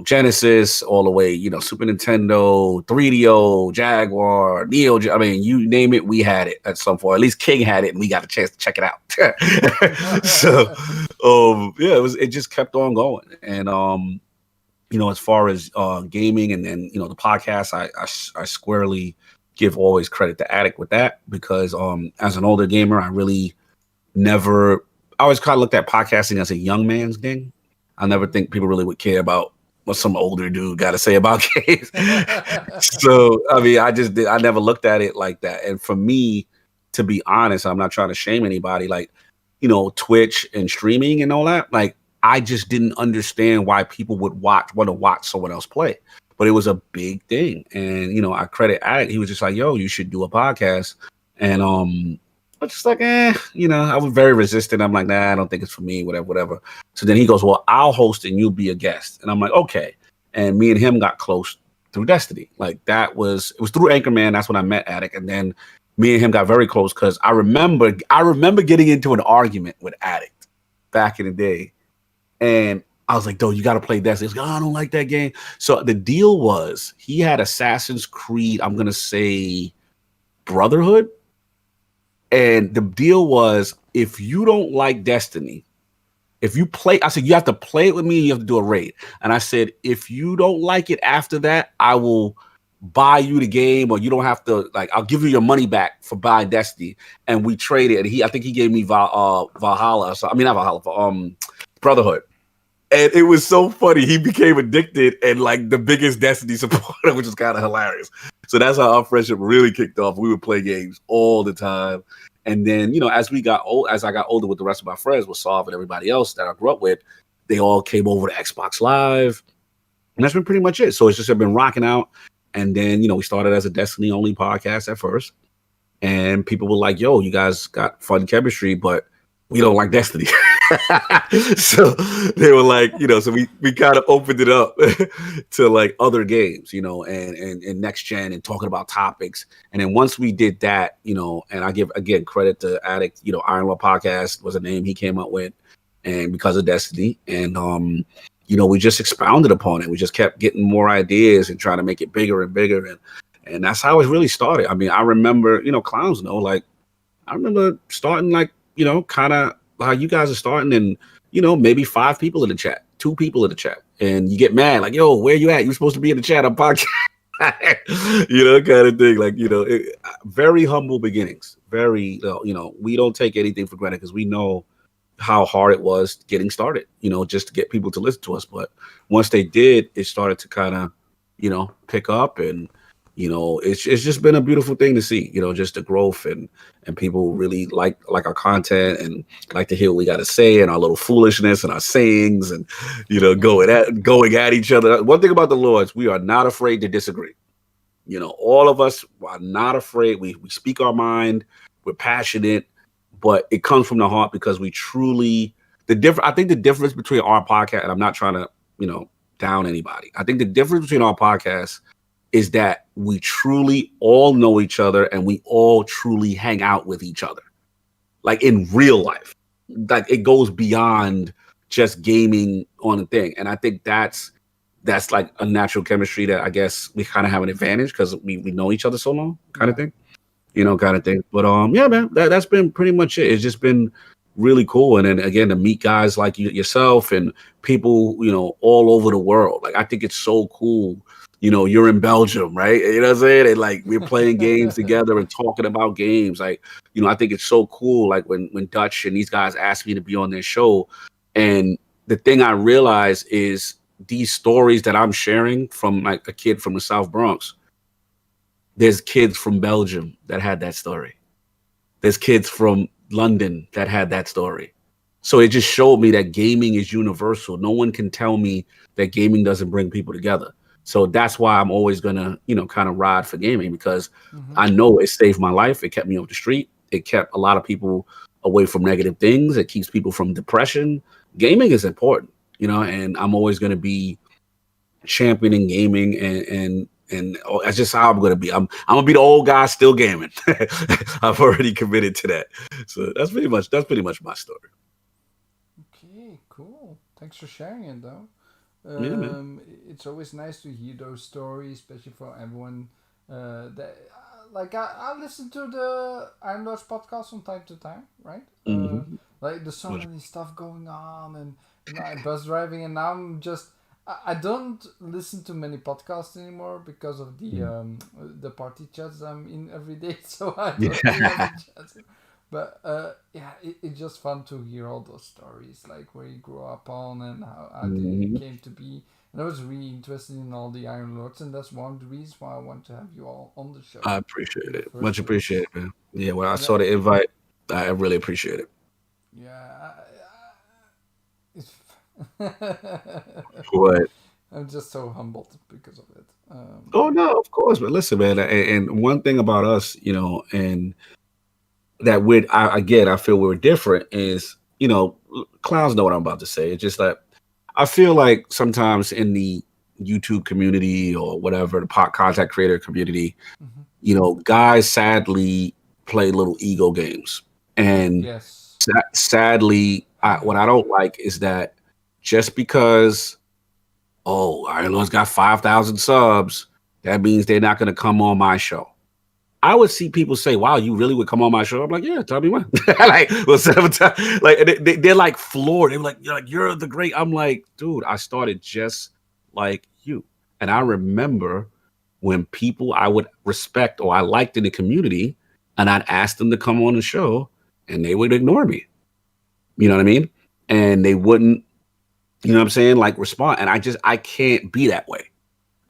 Genesis all the way, Super Nintendo, 3DO, Jaguar, Neo. I mean, you name it, we had it at some point. At least King had it, and we got a chance to check it out. So, it just kept on going. And, as far as gaming and then, the podcast, I squarely give always credit to Addict with that, because as an older gamer, I always kind of looked at podcasting as a young man's thing. I never think people really would care about what some older dude got to say about games. So, I mean, I never looked at it like that. And for me, to be honest, I'm not trying to shame anybody, like, Twitch and streaming and all that. Like, I just didn't understand why people would want to watch someone else play. But it was a big thing. And, I credit Addict. He was just like, yo, you should do a podcast. And I was just like, I was very resistant. I'm like, nah, I don't think it's for me, whatever. So then he goes, well, I'll host and you'll be a guest. And I'm like, okay. And me and him got close through Destiny. Like it was through Anchorman. That's when I met Addict. And then me and him got very close because I remember getting into an argument with Addict back in the day. And I was like, "Dude, you got to play Destiny." He's like, "Oh, I don't like that game." So the deal was he had Assassin's Creed, I'm going to say Brotherhood. And the deal was, if you don't like Destiny, if you play, I said, you have to play it with me and you have to do a raid. And I said, if you don't like it after that, I will buy you the game, or you don't have to, like, I'll give you your money back for buying Destiny. And we traded. And I think he gave me Valhalla. So, I mean, not Valhalla, for Brotherhood. And it was so funny. He became addicted and like the biggest Destiny supporter, which was kind of hilarious. So that's how our friendship really kicked off. We would play games all the time. And then, as I got older with the rest of my friends, with Solve and everybody else that I grew up with, they all came over to Xbox Live. And that's been pretty much it. So it's just been rocking out. And then, we started as a Destiny only podcast at first. And people were like, yo, you guys got fun chemistry, but we don't like Destiny. So they were like, so we kind of opened it up to like other games, and next gen and talking about topics. And then once we did that, and I give again credit to Addict, 𝕷𝖵 Podcast was a name he came up with, and because of Destiny. And we just expounded upon it. We just kept getting more ideas and trying to make it bigger and bigger. And that's how it really started. I mean, I remember, Clowns know, like I remember starting like, kind of how you guys are starting, and maybe 5 people in the chat, 2 people in the chat, and you get mad like, yo, where you at? You're supposed to be in the chat on podcast. Kind of thing. Like, very humble beginnings. Very, we don't take anything for granted because we know how hard it was getting started, just to get people to listen to us. But once they did, it started to kind of, pick up, and it's just been a beautiful thing to see, just the growth, and people really like our content and like to hear what we got to say and our little foolishness and our sayings and, going at each other. One thing about the Lords, we are not afraid to disagree. All of us are not afraid. We speak our mind. We're passionate, but it comes from the heart because we truly, I think the difference between our podcast, and I'm not trying to, down anybody. I think the difference between our podcasts is that we truly all know each other and we all truly hang out with each other, like in real life. Like it goes beyond just gaming on a thing. And I think that's like a natural chemistry that I guess we kind of have an advantage because we know each other so long, kind of thing, kind of thing. But yeah, man, that's been pretty much it. It's just been really cool. And then again, to meet guys like yourself and people, all over the world. Like I think it's so cool. You're in Belgium, right? You know what I'm saying? And like we're playing games together and talking about games. Like, I think it's so cool. Like when Dutch and these guys asked me to be on their show. And the thing I realize is these stories that I'm sharing from like a kid from the South Bronx. There's kids from Belgium that had that story. There's kids from London that had that story. So it just showed me that gaming is universal. No one can tell me that gaming doesn't bring people together. So that's why I'm always going to, kind of ride for gaming because I know it saved my life. It kept me off the street. It kept a lot of people away from negative things. It keeps people from depression. Gaming is important, you know, and I'm always going to be championing gaming, and that's just how I'm going to be. I'm going to be the old guy still gaming. I've already committed to that. So that's pretty much my story. Okay, cool. Thanks for sharing it, though. Yeah, man. It's always nice to hear those stories, especially for everyone that like I listen to the 𝕷𝖵𝖚𝖚𝖚 podcast from time to time, right? Like there's so many stuff going on, and I'm bus driving, and now I don't listen to many podcasts anymore because of the party chats I'm in every day, so I don't really have a chance. But yeah, it's just fun to hear all those stories, like where you grew up on and how they came to be. And I was really interested in all the Iron Lords, and that's one of the reasons why I want to have you all on the show. I appreciate it. Much appreciated, man. Yeah, when I saw the invite, I really appreciate it. Yeah. It's What? I'm just so humbled because of it. Oh, no, of course. But listen, man, and one thing about us, you know, and that I feel we're different is, you know, clowns know what I'm about to say. It's just that I feel like sometimes in the YouTube community or whatever, the content creator community, you know, guys sadly play little ego games. And yes. Sadly, what I don't like is that just because, 𝕷𝖚𝖚𝖚𝖚's got 5,000 subs, that means they're not going to come on my show. I would see people say, "Wow, you really would come on my show?" I'm like, "Yeah, tell me when." Like, well, 7 times. Like, they're like floored. They're like, "You're the great." I'm like, "Dude, I started just like you." And I remember when people I would respect or I liked in the community, and I'd ask them to come on the show, and they would ignore me. You know what I mean? And they wouldn't, you know what I'm saying, like respond. And I can't be that way.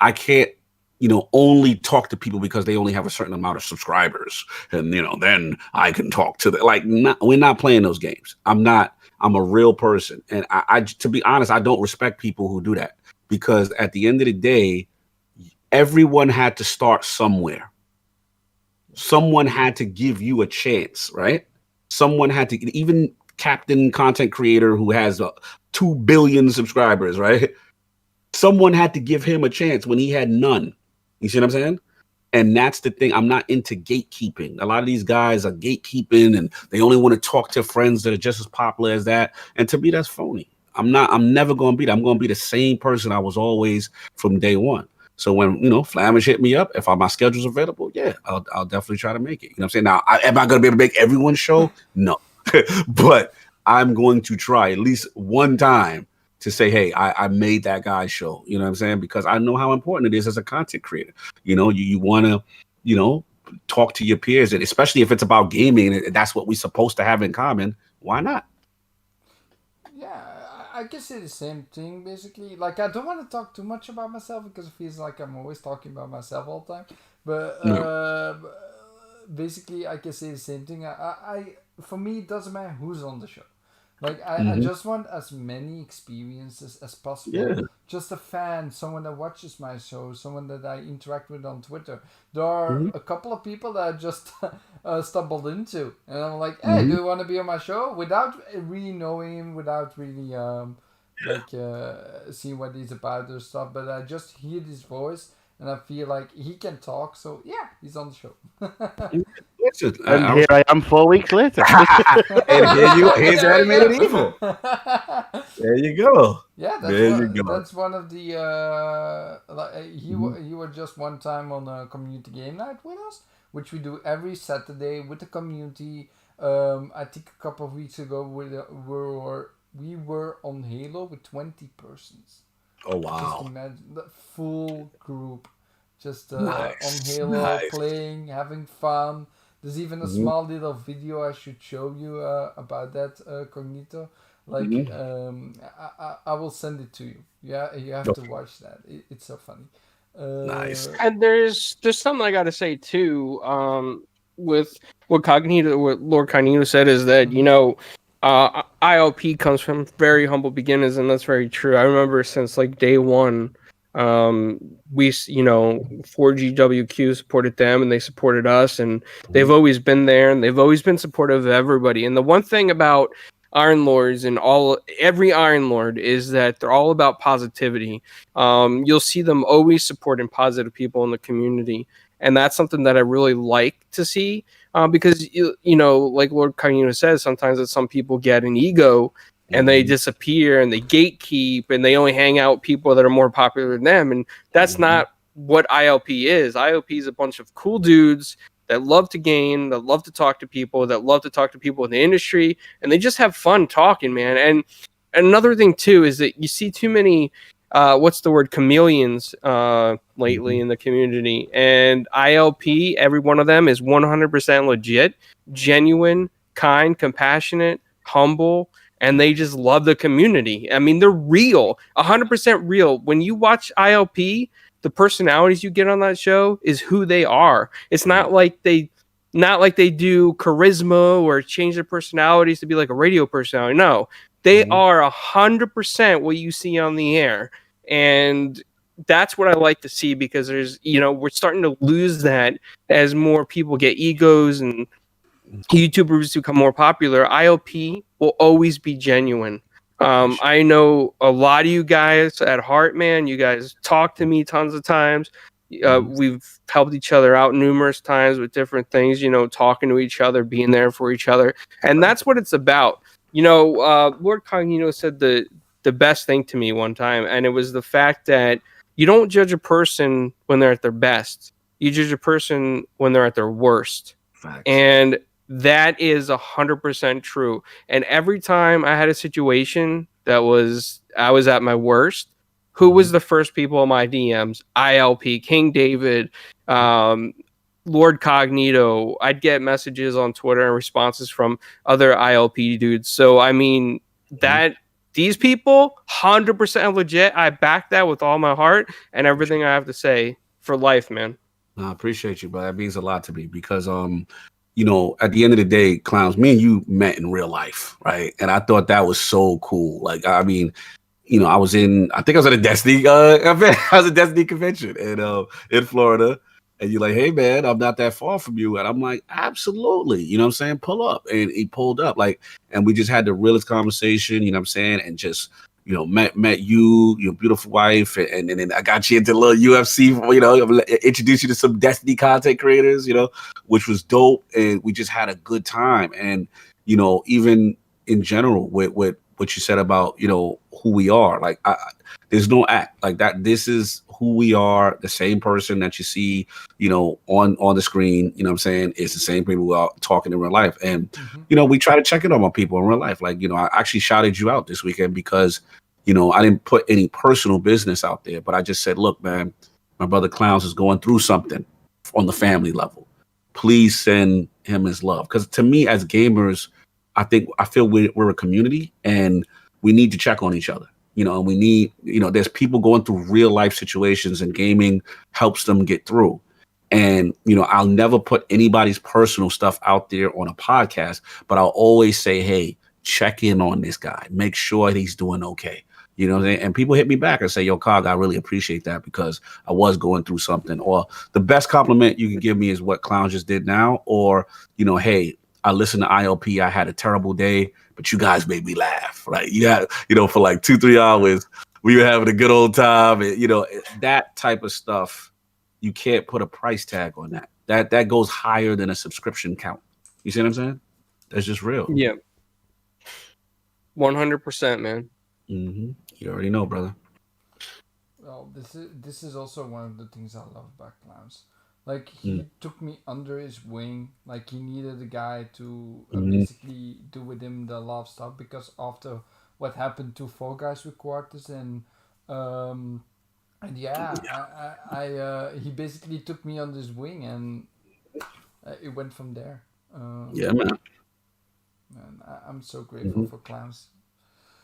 I can't, you know, only talk to people because they only have a certain amount of subscribers, and you know, then I can talk to them. Like, we're not playing those games. I'm a real person, and I to be honest, I don't respect people who do that, because at the end of the day, everyone had to start somewhere. Someone had to give you a chance, right? Someone had to, even Captain Content Creator who has 2 billion subscribers, right? Someone had to give him a chance when he had none. You see what I'm saying? And that's the thing. I'm not into gatekeeping. A lot of these guys are gatekeeping, and they only want to talk to friends that are just as popular as that. And to me, that's phony. I'm never going to be that. I'm going to be the same person I was always from day one. So when, you know, Flamish hit me up, if my schedule's available, yeah, I'll definitely try to make it. You know what I'm saying? Now, am I going to be able to make everyone's show? No. But I'm going to try at least one time to say, hey, I made that guy's show. You know what I'm saying? Because I know how important it is as a content creator. You know, you want to, you know, talk to your peers, and especially if it's about gaming and that's what we're supposed to have in common, why not? Yeah, I can say the same thing, basically. Like, I don't want to talk too much about myself because it feels like I'm always talking about myself all the time. But basically, I can say the same thing. For me, it doesn't matter who's on the show. Like, I just want as many experiences as possible. Yeah. Just a fan, someone that watches my show, someone that I interact with on Twitter. There are a couple of people that I just stumbled into. And I'm like, hey, do you want to be on my show? Without really knowing him, without really seeing what he's about or stuff. But I just hear his voice, and I feel like he can talk. So, yeah, he's on the show. And here I am 4 weeks later. And here's Animated Evil. There you go. Yeah, that's one of the he was just one time on a community game night with us, which we do every Saturday with the community. I think a couple of weeks ago we were on Halo with 20 persons. Oh wow! Just imagine the full group just on Halo, playing, having fun. There's even a small little video I should show you about that, Cognito. Like, I will send it to you. Yeah, you have to watch that. It's so funny. Nice. And there's something I got to say too. With what Lord Cognito said is that you know, ILP comes from very humble beginnings, and that's very true. I remember since like day one, We, 4GWQ supported them and they supported us, and they've always been there and they've always been supportive of everybody. And the one thing about Iron Lords and every Iron Lord is that they're all about positivity. You'll see them always supporting positive people in the community, and that's something that I really like to see. Because like Lord 𝕉𝖃 says, sometimes that some people get an ego and they disappear and they gatekeep and they only hang out with people that are more popular than them, and that's not what ILP is. ILP is a bunch of cool dudes that love to game, that love to talk to people, that love to talk to people in the industry, and they just have fun talking, man. And another thing too is that you see too many chameleons lately in the community, and ILP, every one of them is 100% legit, genuine, kind, compassionate, humble, and they just love the community. I mean, they're real, 100% real. When you watch ILP, the personalities you get on that show is who they are. It's not like they do charisma or change their personalities to be like a radio personality. No, they are 100% what you see on the air. And that's what I like to see, because there's, we're starting to lose that as more people get egos and YouTubers become more popular. ILP will always be genuine. I know a lot of you guys at heart, man. You guys talk to me tons of times. We've helped each other out numerous times with different things, talking to each other, being there for each other. And that's what it's about. Lord 𝕉𝖃 said the best thing to me one time, and it was the fact that you don't judge a person when they're at their best. You judge a person when they're at their worst. Facts. And that is 100% true. And every time I had a situation I was at my worst, who was the first people in my DMs? ILP, King David, Lord 𝕉𝖃. I'd get messages on Twitter and responses from other ILP dudes. So, I mean, these people, 100% legit. I back that with all my heart and everything I have to say for life, man. I appreciate you, but that means a lot to me, because at the end of the day, Clowns, me and you met in real life, right? And I thought that was so cool. Like, I mean, I was at a Destiny event. I was at Destiny convention in Florida. And you're like, hey, man, I'm not that far from you. And I'm like, absolutely. You know what I'm saying? Pull up. And he pulled up. And we just had the realest conversation, you know what I'm saying? And just, met you, your beautiful wife. And then I got you into a little UFC, introduced you to some Destiny content creators, which was dope. And we just had a good time. And, even in general with what you said about, who we are, there's no act like that. This is who we are. The same person that you see, on the screen, you know what I'm saying? It's the same people we are talking in real life. And, we try to check in on my people in real life. I actually shouted you out this weekend because, I didn't put any personal business out there, but I just said, look, man, my brother Clowns is going through something on the family level. Please send him his love. Because to me, as gamers, I feel we're a community and we need to check on each other. And we need, there's people going through real life situations, and gaming helps them get through. And, I'll never put anybody's personal stuff out there on a podcast, but I'll always say, hey, check in on this guy. Make sure he's doing okay. You know what I'm saying? And people hit me back and say, yo, 𝕉𝖃, I really appreciate that, because I was going through something. Or the best compliment you can give me is what Clown just did now. Or, hey, I listened to ILP. I had a terrible day, but you guys made me laugh. Right? You had, for like 2-3 hours, we were having a good old time. And, that type of stuff, you can't put a price tag on that. That goes higher than a subscription count. You see what I'm saying? That's just real. Yeah. 100%, man. Mm-hmm. You already know, brother. Well, this is also one of the things I love about Clowns. He took me under his wing. He needed a guy to basically do with him the love stuff, because after what happened to Fall Guys with Quarters and he basically took me under his wing, and it went from there. Yeah, man. And I'm so grateful for Clowns.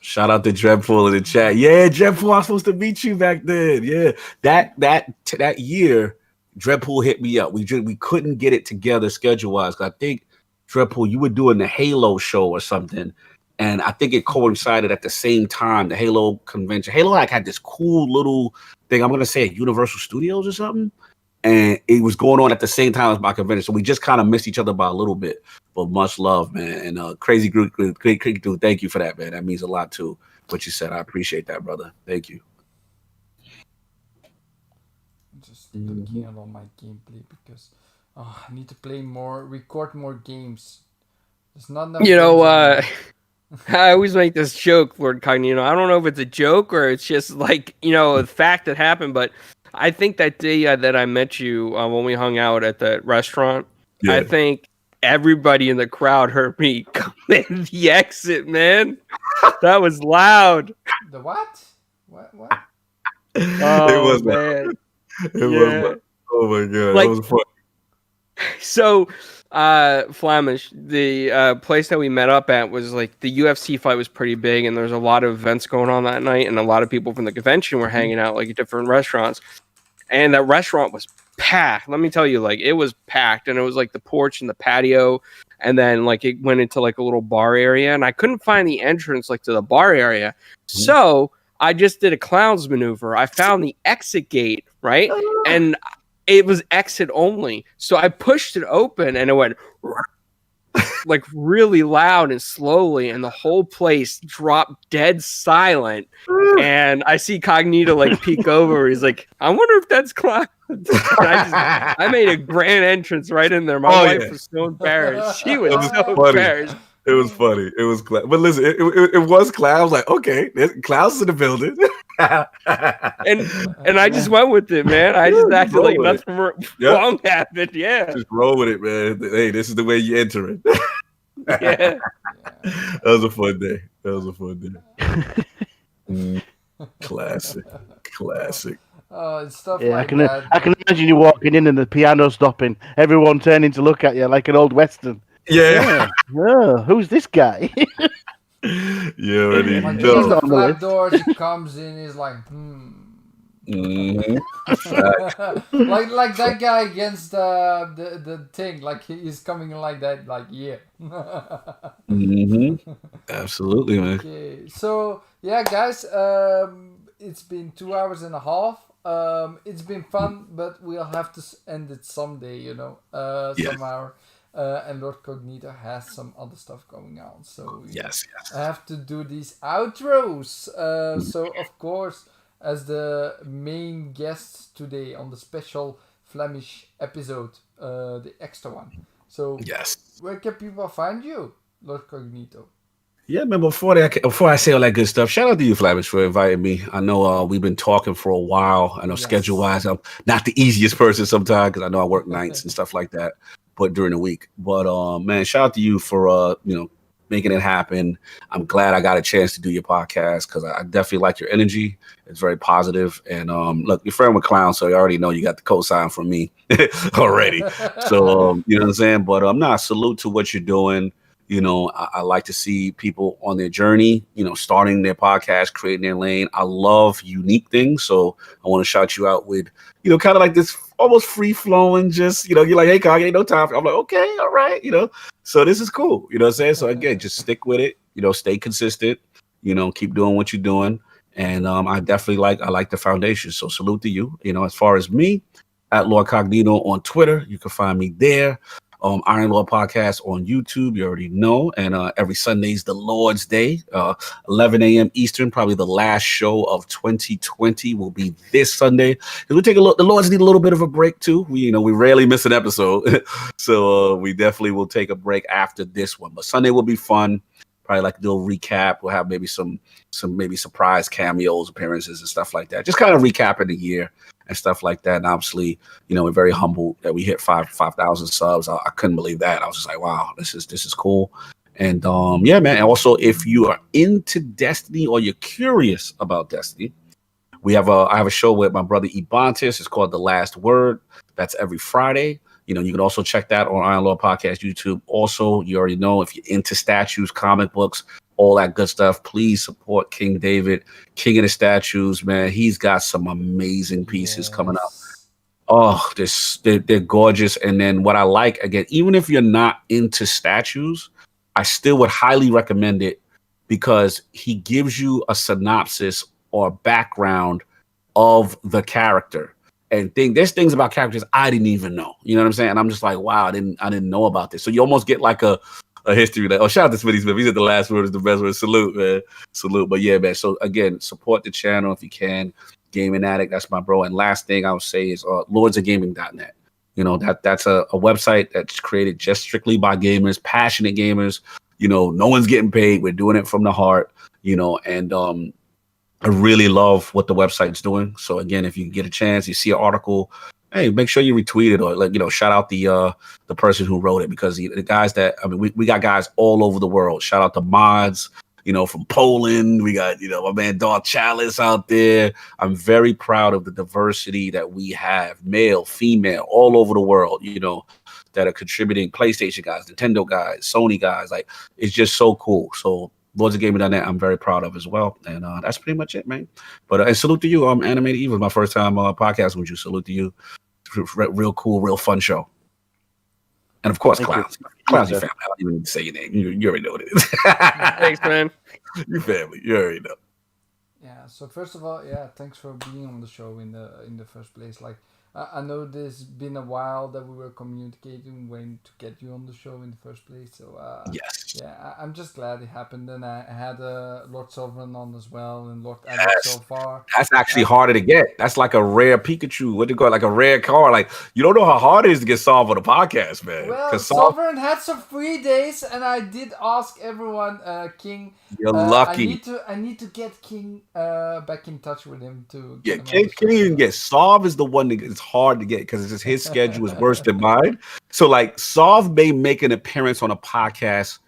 Shout out to Dreadpool in the chat. Yeah, Dreadpool, I was supposed to meet you back then. Yeah, that year, Dreadpool hit me up. We couldn't get it together schedule wise. I think Dreadpool, you were doing the Halo show or something, And I think it coincided at the same time, the Halo convention. Halo like had this cool little thing, I'm going to say at Universal Studios or something. And it was going on at the same time as my convention. So we just kind of missed each other by a little bit. But much love, man. And crazy group, great dude. Thank you for that, man. That means a lot too. What you said. I appreciate that, brother. Thank you. Just looking at all my gameplay because I need to play more, record more games. There's not enough. You know, I always make this joke, Lord Cognito. I don't know if it's a joke or it's just like, you know, a fact that happened, but I think that day that I met you when we hung out at the restaurant, I think everybody in the crowd heard me come in the exit, man. That was loud. The what? What? Oh, it was, man. It was. Oh, my God. Like, that was fun. So, Flamish, the place that we met up at was like the UFC fight was pretty big, and there was a lot of events going on that night, and a lot of people from the convention were hanging out like at different restaurants. And that restaurant was packed. Let me tell you, like it was packed, and it was like the porch and the patio, and then like it went into like a little bar area, and I couldn't find the entrance like to the bar area, so I just did a clown's maneuver. I found the exit gate, right, and it was exit only, so I pushed it open, and it went like really loud and slowly, and the whole place dropped dead silent. And I see Cognito like peek over. He's like, I wonder if that's Clown. I made a grand entrance right in there. My wife was so embarrassed. She was so embarrassed. It was funny. It was but listen, it was Clown. I was like, okay, Clown's in the building. and I just went with it, man. I just acted like nothing wrong happened. Yeah. Just roll with it, man. Hey, this is the way you enter it. Yeah. That was a fun day. Classic. It's stuff Yeah, like I can imagine you walking in and the piano stopping, everyone turning to look at you like an old western. Yeah. Who's this guy? Yeah, already like know. the flat doors, he comes in, he's like, like that guy against the thing, like he's coming in like that, like Absolutely, man. Okay, so yeah, guys, it's been 2 hours and a half. It's been fun, but we'll have to end it someday, you know, somehow. And Lord Cognito has some other stuff going on, so yes. I have to do these outros. So of course, as the main guest today on the special Flemish episode, the extra one. So where can people find you, Lord Cognito? Yeah, man. Before I say all that good stuff, shout out to you, Flamish, for inviting me. I know we've been talking for a while. I know schedule-wise, I'm not the easiest person sometimes because I know I work nights and stuff like that. But during the week, man, shout out to you for making it happen. I'm glad I got a chance to do your podcast because I definitely like your energy. It's very positive. And look, you're friend with Clown, so you already know you got the cosign from me already. So you know what I'm saying. But salute to what you're doing. You know, I like to see people on their journey, you know, starting their podcast, creating their lane. I love unique things. So I want to shout you out with, you know, kind of like this almost free flowing, just, you know, you're like, hey, Cog, ain't no time. I'm like, okay, all right, you know, so this is cool. You know what I'm saying? So again, just stick with it, you know, stay consistent, you know, keep doing what you're doing. And I definitely like the foundation. So salute to you. You know, as far as me, at Lord Cognito on Twitter, you can find me there. Iron Lord Podcast on YouTube, you already know. And every Sunday's the Lord's Day, 11 a.m. Eastern. Probably the last show of 2020 will be this Sunday. We take the Lords need a little bit of a break too. We rarely miss an episode, so we definitely will take a break after this one. But Sunday will be fun. Probably like a little recap. We'll have maybe some maybe surprise cameos, appearances, and stuff like that. Just kind of recapping the year and stuff like that. And obviously, you know, we're very humbled that we hit 5,000 subs. I couldn't believe that. I was just like, wow, this is cool. And yeah, man. And also, if you are into Destiny or you're curious about Destiny, I have a show with my brother Ibantis. It's called The Last Word. That's every Friday. You know, you can also check that on Iron Lord Podcast YouTube. Also, you already know if you're into statues, comic books, all that good stuff, please support King David, King of the Statues, man. He's got some amazing pieces coming up. Oh, they're gorgeous. And then what I like, again, even if you're not into statues, I still would highly recommend it because he gives you a synopsis or background of the character. And there's things about characters I didn't even know. You know what I'm saying? And I'm just like, wow, I didn't know about this. So you almost get like a history. Like, oh, shout out to Smitty Smith. He said the last word is the best word. Salute, man. Salute. But yeah, man. So again, support the channel if you can. Gaming Addict, that's my bro. And last thing I would say is lordsofgaming.net. You know, that's a website that's created just strictly by gamers, passionate gamers. You know, no one's getting paid. We're doing it from the heart, you know, and I really love what the website's doing. So again, if you get a chance, you see an article, hey, make sure you retweet it or like, you know, shout out the person who wrote it, because the guys that, I mean, we got guys all over the world. Shout out to mods, you know, from Poland. We got, you know, my man Dark Chalice out there. I'm very proud of the diversity that we have, male, female, all over the world, you know, that are contributing. PlayStation guys, Nintendo guys, Sony guys. Like, it's just so cool. So lordsofgaming.net, I'm very proud of as well. And that's pretty much it, man. But and salute to you. Animated Evil, my first time podcasting with you. Salute to you. Real cool, real fun show. And of course, Clowns. Clowns, your family. I don't even need to say your name. You already know what it is. Thanks, man. Your family. You already know. Yeah. So first of all, yeah, thanks for being on the show in the first place. Like, I know this been a while that we were communicating when to get you on the show in the first place. So yes, yeah, I'm just glad it happened. And I had Lord Sovereign on as well, and Lord Addict so far. That's actually harder to get. That's like a rare Pikachu. What do you call it? Like a rare card. Like, you don't know how hard it is to get Solve on the podcast, man. Well, Sovereign had some free days, and I did ask everyone, King. You're lucky. I need to get King back in touch with him to. Yeah, King even get Solve is the one that is hard to get because it's just his schedule is worse than mine. So like Solve may make an appearance on a podcast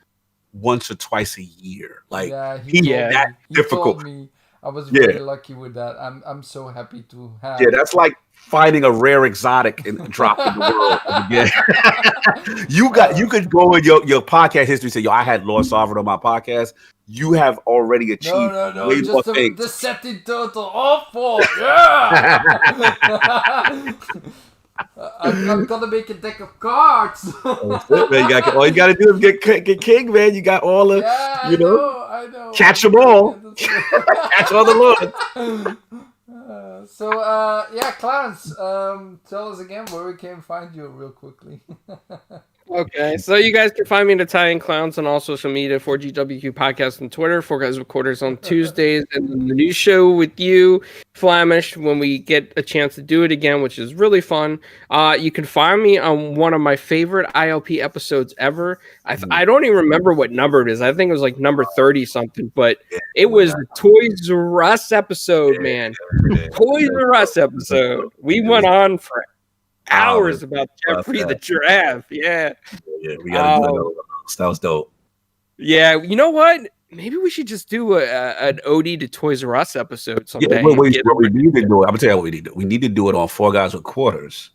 once or twice a year. Like he's that difficult. Told me. I was very lucky with that. I'm so happy to have. Yeah, that's like finding a rare exotic and drop in the world again. You could go in your podcast history and say, yo, I had Lord Sovereign on my podcast. You have already achieved way more things. The set in total. All four. Yeah. I'm gonna make a deck of cards. All you gotta do is get King, man. You got all the, I know. Catch them all. Catch all the lords. Clowns, tell us again where we can find you real quickly. Okay, so you guys can find me at Italianclownz on all social media, 4GWQ Podcast on Twitter, 4 Guys with Quarters on Tuesdays, and the new show with you, Flamish, when we get a chance to do it again, which is really fun. You can find me on one of my favorite ILP episodes ever. I don't even remember what number it is. I think it was like number 30 something, but it was the Toys R Us episode, man. Toys R Us episode. We went on for hours about Jeffrey the Giraffe. Yeah, we gotta do that was dope. Yeah, you know what? Maybe we should just do an ode to Toys R Us episode someday. What we need to do, I'm gonna tell you what we need to do. We need to do it on 4 Guys with Quarters.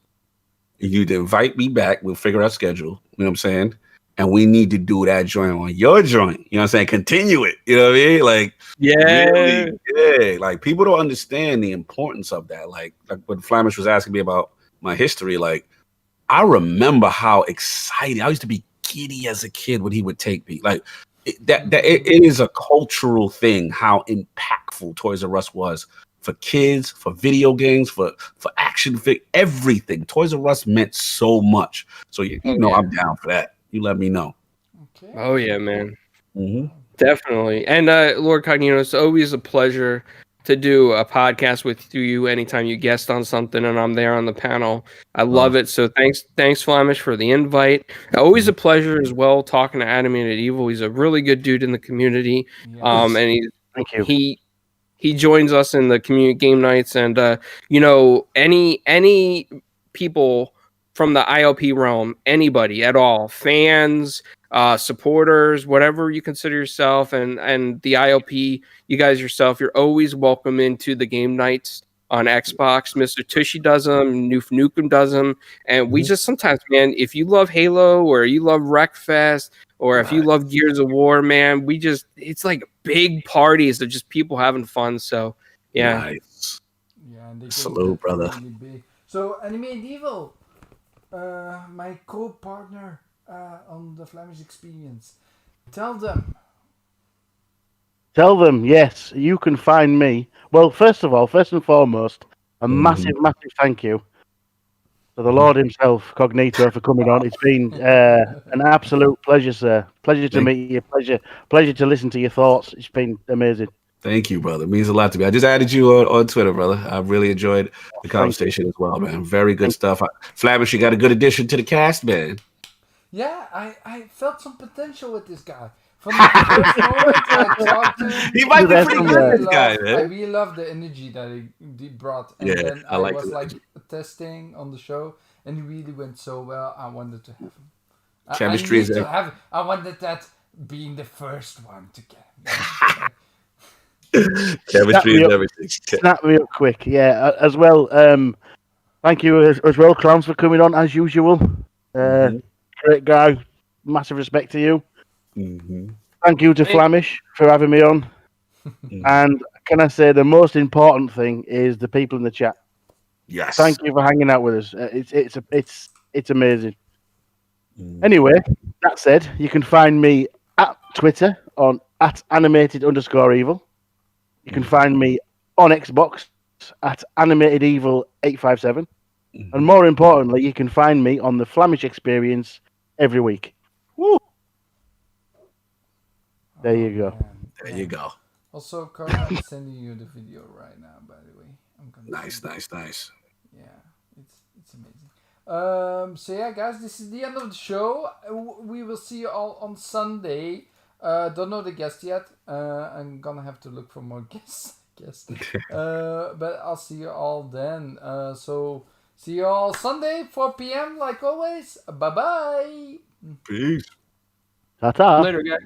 You need to invite me back. We'll figure out schedule. You know what I'm saying? And we need to do that joint on your joint. You know what I'm saying? Continue it. You know what I mean? Like, really, like people don't understand the importance of that. Like what Flamish was asking me about my history, like I remember how excited I used to be giddy as a kid when he would take me. Like it is a cultural thing how impactful Toys R Us was for kids, for video games, for action figures, everything. Toys R Us meant so much. So you know I'm down for that. You let me know. Okay. Oh yeah, man. Mm-hmm. Definitely. And Lord Cognito, it's always a pleasure to do a podcast with you anytime you guest on something and I'm there on the panel. I love it. So thanks Flamish for the invite. Always a pleasure as well talking to Animated Evil. He's a really good dude in the community. Yes. And he joins us in the community game nights, and any people from the ILP realm, anybody at all, fans, supporters, whatever you consider yourself, and the ILP, you guys yourself, you're always welcome into the game nights on Xbox. Mr. Tushy does them, Noof Nukem does them, and we just sometimes, man, if you love Halo or you love Wreckfest or if you love Gears of War, man, it's like big parties of just people having fun. So yeah. Nice. Yeah, and salute, brother. Really big. So Animated Evil, my co-partner on the Flamish Experience. Tell them Tell them, yes, you can find me. Well, first and foremost, a massive thank you to the Lord himself, Cognito, for coming on. It's been an absolute pleasure, sir. Pleasure to meet you. Pleasure to listen to your thoughts. It's been amazing. Thank you, brother. It means a lot to me. I just added you on Twitter, brother. I really enjoyed the conversation as well, man. Very good stuff. Flamish, you got a good addition to the cast, man. Yeah, I felt some potential with this guy. From the first moment I talked to him, He might be pretty good, this guy, man. I really love the energy that he brought. And then I was like testing on the show, and he really went so well. I wanted to have him. Chemistry is I wanted that being the first one to get him. Chemistry is everything. Snap me up quick, yeah. As well, thank you as well, Clowns, for coming on as usual. Great guy. Massive respect to you. Thank you to Flamish for having me on. And can I say the most important thing is the people in the chat. Yes. Thank you for hanging out with us. It's amazing. Anyway, that said, you can find me at Twitter on @animated_evil. You can find me on Xbox at @animatedevil857. And more importantly, you can find me on the Flamish Experience every week. Woo! There you go. There you go. Also, Carl, I'm sending you the video right now, by the way. Nice. Yeah, it's amazing. So yeah, guys, this is the end of the show. We will see you all on Sunday. Don't know the guest yet. I'm gonna have to look for more guests. But I'll see you all then. So see you all Sunday, 4 p.m. like always. Bye bye. Peace. Ta-ta. Later, guys.